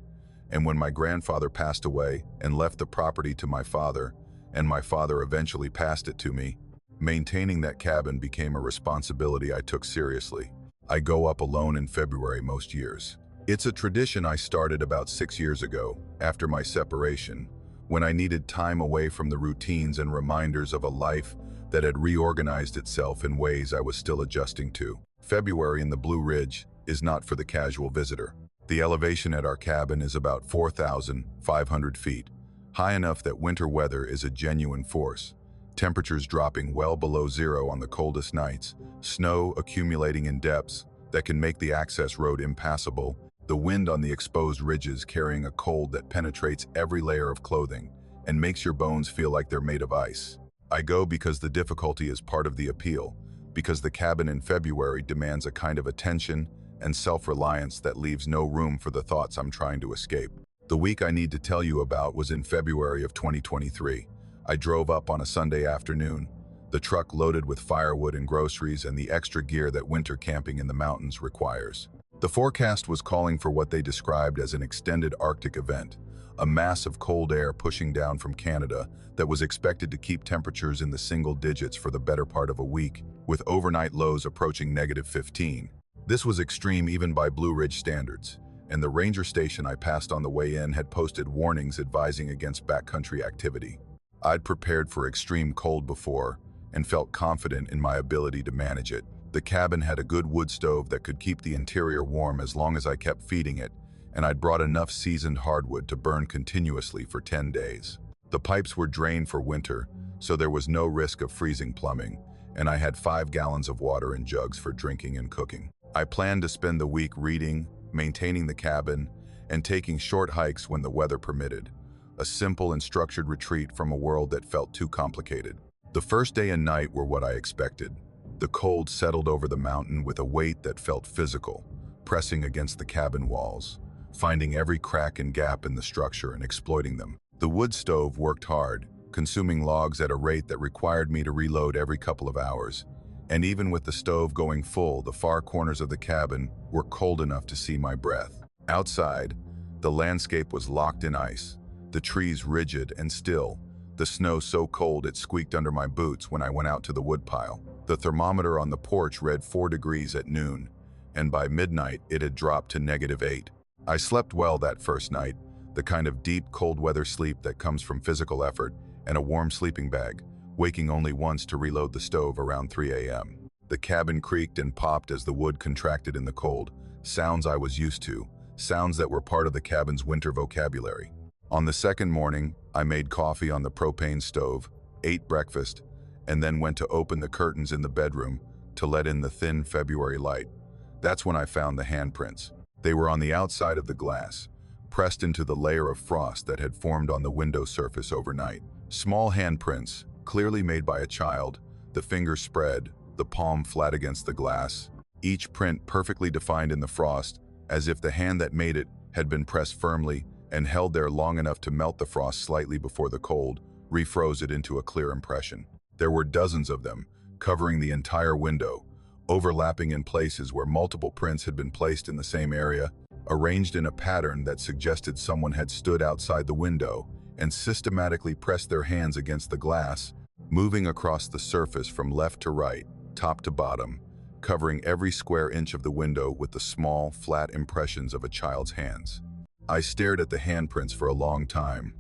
And when my grandfather passed away and left the property to my father, and my father eventually passed it to me, maintaining that cabin became a responsibility I took seriously. I go up alone in February most years. It's a tradition I started about 6 years ago, after my separation, when I needed time away from the routines and reminders of a life that had reorganized itself in ways I was still adjusting to. February in the Blue Ridge is not for the casual visitor. The elevation at our cabin is about 4,500 feet, high enough that winter weather is a genuine force. Temperatures dropping well below zero on the coldest nights, snow accumulating in depths that can make the access road impassable, the wind on the exposed ridges carrying a cold that penetrates every layer of clothing and makes your bones feel like they're made of ice. I go because the difficulty is part of the appeal, because the cabin in February demands a kind of attention and self-reliance that leaves no room for the thoughts I'm trying to escape. The week I need to tell you about was in February of 2023. I drove up on a Sunday afternoon, the truck loaded with firewood and groceries and the extra gear that winter camping in the mountains requires. The forecast was calling for what they described as an extended Arctic event, a mass of cold air pushing down from Canada that was expected to keep temperatures in the single digits for the better part of a week, with overnight lows approaching -15. This was extreme even by Blue Ridge standards, and the ranger station I passed on the way in had posted warnings advising against backcountry activity. I'd prepared for extreme cold before and felt confident in my ability to manage it. The cabin had a good wood stove that could keep the interior warm as long as I kept feeding it, and I'd brought enough seasoned hardwood to burn continuously for 10 days. The pipes were drained for winter, so there was no risk of freezing plumbing, and I had 5 gallons of water in jugs for drinking and cooking. I planned to spend the week reading, maintaining the cabin, and taking short hikes when the weather permitted. A simple and structured retreat from a world that felt too complicated. The first day and night were what I expected. The cold settled over the mountain with a weight that felt physical, pressing against the cabin walls, finding every crack and gap in the structure and exploiting them. The wood stove worked hard, consuming logs at a rate that required me to reload every couple of hours. And even with the stove going full, the far corners of the cabin were cold enough to see my breath. Outside, the landscape was locked in ice, the trees rigid and still, the snow so cold it squeaked under my boots when I went out to the woodpile. The thermometer on the porch read 4 degrees at noon, and by midnight it had dropped to -8. I slept well that first night, the kind of deep, cold weather sleep that comes from physical effort and a warm sleeping bag, waking only once to reload the stove around 3 a.m. The cabin creaked and popped as the wood contracted in the cold, sounds I was used to, sounds that were part of the cabin's winter vocabulary. On the second morning, I made coffee on the propane stove, ate breakfast, and then went to open the curtains in the bedroom to let in the thin February light. That's when I found the handprints. They were on the outside of the glass, pressed into the layer of frost that had formed on the window surface overnight. Small handprints, clearly made by a child, the finger spread, the palm flat against the glass, each print perfectly defined in the frost, as if the hand that made it had been pressed firmly and held there long enough to melt the frost slightly before the cold refroze it into a clear impression. There were dozens of them, covering the entire window, overlapping in places where multiple prints had been placed in the same area, arranged in a pattern that suggested someone had stood outside the window and systematically pressed their hands against the glass, moving across the surface from left to right, top to bottom, covering every square inch of the window with the small, flat impressions of a child's hands. I stared at the handprints for a long time,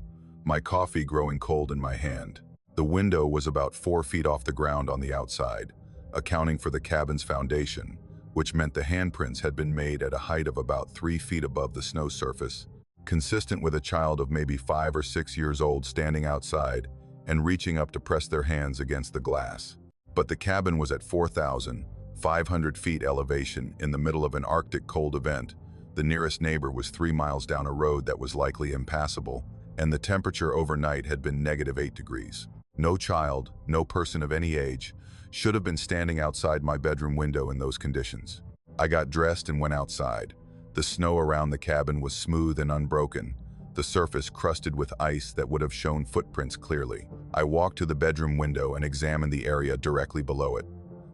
my coffee growing cold in my hand. The window was about 4 feet off the ground on the outside, accounting for the cabin's foundation, which meant the handprints had been made at a height of about 3 feet above the snow surface, consistent with a child of maybe 5 or 6 years old standing outside and reaching up to press their hands against the glass. But the cabin was at 4,500 feet elevation in the middle of an Arctic cold event. The nearest neighbor was 3 miles down a road that was likely impassable, and the temperature overnight had been -8 degrees. No child, no person of any age, should have been standing outside my bedroom window in those conditions. I got dressed and went outside. The snow around the cabin was smooth and unbroken, the surface crusted with ice that would have shown footprints clearly. I walked to the bedroom window and examined the area directly below it.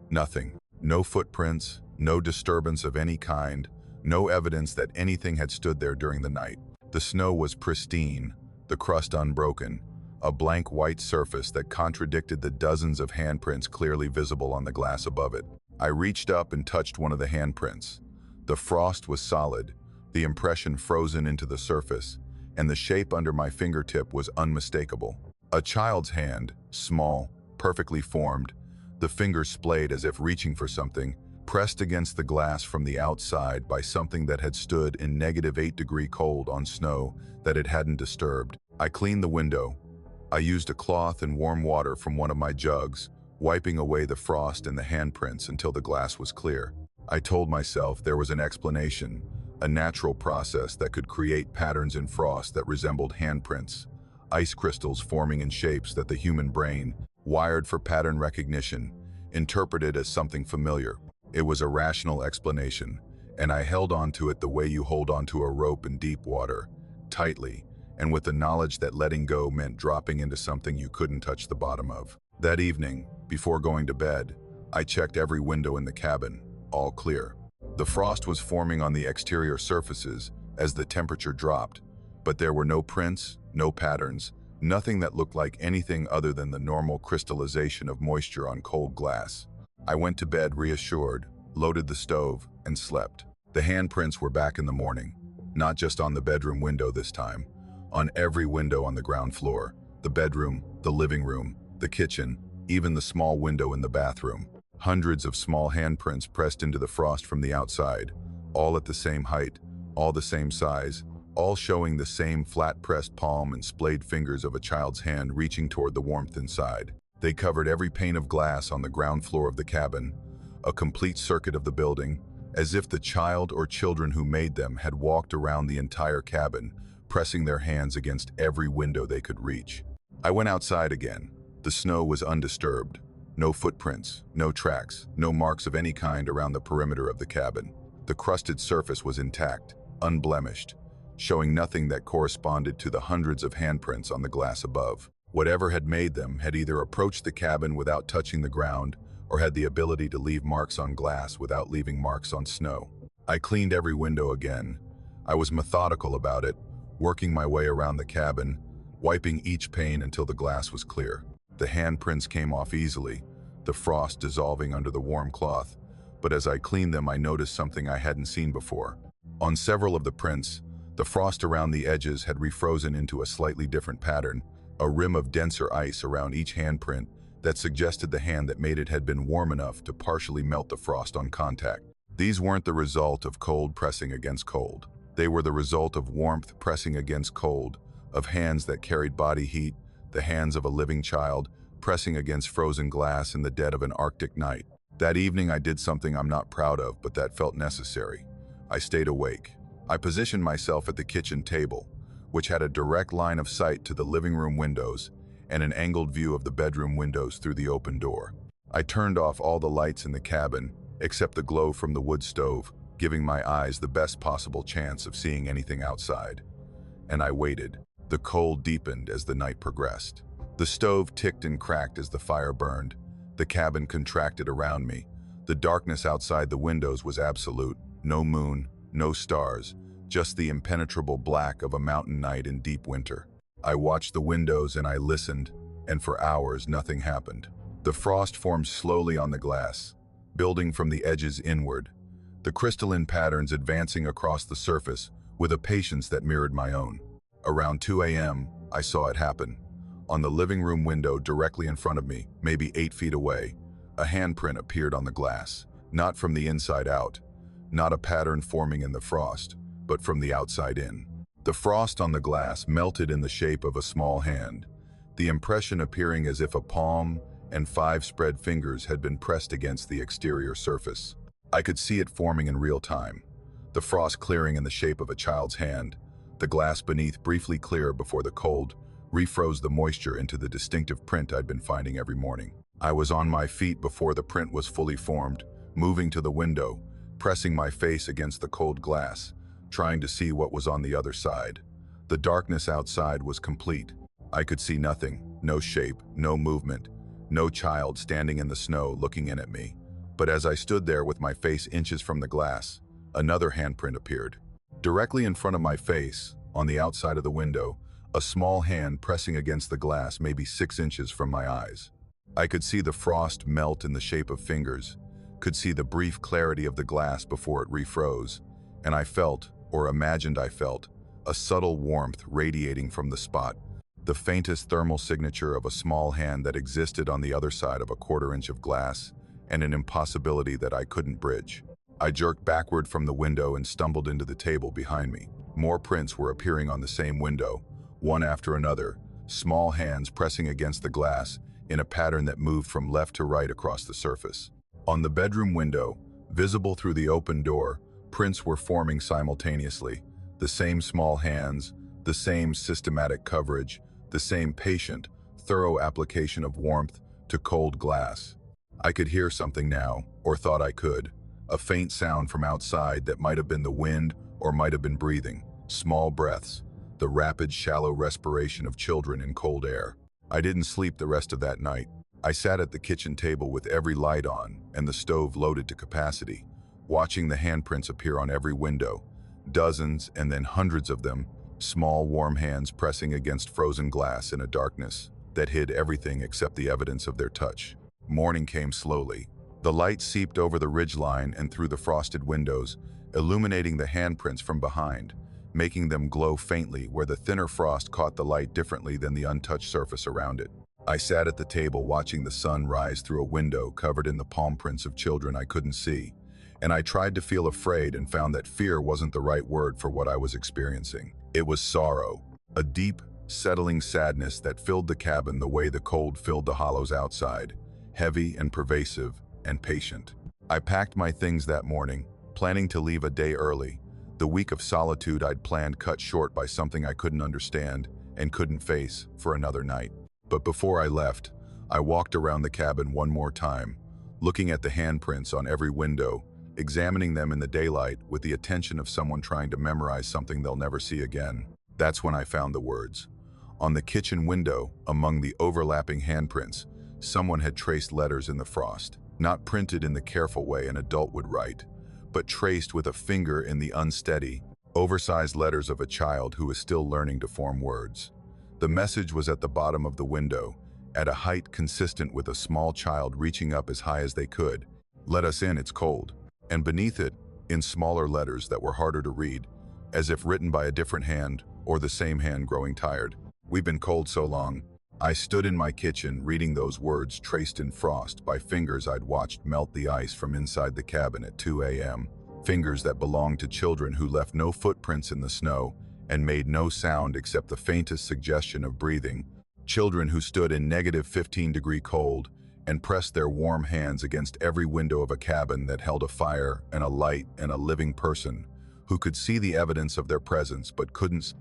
Nothing. No footprints, no disturbance of any kind, no evidence that anything had stood there during the night. The snow was pristine, the crust unbroken, a blank white surface that contradicted the dozens of handprints clearly visible on the glass above it. I reached up and touched one of the handprints. The frost was solid, the impression frozen into the surface, and the shape under my fingertip was unmistakable. A child's hand, small, perfectly formed, the fingers splayed as if reaching for something, pressed against the glass from the outside by something that had stood in -8-degree cold on snow that it hadn't disturbed. I cleaned the window. I used a cloth and warm water from one of my jugs, wiping away the frost and the handprints until the glass was clear. I told myself there was an explanation, a natural process that could create patterns in frost that resembled handprints, ice crystals forming in shapes that the human brain, wired for pattern recognition, interpreted as something familiar. It was a rational explanation, and I held on to it the way you hold onto a rope in deep water, tightly, and with the knowledge that letting go meant dropping into something you couldn't touch the bottom of. That evening, before going to bed, I checked every window in the cabin, all clear. The frost was forming on the exterior surfaces as the temperature dropped, but there were no prints, no patterns, nothing that looked like anything other than the normal crystallization of moisture on cold glass. I went to bed reassured, loaded the stove, and slept. The handprints were back in the morning, not just on the bedroom window this time, on every window on the ground floor, the bedroom, the living room, the kitchen, even the small window in the bathroom. Hundreds of small handprints pressed into the frost from the outside, all at the same height, all the same size, all showing the same flat-pressed palm and splayed fingers of a child's hand reaching toward the warmth inside. They covered every pane of glass on the ground floor of the cabin, a complete circuit of the building, as if the child or children who made them had walked around the entire cabin, pressing their hands against every window they could reach. I went outside again. The snow was undisturbed. No footprints, no tracks, no marks of any kind around the perimeter of the cabin. The crusted surface was intact, unblemished, showing nothing that corresponded to the hundreds of handprints on the glass above. Whatever had made them had either approached the cabin without touching the ground or had the ability to leave marks on glass without leaving marks on snow. I cleaned every window again. I was methodical about it, working my way around the cabin, wiping each pane until the glass was clear. The handprints came off easily, the frost dissolving under the warm cloth, but as I cleaned them I noticed something I hadn't seen before. On several of the prints, the frost around the edges had refrozen into a slightly different pattern, a rim of denser ice around each handprint that suggested the hand that made it had been warm enough to partially melt the frost on contact. These weren't the result of cold pressing against cold. They were the result of warmth pressing against cold, of hands that carried body heat, the hands of a living child, pressing against frozen glass in the dead of an Arctic night. That evening I did something I'm not proud of, but that felt necessary. I stayed awake. I positioned myself at the kitchen table, which had a direct line of sight to the living room windows and an angled view of the bedroom windows through the open door. I turned off all the lights in the cabin, except the glow from the wood stove, giving my eyes the best possible chance of seeing anything outside. And I waited. The cold deepened as the night progressed. The stove ticked and cracked as the fire burned. The cabin contracted around me. The darkness outside the windows was absolute. No moon, no stars, just the impenetrable black of a mountain night in deep winter. I watched the windows and I listened, and for hours nothing happened. The frost formed slowly on the glass, building from the edges inward, the crystalline patterns advancing across the surface with a patience that mirrored my own. Around 2 a.m., I saw it happen. On the living room window directly in front of me, maybe 8 feet away, a handprint appeared on the glass, not from the inside out, not a pattern forming in the frost, but from the outside in. The frost on the glass melted in the shape of a small hand, the impression appearing as if a palm and 5 spread fingers had been pressed against the exterior surface. I could see it forming in real time, the frost clearing in the shape of a child's hand, the glass beneath briefly clear before the cold refroze the moisture into the distinctive print I'd been finding every morning. I was on my feet before the print was fully formed, moving to the window, pressing my face against the cold glass, trying to see what was on the other side. The darkness outside was complete. I could see nothing, no shape, no movement, no child standing in the snow looking in at me. But as I stood there with my face inches from the glass, another handprint appeared. Directly in front of my face, on the outside of the window, a small hand pressing against the glass maybe 6 inches from my eyes. I could see the frost melt in the shape of fingers, could see the brief clarity of the glass before it refroze, and I felt, or imagined I felt, a subtle warmth radiating from the spot, the faintest thermal signature of a small hand that existed on the other side of a 1/4 inch of glass, and an impossibility that I couldn't bridge. I jerked backward from the window and stumbled into the table behind me. More prints were appearing on the same window, one after another, small hands pressing against the glass in a pattern that moved from left to right across the surface. On the bedroom window, visible through the open door, prints were forming simultaneously, the same small hands, the same systematic coverage, the same patient, thorough application of warmth to cold glass. I could hear something now, or thought I could, a faint sound from outside that might have been the wind or might have been breathing, small breaths, the rapid, shallow respiration of children in cold air. I didn't sleep the rest of that night. I sat at the kitchen table with every light on and the stove loaded to capacity, watching the handprints appear on every window, dozens and then hundreds of them, small warm hands pressing against frozen glass in a darkness that hid everything except the evidence of their touch. Morning came slowly. The light seeped over the ridgeline and through the frosted windows, illuminating the handprints from behind, making them glow faintly where the thinner frost caught the light differently than the untouched surface around it. I sat at the table watching the sun rise through a window covered in the palm prints of children I couldn't see, and I tried to feel afraid and found that fear wasn't the right word for what I was experiencing. It was sorrow, a deep, settling sadness that filled the cabin the way the cold filled the hollows outside, heavy and pervasive and patient. I packed my things that morning, planning to leave a day early. The week of solitude I'd planned cut short by something I couldn't understand and couldn't face for another night. But before I left, I walked around the cabin one more time, looking at the handprints on every window, examining them in the daylight with the attention of someone trying to memorize something they'll never see again. That's when I found the words. On the kitchen window, among the overlapping handprints, someone had traced letters in the frost, not printed in the careful way an adult would write, but traced with a finger in the unsteady, oversized letters of a child who is still learning to form words. The message was at the bottom of the window, at a height consistent with a small child reaching up as high as they could. "Let us in, it's cold." And beneath it, in smaller letters that were harder to read, as if written by a different hand or the same hand growing tired. "We've been cold so long." I stood in my kitchen reading those words traced in frost by fingers I'd watched melt the ice from inside the cabin at 2 a.m. Fingers that belonged to children who left no footprints in the snow and made no sound except the faintest suggestion of breathing. Children who stood in negative 15-degree cold and pressed their warm hands against every window of a cabin that held a fire and a light and a living person who could see the evidence of their presence but couldn't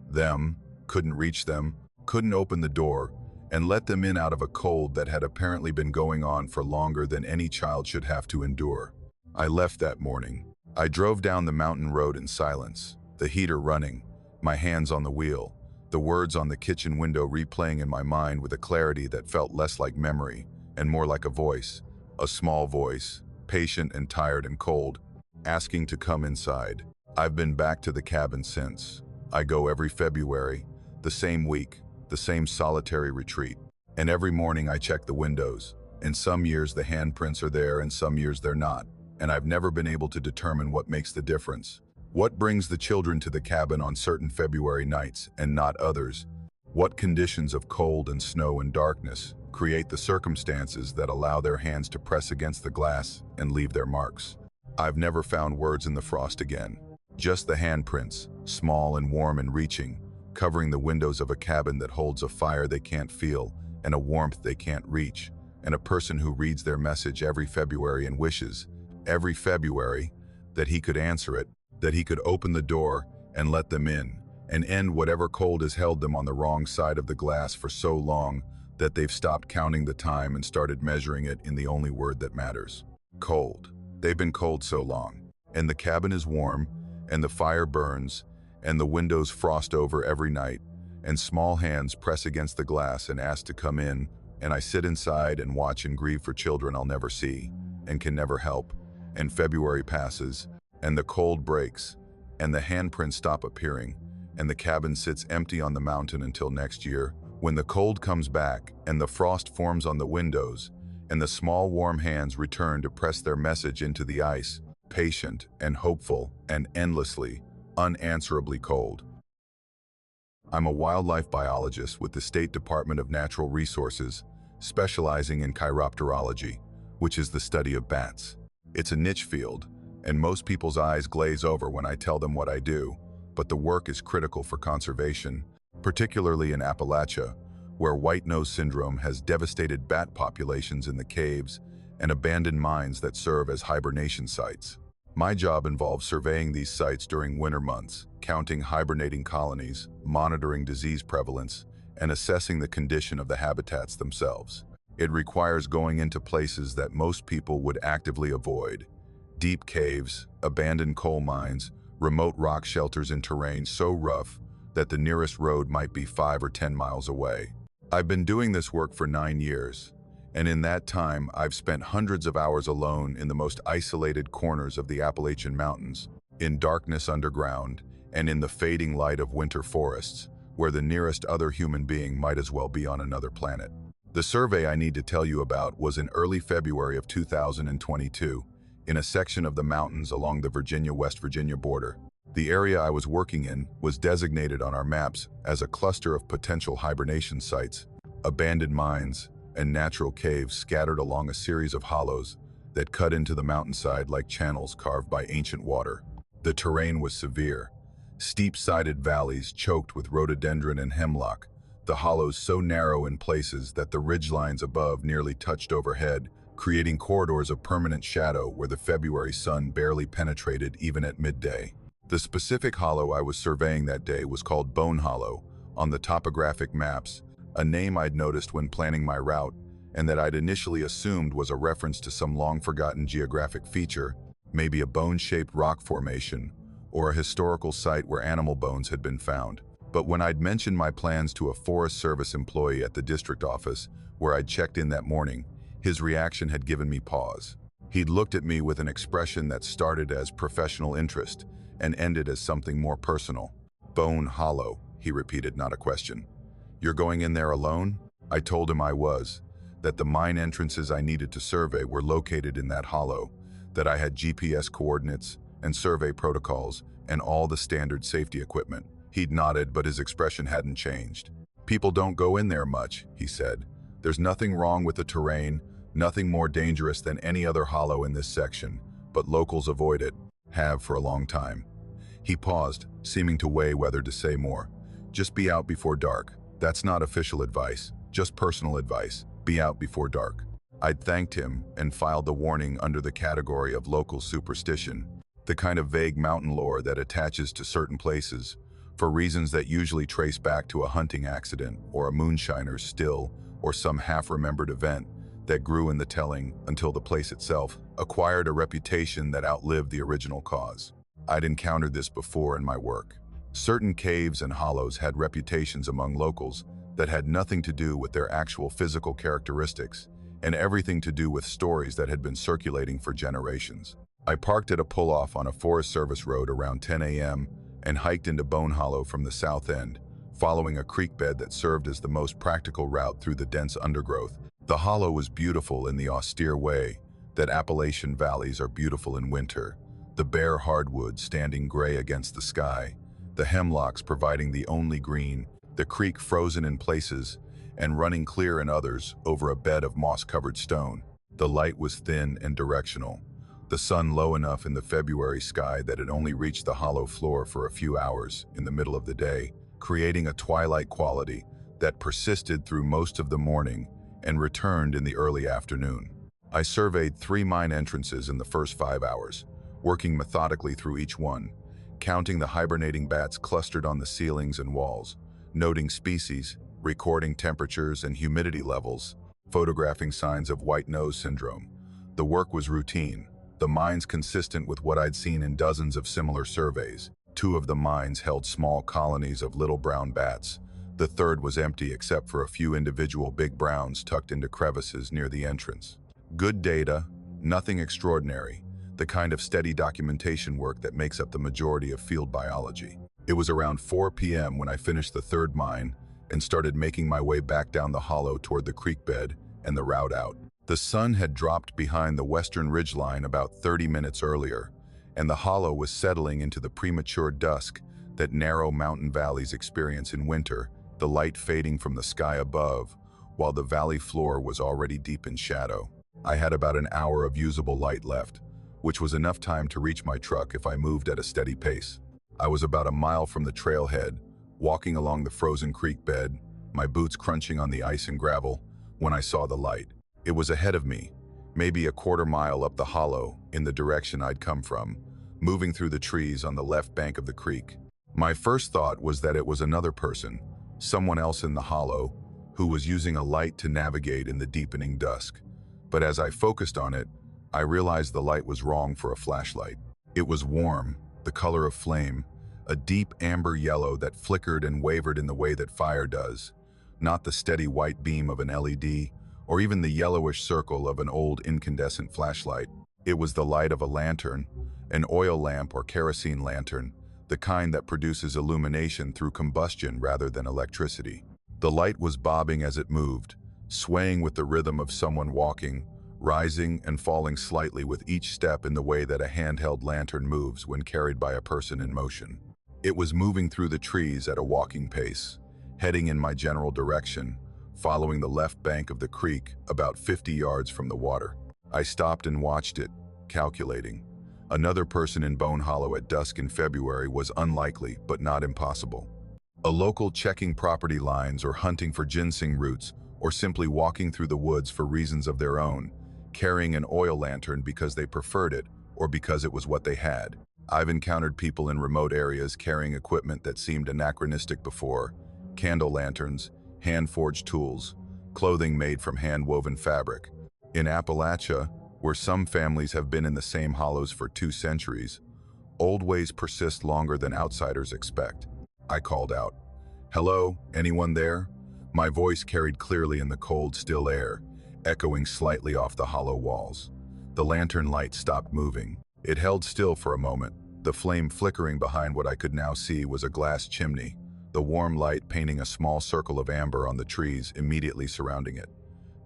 reach them, couldn't open the door, and let them in out of a cold that had apparently been going on for longer than any child should have to endure. I left that morning. I drove down the mountain road in silence, the heater running, my hands on the wheel, the words on the kitchen window replaying in my mind with a clarity that felt less like memory and more like a voice, a small voice, patient and tired and cold, asking to come inside. I've been back to the cabin since. I go every February, the same week, the same solitary retreat. And every morning I check the windows. In some years the handprints are there and some years they're not. And I've never been able to determine what makes the difference. What brings the children to the cabin on certain February nights and not others? What conditions of cold and snow and darkness create the circumstances that allow their hands to press against the glass and leave their marks? I've never found words in the frost again. Just the handprints, small and warm and reaching, covering the windows of a cabin that holds a fire they can't feel and a warmth they can't reach, and a person who reads their message every February and wishes, every February, that he could answer it, that he could open the door and let them in, and end whatever cold has held them on the wrong side of the glass for so long that they've stopped counting the time and started measuring it in the only word that matters. Cold. They've been cold so long, and the cabin is warm, and the fire burns, and the windows frost over every night, and small hands press against the glass and ask to come in, and I sit inside and watch and grieve for children I'll never see, and can never help, and February passes, and the cold breaks, and the handprints stop appearing, and the cabin sits empty on the mountain until next year, when the cold comes back, and the frost forms on the windows, and the small warm hands return to press their message into the ice, patient and hopeful and endlessly, unanswerably cold. I'm a wildlife biologist with the State Department of Natural Resources, specializing in chiropterology, which is the study of bats. It's a niche field, and most people's eyes glaze over when I tell them what I do, but the work is critical for conservation, particularly in Appalachia, where white nose syndrome has devastated bat populations in the caves and abandoned mines that serve as hibernation sites. My job involves surveying these sites during winter months, counting hibernating colonies, monitoring disease prevalence, and assessing the condition of the habitats themselves. It requires going into places that most people would actively avoid: deep caves, abandoned coal mines, remote rock shelters in terrain so rough that the nearest road might be 5 or 10 miles away. I've been doing this work for 9 years, and in that time I've spent hundreds of hours alone in the most isolated corners of the Appalachian Mountains, in darkness underground, and in the fading light of winter forests, where the nearest other human being might as well be on another planet. The survey I need to tell you about was in early February of 2022, in a section of the mountains along the Virginia-West Virginia border. The area I was working in was designated on our maps as a cluster of potential hibernation sites, abandoned mines, and natural caves scattered along a series of hollows that cut into the mountainside like channels carved by ancient water. The terrain was severe. Steep-sided valleys choked with rhododendron and hemlock, the hollows so narrow in places that the ridgelines above nearly touched overhead, creating corridors of permanent shadow where the February sun barely penetrated even at midday. The specific hollow I was surveying that day was called Bone Hollow on the topographic maps, a name I'd noticed when planning my route, and that I'd initially assumed was a reference to some long-forgotten geographic feature, maybe a bone-shaped rock formation, or a historical site where animal bones had been found. But when I'd mentioned my plans to a Forest Service employee at the district office, where I'd checked in that morning, his reaction had given me pause. He'd looked at me with an expression that started as professional interest and ended as something more personal. "Bone Hollow," he repeated, not a question. "You're going in there alone?" I told him I was, that the mine entrances I needed to survey were located in that hollow, that I had GPS coordinates and survey protocols and all the standard safety equipment. He'd nodded, but his expression hadn't changed. "People don't go in there much," he said. "There's nothing wrong with the terrain, nothing more dangerous than any other hollow in this section, but locals avoid it, have for a long time." He paused, seeming to weigh whether to say more. "Just be out before dark. That's not official advice, just personal advice. Be out before dark." I'd thanked him and filed the warning under the category of local superstition, the kind of vague mountain lore that attaches to certain places, for reasons that usually trace back to a hunting accident or a moonshiner's still or some half-remembered event that grew in the telling until the place itself acquired a reputation that outlived the original cause. I'd encountered this before in my work. Certain caves and hollows had reputations among locals that had nothing to do with their actual physical characteristics and everything to do with stories that had been circulating for generations. I parked at a pull-off on a Forest Service road around 10 a.m. and hiked into Bone Hollow from the south end, following a creek bed that served as the most practical route through the dense undergrowth. The hollow was beautiful in the austere way that Appalachian valleys are beautiful in winter, the bare hardwoods standing gray against the sky, the hemlocks providing the only green, the creek frozen in places and running clear in others over a bed of moss-covered stone. The light was thin and directional, the sun low enough in the February sky that it only reached the hollow floor for a few hours in the middle of the day, creating a twilight quality that persisted through most of the morning and returned in the early afternoon. I surveyed 3 mine entrances in the first 5 hours, working methodically through each one, counting the hibernating bats clustered on the ceilings and walls, noting species, recording temperatures and humidity levels, photographing signs of white nose syndrome. The work was routine, the mines consistent with what I'd seen in dozens of similar surveys. 2 of the mines held small colonies of little brown bats. The third was empty except for a few individual big browns tucked into crevices near the entrance. Good data, nothing extraordinary, the kind of steady documentation work that makes up the majority of field biology. It was around 4 p.m. when I finished the third mine and started making my way back down the hollow toward the creek bed and the route out. The sun had dropped behind the western ridgeline about 30 minutes earlier, and the hollow was settling into the premature dusk that narrow mountain valleys experience in winter, the light fading from the sky above, while the valley floor was already deep in shadow. I had about an hour of usable light left, which was enough time to reach my truck if I moved at a steady pace. I was about a mile from the trailhead, walking along the frozen creek bed, my boots crunching on the ice and gravel, when I saw the light. It was ahead of me, maybe a quarter mile up the hollow in the direction I'd come from, moving through the trees on the left bank of the creek. My first thought was that it was another person, someone else in the hollow, who was using a light to navigate in the deepening dusk. But as I focused on it, I realized the light was wrong for a flashlight. It was warm, the color of flame, a deep amber yellow that flickered and wavered in the way that fire does, not the steady white beam of an LED, or even the yellowish circle of an old incandescent flashlight. It was the light of a lantern, an oil lamp or kerosene lantern, the kind that produces illumination through combustion rather than electricity. The light was bobbing as it moved, swaying with the rhythm of someone walking, rising and falling slightly with each step in the way that a handheld lantern moves when carried by a person in motion. It was moving through the trees at a walking pace, heading in my general direction, following the left bank of the creek about 50 yards from the water. I stopped and watched it, calculating. Another person in Bone Hollow at dusk in February was unlikely, but not impossible. A local checking property lines or hunting for ginseng roots, or simply walking through the woods for reasons of their own, carrying an oil lantern because they preferred it or because it was what they had. I've encountered people in remote areas carrying equipment that seemed anachronistic before, candle lanterns, hand-forged tools, clothing made from hand-woven fabric. In Appalachia, where some families have been in the same hollows for 2 centuries, old ways persist longer than outsiders expect. I called out, "Hello, anyone there?" My voice carried clearly in the cold, still air, echoing slightly off the hollow walls. The lantern light stopped moving. It held still for a moment. The flame flickering behind what I could now see was a glass chimney, the warm light painting a small circle of amber on the trees immediately surrounding it.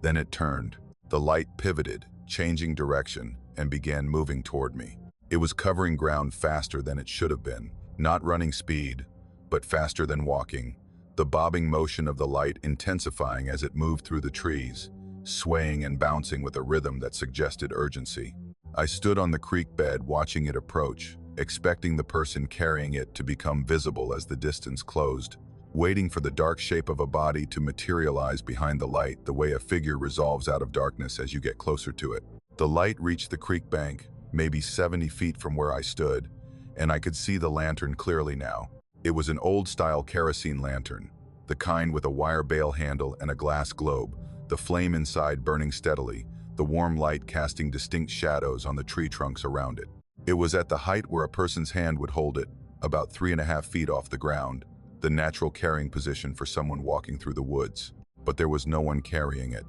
Then it turned. The light pivoted, changing direction, and began moving toward me. It was covering ground faster than it should have been, not running speed, but faster than walking, the bobbing motion of the light intensifying as it moved through the trees, swaying and bouncing with a rhythm that suggested urgency. I stood on the creek bed watching it approach, expecting the person carrying it to become visible as the distance closed, waiting for the dark shape of a body to materialize behind the light the way a figure resolves out of darkness as you get closer to it. The light reached the creek bank, maybe 70 feet from where I stood, and I could see the lantern clearly now. It was an old-style kerosene lantern, the kind with a wire bale handle and a glass globe, the flame inside burning steadily, the warm light casting distinct shadows on the tree trunks around it. It was at the height where a person's hand would hold it, about 3.5 feet off the ground, the natural carrying position for someone walking through the woods. But there was no one carrying it.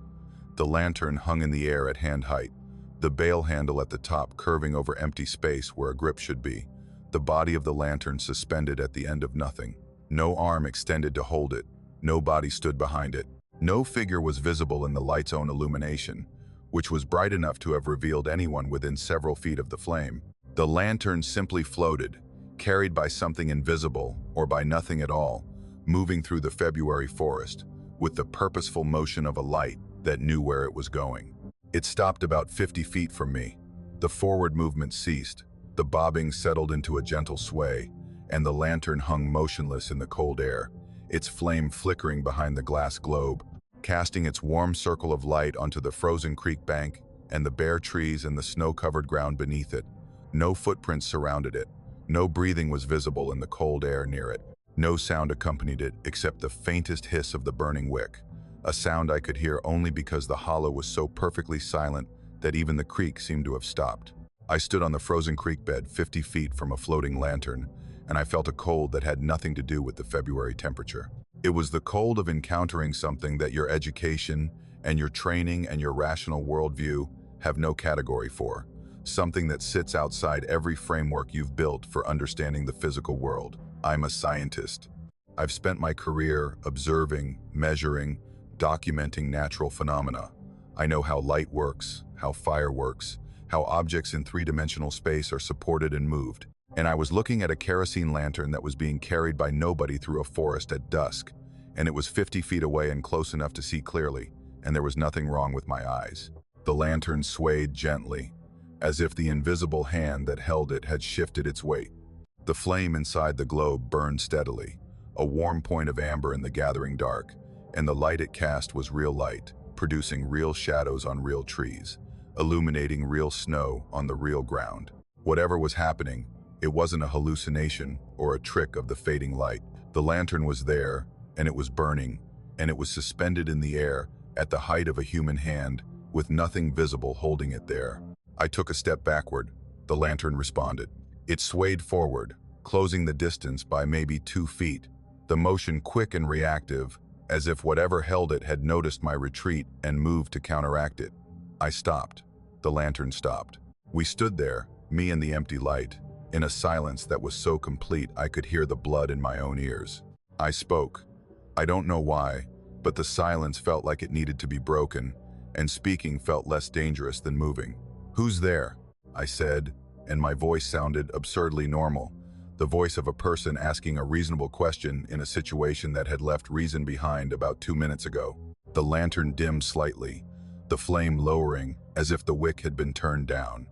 The lantern hung in the air at hand height, the bale handle at the top curving over empty space where a grip should be, the body of the lantern suspended at the end of nothing. No arm extended to hold it, no body stood behind it. No figure was visible in the light's own illumination, which was bright enough to have revealed anyone within several feet of the flame. The lantern simply floated, carried by something invisible or by nothing at all, moving through the February forest, with the purposeful motion of a light that knew where it was going. It stopped about 50 feet from me. The forward movement ceased, the bobbing settled into a gentle sway, and the lantern hung motionless in the cold air, its flame flickering behind the glass globe, casting its warm circle of light onto the frozen creek bank and the bare trees and the snow-covered ground beneath it. No footprints surrounded it. No breathing was visible in the cold air near it. No sound accompanied it except the faintest hiss of the burning wick, a sound I could hear only because the hollow was so perfectly silent that even the creek seemed to have stopped. I stood on the frozen creek bed 50 feet from a floating lantern, and I felt a cold that had nothing to do with the February temperature. It was the cold of encountering something that your education and your training and your rational worldview have no category for, something that sits outside every framework you've built for understanding the physical world. I'm a scientist. I've spent my career observing, measuring, documenting natural phenomena. I know how light works, how fire works, how objects in three-dimensional space are supported and moved. And I was looking at a kerosene lantern that was being carried by nobody through a forest at dusk, and it was 50 feet away and close enough to see clearly, and there was nothing wrong with my eyes. The lantern swayed gently, as if the invisible hand that held it had shifted its weight. The flame inside the globe burned steadily, a warm point of amber in the gathering dark, and the light it cast was real light, producing real shadows on real trees, illuminating real snow on the real ground. Whatever was happening, it wasn't a hallucination or a trick of the fading light. The lantern was there, and it was burning, and it was suspended in the air at the height of a human hand, with nothing visible holding it there. I took a step backward. The lantern responded. It swayed forward, closing the distance by maybe 2 feet, the motion quick and reactive, as if whatever held it had noticed my retreat and moved to counteract it. I stopped. The lantern stopped. We stood there, me and the empty light, in a silence that was so complete I could hear the blood in my own ears. I spoke. I don't know why, but the silence felt like it needed to be broken, and speaking felt less dangerous than moving. "Who's there?" I said, and my voice sounded absurdly normal, the voice of a person asking a reasonable question in a situation that had left reason behind about 2 minutes ago. The lantern dimmed slightly, the flame lowering as if the wick had been turned down.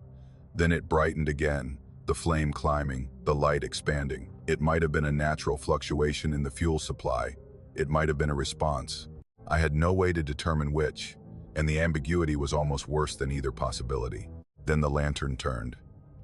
Then it brightened again, the flame climbing, the light expanding. It might have been a natural fluctuation in the fuel supply. It might have been a response. I had no way to determine which, and the ambiguity was almost worse than either possibility. Then the lantern turned.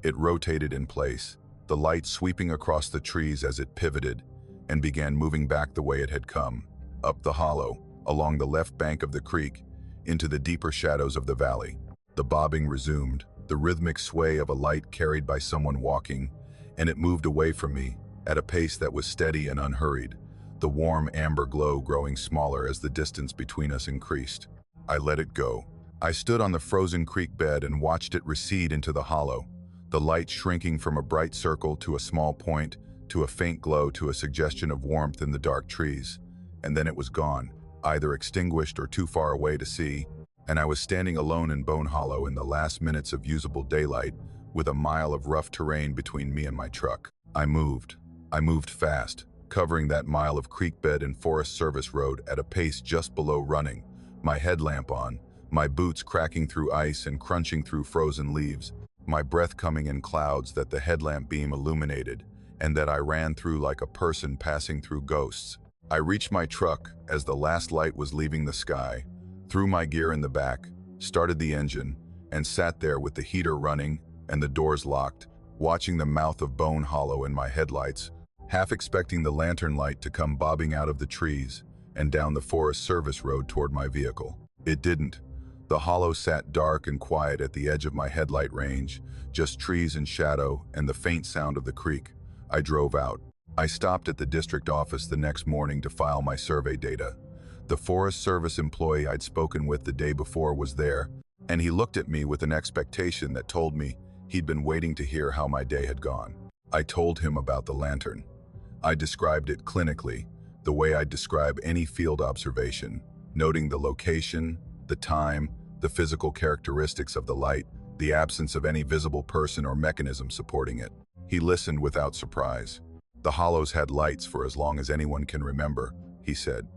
It rotated in place, the light sweeping across the trees as it pivoted and began moving back the way it had come, up the hollow, along the left bank of the creek, into the deeper shadows of the valley. The bobbing resumed, the rhythmic sway of a light carried by someone walking, and it moved away from me at a pace that was steady and unhurried, the warm amber glow growing smaller as the distance between us increased. I let it go. I stood on the frozen creek bed and watched it recede into the hollow, the light shrinking from a bright circle to a small point, to a faint glow, to a suggestion of warmth in the dark trees. And then it was gone, either extinguished or too far away to see, and I was standing alone in Bone Hollow in the last minutes of usable daylight, with a mile of rough terrain between me and my truck. I moved fast, covering that mile of creek bed and Forest Service road at a pace just below running, my headlamp on, my boots cracking through ice and crunching through frozen leaves, my breath coming in clouds that the headlamp beam illuminated, and that I ran through like a person passing through ghosts. I reached my truck as the last light was leaving the sky, threw my gear in the back, started the engine, and sat there with the heater running and the doors locked, watching the mouth of Bone Hollow in my headlights, half expecting the lantern light to come bobbing out of the trees and down the Forest Service road toward my vehicle. It didn't. The hollow sat dark and quiet at the edge of my headlight range, just trees and shadow and the faint sound of the creek. I drove out. I stopped at the district office the next morning to file my survey data. The Forest Service employee I'd spoken with the day before was there, and he looked at me with an expectation that told me he'd been waiting to hear how my day had gone. I told him about the lantern. I described it clinically, the way I'd describe any field observation, noting the location, the time, the physical characteristics of the light, the absence of any visible person or mechanism supporting it. He listened without surprise. The hollows had lights for as long as anyone can remember, he said.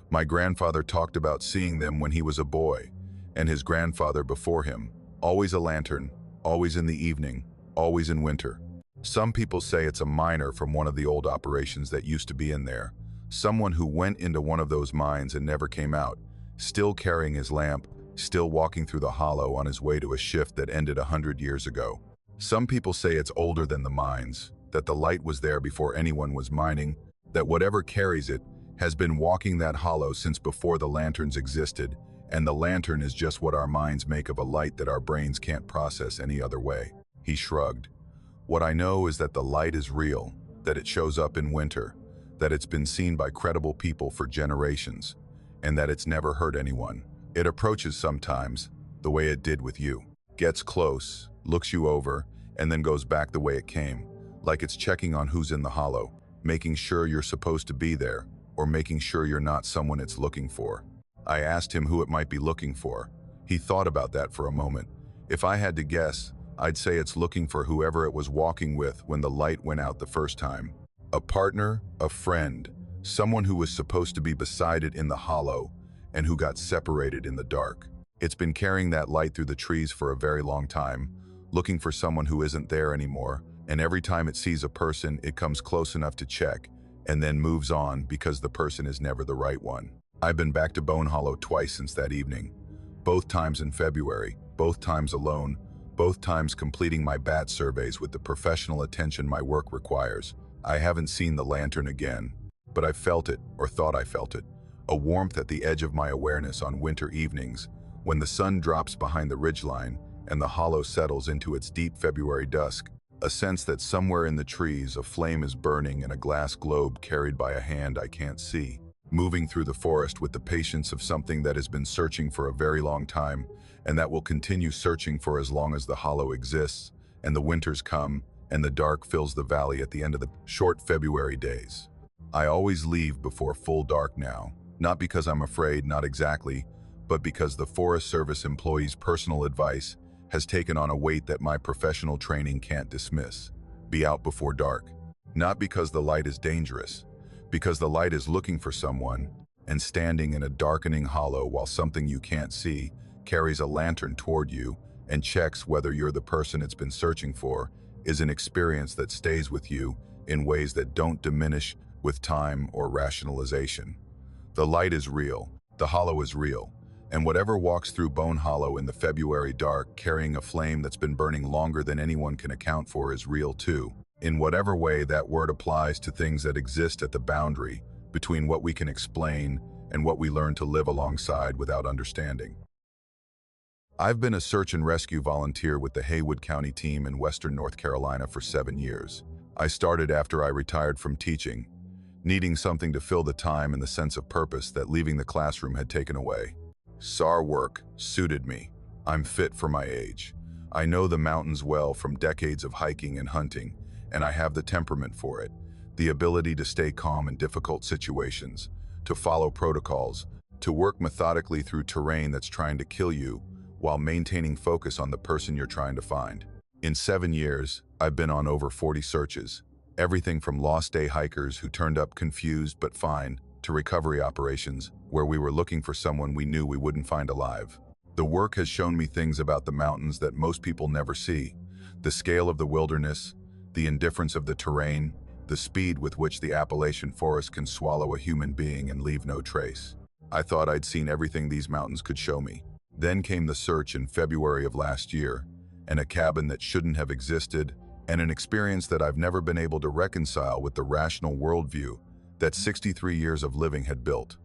My grandfather talked about seeing them when he was a boy, and his grandfather before him. Always a lantern, always in the evening, always in winter. Some people say it's a miner from one of the old operations that used to be in there. Someone who went into one of those mines and never came out, still carrying his lamp, still walking through the hollow on his way to a shift that ended 100 years ago. Some people say it's older than the mines, that the light was there before anyone was mining, that whatever carries it has been walking that hollow since before the lanterns existed, and the lantern is just what our minds make of a light that our brains can't process any other way. He shrugged. What I know is that the light is real, that it shows up in winter, that it's been seen by credible people for generations, and that it's never hurt anyone. It approaches sometimes, the way it did with you. Gets close, looks you over, and then goes back the way it came, like it's checking on who's in the hollow, making sure you're supposed to be there, or making sure you're not someone it's looking for. I asked him who it might be looking for. He thought about that for a moment. If I had to guess, I'd say it's looking for whoever it was walking with when the light went out the first time. A partner, a friend, someone who was supposed to be beside it in the hollow, and who got separated in the dark. It's been carrying that light through the trees for a very long time, looking for someone who isn't there anymore, and every time it sees a person, it comes close enough to check, and then moves on because the person is never the right one. I've been back to Bone Hollow twice since that evening, both times in February, both times alone, both times completing my bat surveys with the professional attention my work requires. I haven't seen the lantern again, but I felt it, or thought I felt it, a warmth at the edge of my awareness on winter evenings, when the sun drops behind the ridgeline and the hollow settles into its deep February dusk, a sense that somewhere in the trees a flame is burning in a glass globe carried by a hand I can't see, moving through the forest with the patience of something that has been searching for a very long time, and that will continue searching for as long as the hollow exists, and the winters come, and the dark fills the valley at the end of the short February days. I always leave before full dark now, not because I'm afraid, not exactly, but because the Forest Service employee's personal advice has taken on a weight that my professional training can't dismiss. Be out before dark. Not because the light is dangerous, because the light is looking for someone, and standing in a darkening hollow while something you can't see carries a lantern toward you and checks whether you're the person it's been searching for, is an experience that stays with you in ways that don't diminish with time or rationalization. The light is real, the hollow is real, and whatever walks through Bone Hollow in the February dark carrying a flame that's been burning longer than anyone can account for is real too. In whatever way that word applies to things that exist at the boundary between what we can explain and what we learn to live alongside without understanding. I've been a search and rescue volunteer with the Haywood County team in Western North Carolina for 7 years. I started after I retired from teaching, needing something to fill the time and the sense of purpose that leaving the classroom had taken away. SAR work suited me. I'm fit for my age. I know the mountains well from decades of hiking and hunting, and I have the temperament for it, the ability to stay calm in difficult situations, to follow protocols, to work methodically through terrain that's trying to kill you while maintaining focus on the person you're trying to find. In 7 years, I've been on over 40 searches, everything from lost day hikers who turned up confused but fine to recovery operations where we were looking for someone we knew we wouldn't find alive. The work has shown me things about the mountains that most people never see: the scale of the wilderness, the indifference of the terrain, the speed with which the Appalachian forest can swallow a human being and leave no trace. I thought I'd seen everything these mountains could show me. Then came the search in February of last year, and a cabin that shouldn't have existed, and an experience that I've never been able to reconcile with the rational worldview that 63 years of living had built.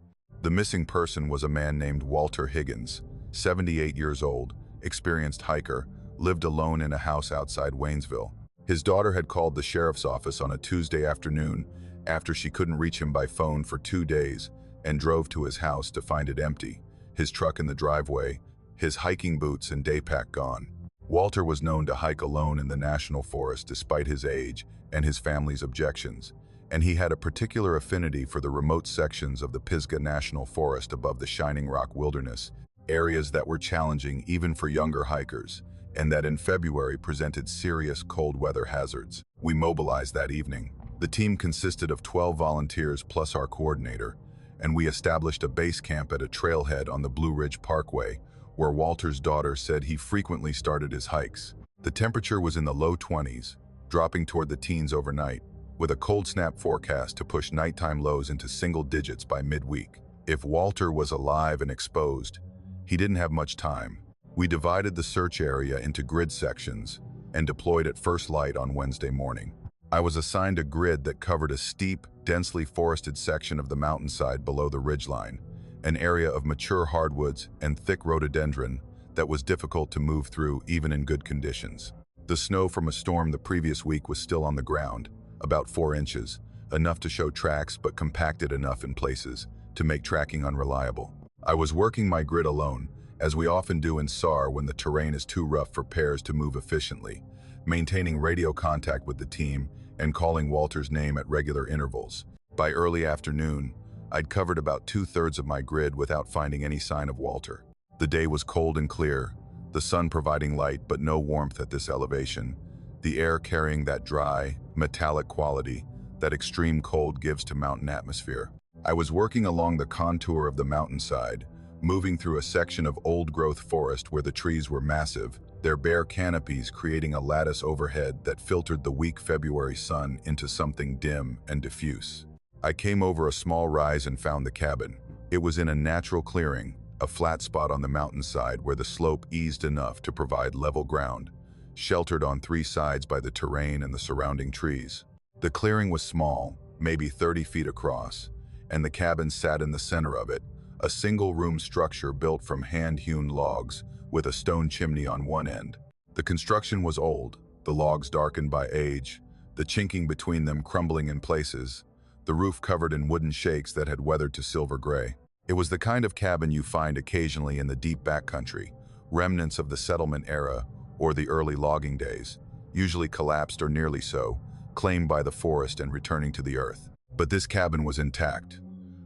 The missing person was a man named Walter Higgins, 78 years old, experienced hiker, lived alone in a house outside Waynesville. His daughter had called the sheriff's office on a Tuesday afternoon after she couldn't reach him by phone for 2 days and drove to his house to find it empty, his truck in the driveway, his hiking boots and day pack gone. Walter was known to hike alone in the national forest despite his age and his family's objections, and he had a particular affinity for the remote sections of the Pisgah National Forest above the Shining Rock Wilderness, areas that were challenging even for younger hikers, and that in February presented serious cold weather hazards. We mobilized that evening. The team consisted of 12 volunteers plus our coordinator, and we established a base camp at a trailhead on the Blue Ridge Parkway, where Walter's daughter said he frequently started his hikes. The temperature was in the low 20s, dropping toward the teens overnight, with a cold snap forecast to push nighttime lows into single digits by midweek. If Walter was alive and exposed, he didn't have much time. We divided the search area into grid sections and deployed at first light on Wednesday morning. I was assigned a grid that covered a steep, densely forested section of the mountainside below the ridgeline, an area of mature hardwoods and thick rhododendron that was difficult to move through even in good conditions. The snow from a storm the previous week was still on the ground, about 4 inches, enough to show tracks but compacted enough in places to make tracking unreliable. I was working my grid alone, as we often do in SAR when the terrain is too rough for pairs to move efficiently, maintaining radio contact with the team and calling Walter's name at regular intervals. By early afternoon, I'd covered about 2/3 of my grid without finding any sign of Walter. The day was cold and clear, the sun providing light but no warmth at this elevation, the air carrying that dry, metallic quality that extreme cold gives to mountain atmosphere. I was working along the contour of the mountainside, moving through a section of old-growth forest where the trees were massive, their bare canopies creating a lattice overhead that filtered the weak February sun into something dim and diffuse. I came over a small rise and found the cabin. It was in a natural clearing, a flat spot on the mountainside where the slope eased enough to provide level ground, sheltered on 3 sides by the terrain and the surrounding trees. The clearing was small, maybe 30 feet across, and the cabin sat in the center of it, a single-room structure built from hand-hewn logs with a stone chimney on one end. The construction was old, the logs darkened by age, the chinking between them crumbling in places, the roof covered in wooden shakes that had weathered to silver gray. It was the kind of cabin you find occasionally in the deep backcountry, remnants of the settlement era or the early logging days, usually collapsed or nearly so, claimed by the forest and returning to the earth. But this cabin was intact.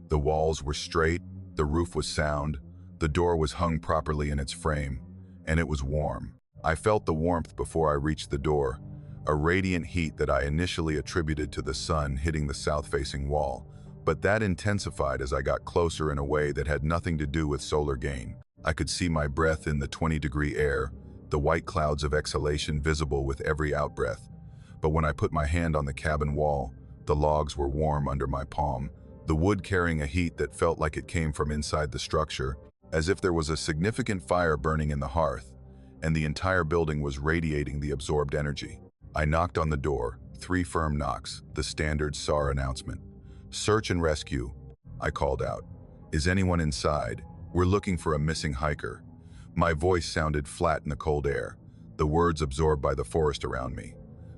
The walls were straight, the roof was sound, the door was hung properly in its frame, and it was warm. I felt the warmth before I reached the door, a radiant heat that I initially attributed to the sun hitting the south-facing wall, but that intensified as I got closer in a way that had nothing to do with solar gain. I could see my breath in the 20-degree air, the white clouds of exhalation visible with every outbreath. But when I put my hand on the cabin wall, the logs were warm under my palm, the wood carrying a heat that felt like it came from inside the structure, as if there was a significant fire burning in the hearth, and the entire building was radiating the absorbed energy. I knocked on the door, 3 firm knocks, the standard SAR announcement. "Search and rescue," I called out. Is anyone inside? We're looking for a missing hiker." My voice sounded flat in the cold air, the words absorbed by the forest around me.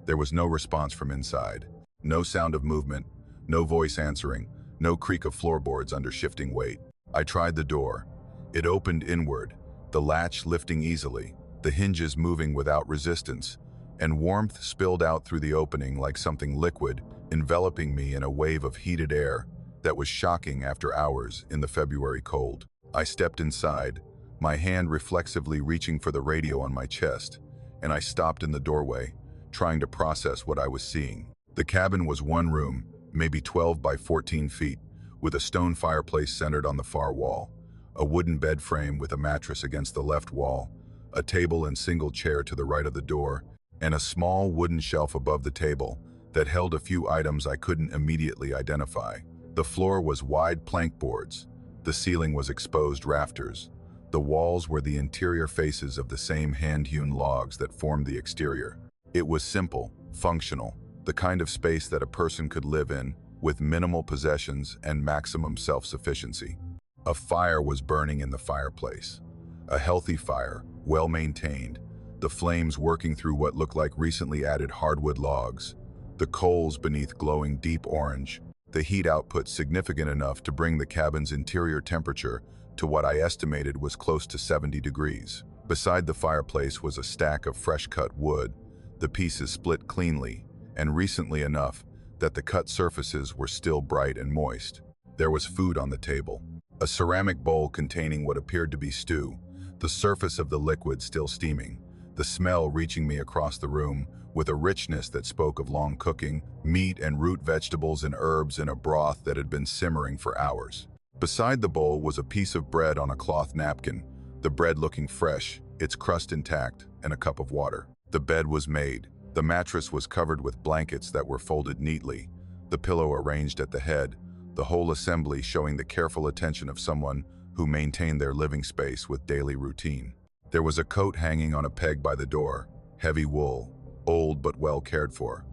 There was no response from inside. No sound of movement, no voice answering, no creak of floorboards under shifting weight. I tried the door. It opened inward, the latch lifting easily, the hinges moving without resistance, and warmth spilled out through the opening like something liquid, enveloping me in a wave of heated air that was shocking after hours in the February cold. I stepped inside, my hand reflexively reaching for the radio on my chest, and I stopped in the doorway, trying to process what I was seeing. The cabin was one room, maybe 12 by 14 feet, with a stone fireplace centered on the far wall, a wooden bed frame with a mattress against the left wall, a table and single chair to the right of the door, and a small wooden shelf above the table that held a few items I couldn't immediately identify. The floor was wide plank boards. The ceiling was exposed rafters. The walls were the interior faces of the same hand-hewn logs that formed the exterior. It was simple, functional, the kind of space that a person could live in with minimal possessions and maximum self-sufficiency. A fire was burning in the fireplace. A healthy fire, well-maintained, the flames working through what looked like recently added hardwood logs, the coals beneath glowing deep orange, the heat output significant enough to bring the cabin's interior temperature to what I estimated was close to 70 degrees. Beside the fireplace was a stack of fresh-cut wood, the pieces split cleanly, and recently enough that the cut surfaces were still bright and moist. There was food on the table, a ceramic bowl containing what appeared to be stew, the surface of the liquid still steaming, the smell reaching me across the room with a richness that spoke of long cooking, meat and root vegetables and herbs in a broth that had been simmering for hours. Beside the bowl was a piece of bread on a cloth napkin, the bread looking fresh, its crust intact, and a cup of water. The bed was made. The mattress was covered with blankets that were folded neatly, the pillow arranged at the head, the whole assembly showing the careful attention of someone who maintained their living space with daily routine. There was a coat hanging on a peg by the door, heavy wool, old but well cared for.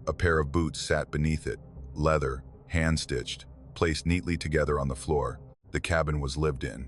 A pair of boots sat beneath it, leather, hand-stitched, placed neatly together on the floor. The cabin was lived in.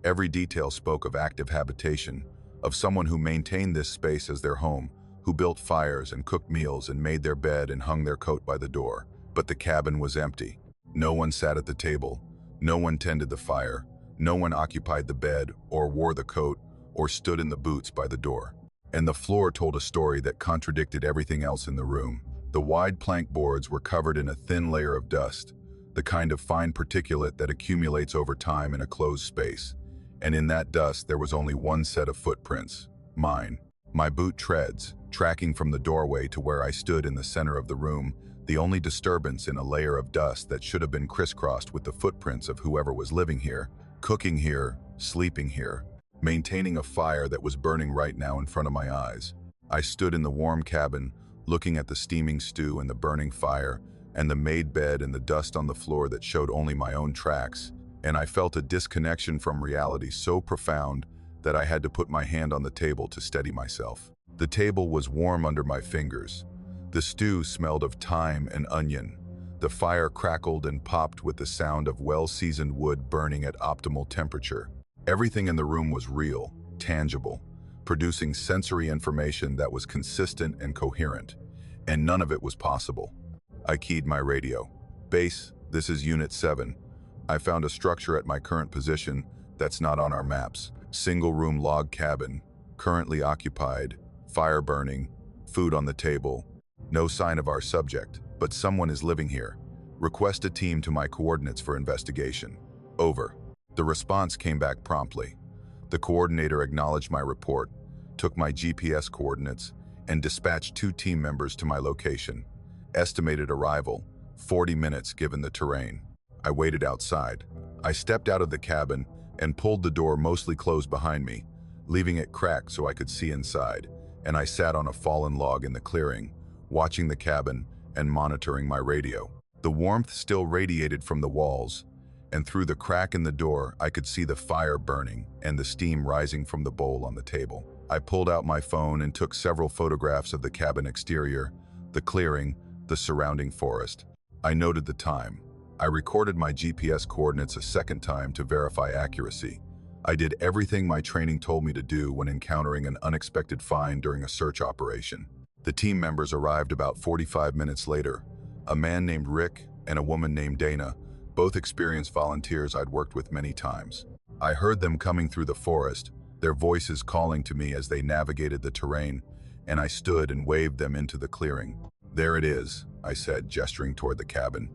Every detail spoke of active habitation, of someone who maintained this space as their home, who built fires and cooked meals and made their bed and hung their coat by the door. But the cabin was empty. No one sat at the table. No one tended the fire. No one occupied the bed or wore the coat or stood in the boots by the door. And the floor told a story that contradicted everything else in the room. The wide plank boards were covered in a thin layer of dust, the kind of fine particulate that accumulates over time in a closed space. And in that dust there was only one set of footprints, mine. My boot treads, tracking from the doorway to where I stood in the center of the room, the only disturbance in a layer of dust that should have been crisscrossed with the footprints of whoever was living here, cooking here, sleeping here, maintaining a fire that was burning right now in front of my eyes. I stood in the warm cabin, looking at the steaming stew and the burning fire, and the made bed and the dust on the floor that showed only my own tracks, and I felt a disconnection from reality so profound that I had to put my hand on the table to steady myself. The table was warm under my fingers. The stew smelled of thyme and onion. The fire crackled and popped with the sound of well-seasoned wood burning at optimal temperature. Everything in the room was real, tangible, producing sensory information that was consistent and coherent, and none of it was possible. I keyed my radio. "Base, this is Unit 7. I found a structure at my current position that's not on our maps. Single-room log cabin, currently occupied, fire burning, food on the table. No sign of our subject, but someone is living here. Request a team to my coordinates for investigation. Over." The response came back promptly. The coordinator acknowledged my report, took my GPS coordinates, and dispatched 2 team members to my location. Estimated arrival, 40 minutes given the terrain. I waited outside. I stepped out of the cabin and pulled the door mostly closed behind me, leaving it cracked so I could see inside, and I sat on a fallen log in the clearing, watching the cabin and monitoring my radio. The warmth still radiated from the walls, and through the crack in the door I could see the fire burning and the steam rising from the bowl on the table. I pulled out my phone and took several photographs of the cabin exterior, the clearing, the surrounding forest. I noted the time, I recorded my GPS coordinates a second time to verify accuracy. I did everything my training told me to do when encountering an unexpected find during a search operation. The team members arrived about 45 minutes later. A man named Rick and a woman named Dana, both experienced volunteers I'd worked with many times. I heard them coming through the forest, their voices calling to me as they navigated the terrain, and I stood and waved them into the clearing. "There it is," I said, gesturing toward the cabin.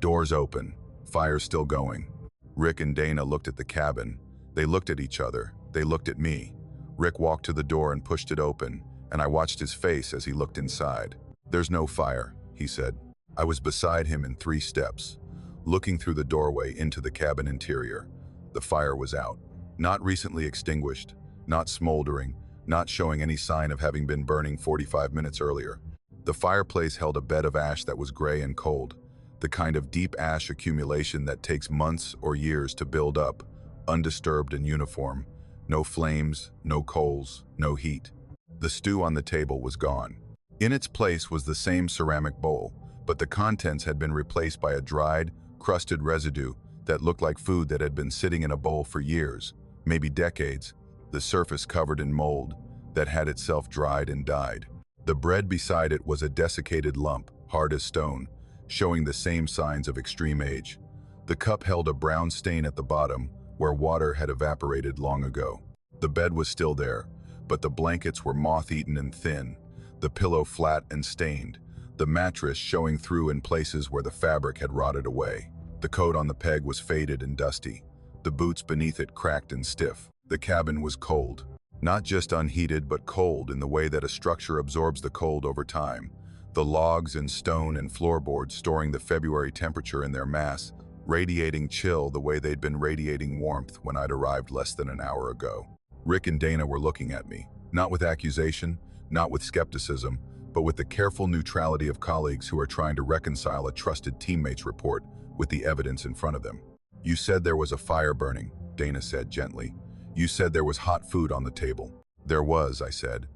"Doors open, fire still going." Rick and Dana looked at the cabin. They looked at each other. They looked at me. Rick walked to the door and pushed it open, and I watched his face as he looked inside. "There's no fire," he said. I was beside him in 3 steps, looking through the doorway into the cabin interior. The fire was out. Not recently extinguished, not smoldering, not showing any sign of having been burning 45 minutes earlier. The fireplace held a bed of ash that was gray and cold, the kind of deep ash accumulation that takes months or years to build up, undisturbed and uniform. No flames, no coals, no heat. The stew on the table was gone. In its place was the same ceramic bowl, but the contents had been replaced by a dried, crusted residue that looked like food that had been sitting in a bowl for years, maybe decades, the surface covered in mold that had itself dried and died. The bread beside it was a desiccated lump, hard as stone, showing the same signs of extreme age. The cup held a brown stain at the bottom, where water had evaporated long ago. The bed was still there, but the blankets were moth-eaten and thin, the pillow flat and stained, the mattress showing through in places where the fabric had rotted away. The coat on the peg was faded and dusty, the boots beneath it cracked and stiff. The cabin was cold. Not just unheated, but cold in the way that a structure absorbs the cold over time. The logs and stone and floorboards storing the February temperature in their mass, radiating chill the way they'd been radiating warmth when I'd arrived less than an hour ago. Rick and Dana were looking at me, not with accusation, not with skepticism, but with the careful neutrality of colleagues who are trying to reconcile a trusted teammate's report with the evidence in front of them. "You said there was a fire burning," Dana said gently. "You said there was hot food on the table." "There was," I said.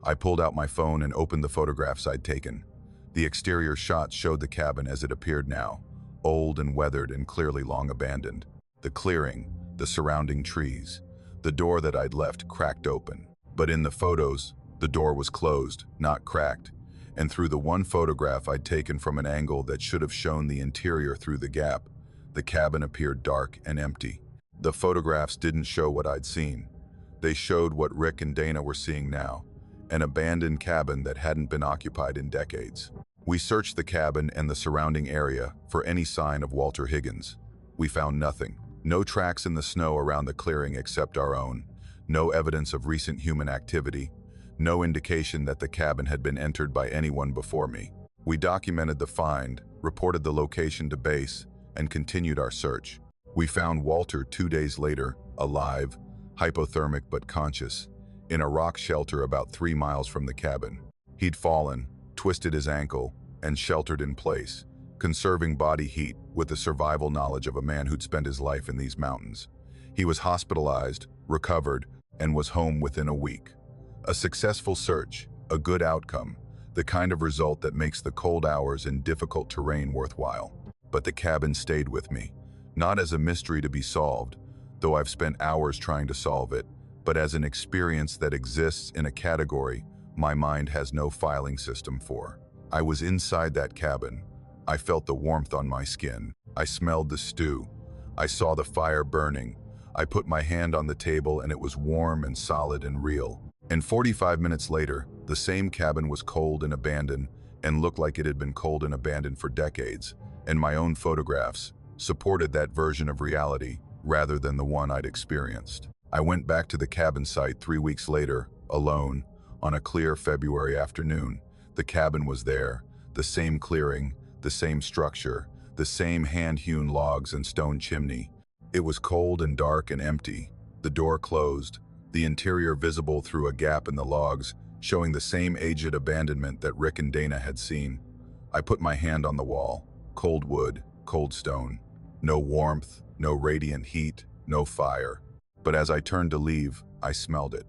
I pulled out my phone and opened the photographs I'd taken. The exterior shots showed the cabin as it appeared now, old and weathered and clearly long abandoned. The clearing, the surrounding trees, the door that I'd left cracked open. But in the photos, the door was closed, not cracked, and through the one photograph I'd taken from an angle that should have shown the interior through the gap, the cabin appeared dark and empty. The photographs didn't show what I'd seen. They showed what Rick and Dana were seeing now, an abandoned cabin that hadn't been occupied in decades. We searched the cabin and the surrounding area for any sign of Walter Higgins. We found nothing. No tracks in the snow around the clearing except our own. No evidence of recent human activity. No indication that the cabin had been entered by anyone before me. We documented the find, reported the location to base, and continued our search. We found Walter 2 days later, alive, hypothermic but conscious, in a rock shelter about 3 miles from the cabin. He'd fallen, twisted his ankle, and sheltered in place, conserving body heat with the survival knowledge of a man who'd spent his life in these mountains. He was hospitalized, recovered, and was home within a week. A successful search, a good outcome, the kind of result that makes the cold hours in difficult terrain worthwhile. But the cabin stayed with me, not as a mystery to be solved, though I've spent hours trying to solve it, but as an experience that exists in a category my mind has no filing system for. I was inside that cabin. I felt the warmth on my skin. I smelled the stew. I saw the fire burning. I put my hand on the table and it was warm and solid and real. And 45 minutes later, the same cabin was cold and abandoned and looked like it had been cold and abandoned for decades, and my own photographs supported that version of reality rather than the one I'd experienced. I went back to the cabin site 3 weeks later, alone, on a clear February afternoon. The cabin was there, the same clearing, the same structure, the same hand-hewn logs and stone chimney. It was cold and dark and empty, the door closed, the interior visible through a gap in the logs, showing the same aged abandonment that Rick and Dana had seen. I put my hand on the wall. Cold wood, cold stone. No warmth, no radiant heat, no fire. But as I turned to leave, I smelled it.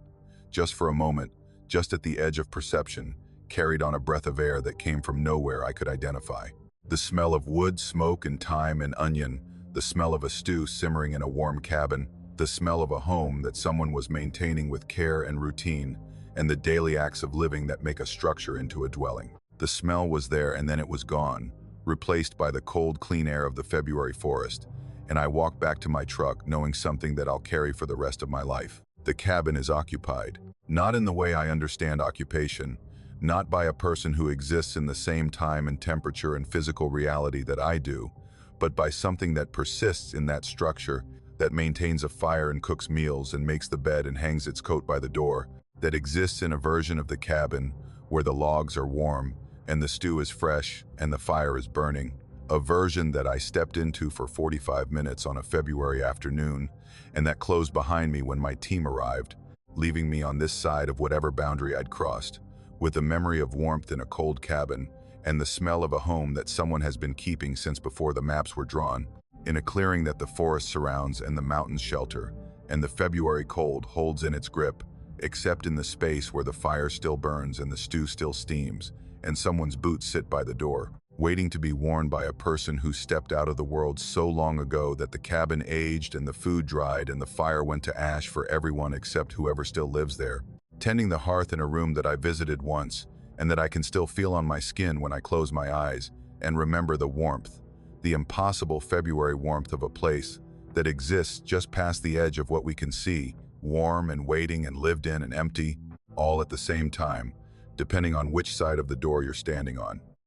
Just for a moment, just at the edge of perception, carried on a breath of air that came from nowhere I could identify. The smell of wood, smoke, and thyme and onion, the smell of a stew simmering in a warm cabin, the smell of a home that someone was maintaining with care and routine, and the daily acts of living that make a structure into a dwelling. The smell was there and then it was gone, replaced by the cold, clean air of the February forest, and I walk back to my truck knowing something that I'll carry for the rest of my life. The cabin is occupied, not in the way I understand occupation, not by a person who exists in the same time and temperature and physical reality that I do, but by something that persists in that structure, that maintains a fire and cooks meals and makes the bed and hangs its coat by the door, that exists in a version of the cabin where the logs are warm and the stew is fresh and the fire is burning, a version that I stepped into for 45 minutes on a February afternoon and that closed behind me when my team arrived, leaving me on this side of whatever boundary I'd crossed, with a memory of warmth in a cold cabin and the smell of a home that someone has been keeping since before the maps were drawn, in a clearing that the forest surrounds and the mountains shelter, and the February cold holds in its grip, except in the space where the fire still burns and the stew still steams, and someone's boots sit by the door, waiting to be worn by a person who stepped out of the world so long ago that the cabin aged and the food dried and the fire went to ash for everyone except whoever still lives there, tending the hearth in a room that I visited once and that I can still feel on my skin when I close my eyes and remember the warmth, the impossible February warmth of a place that exists just past the edge of what we can see, warm and waiting and lived in and empty, all at the same time, depending on which side of the door you're standing on.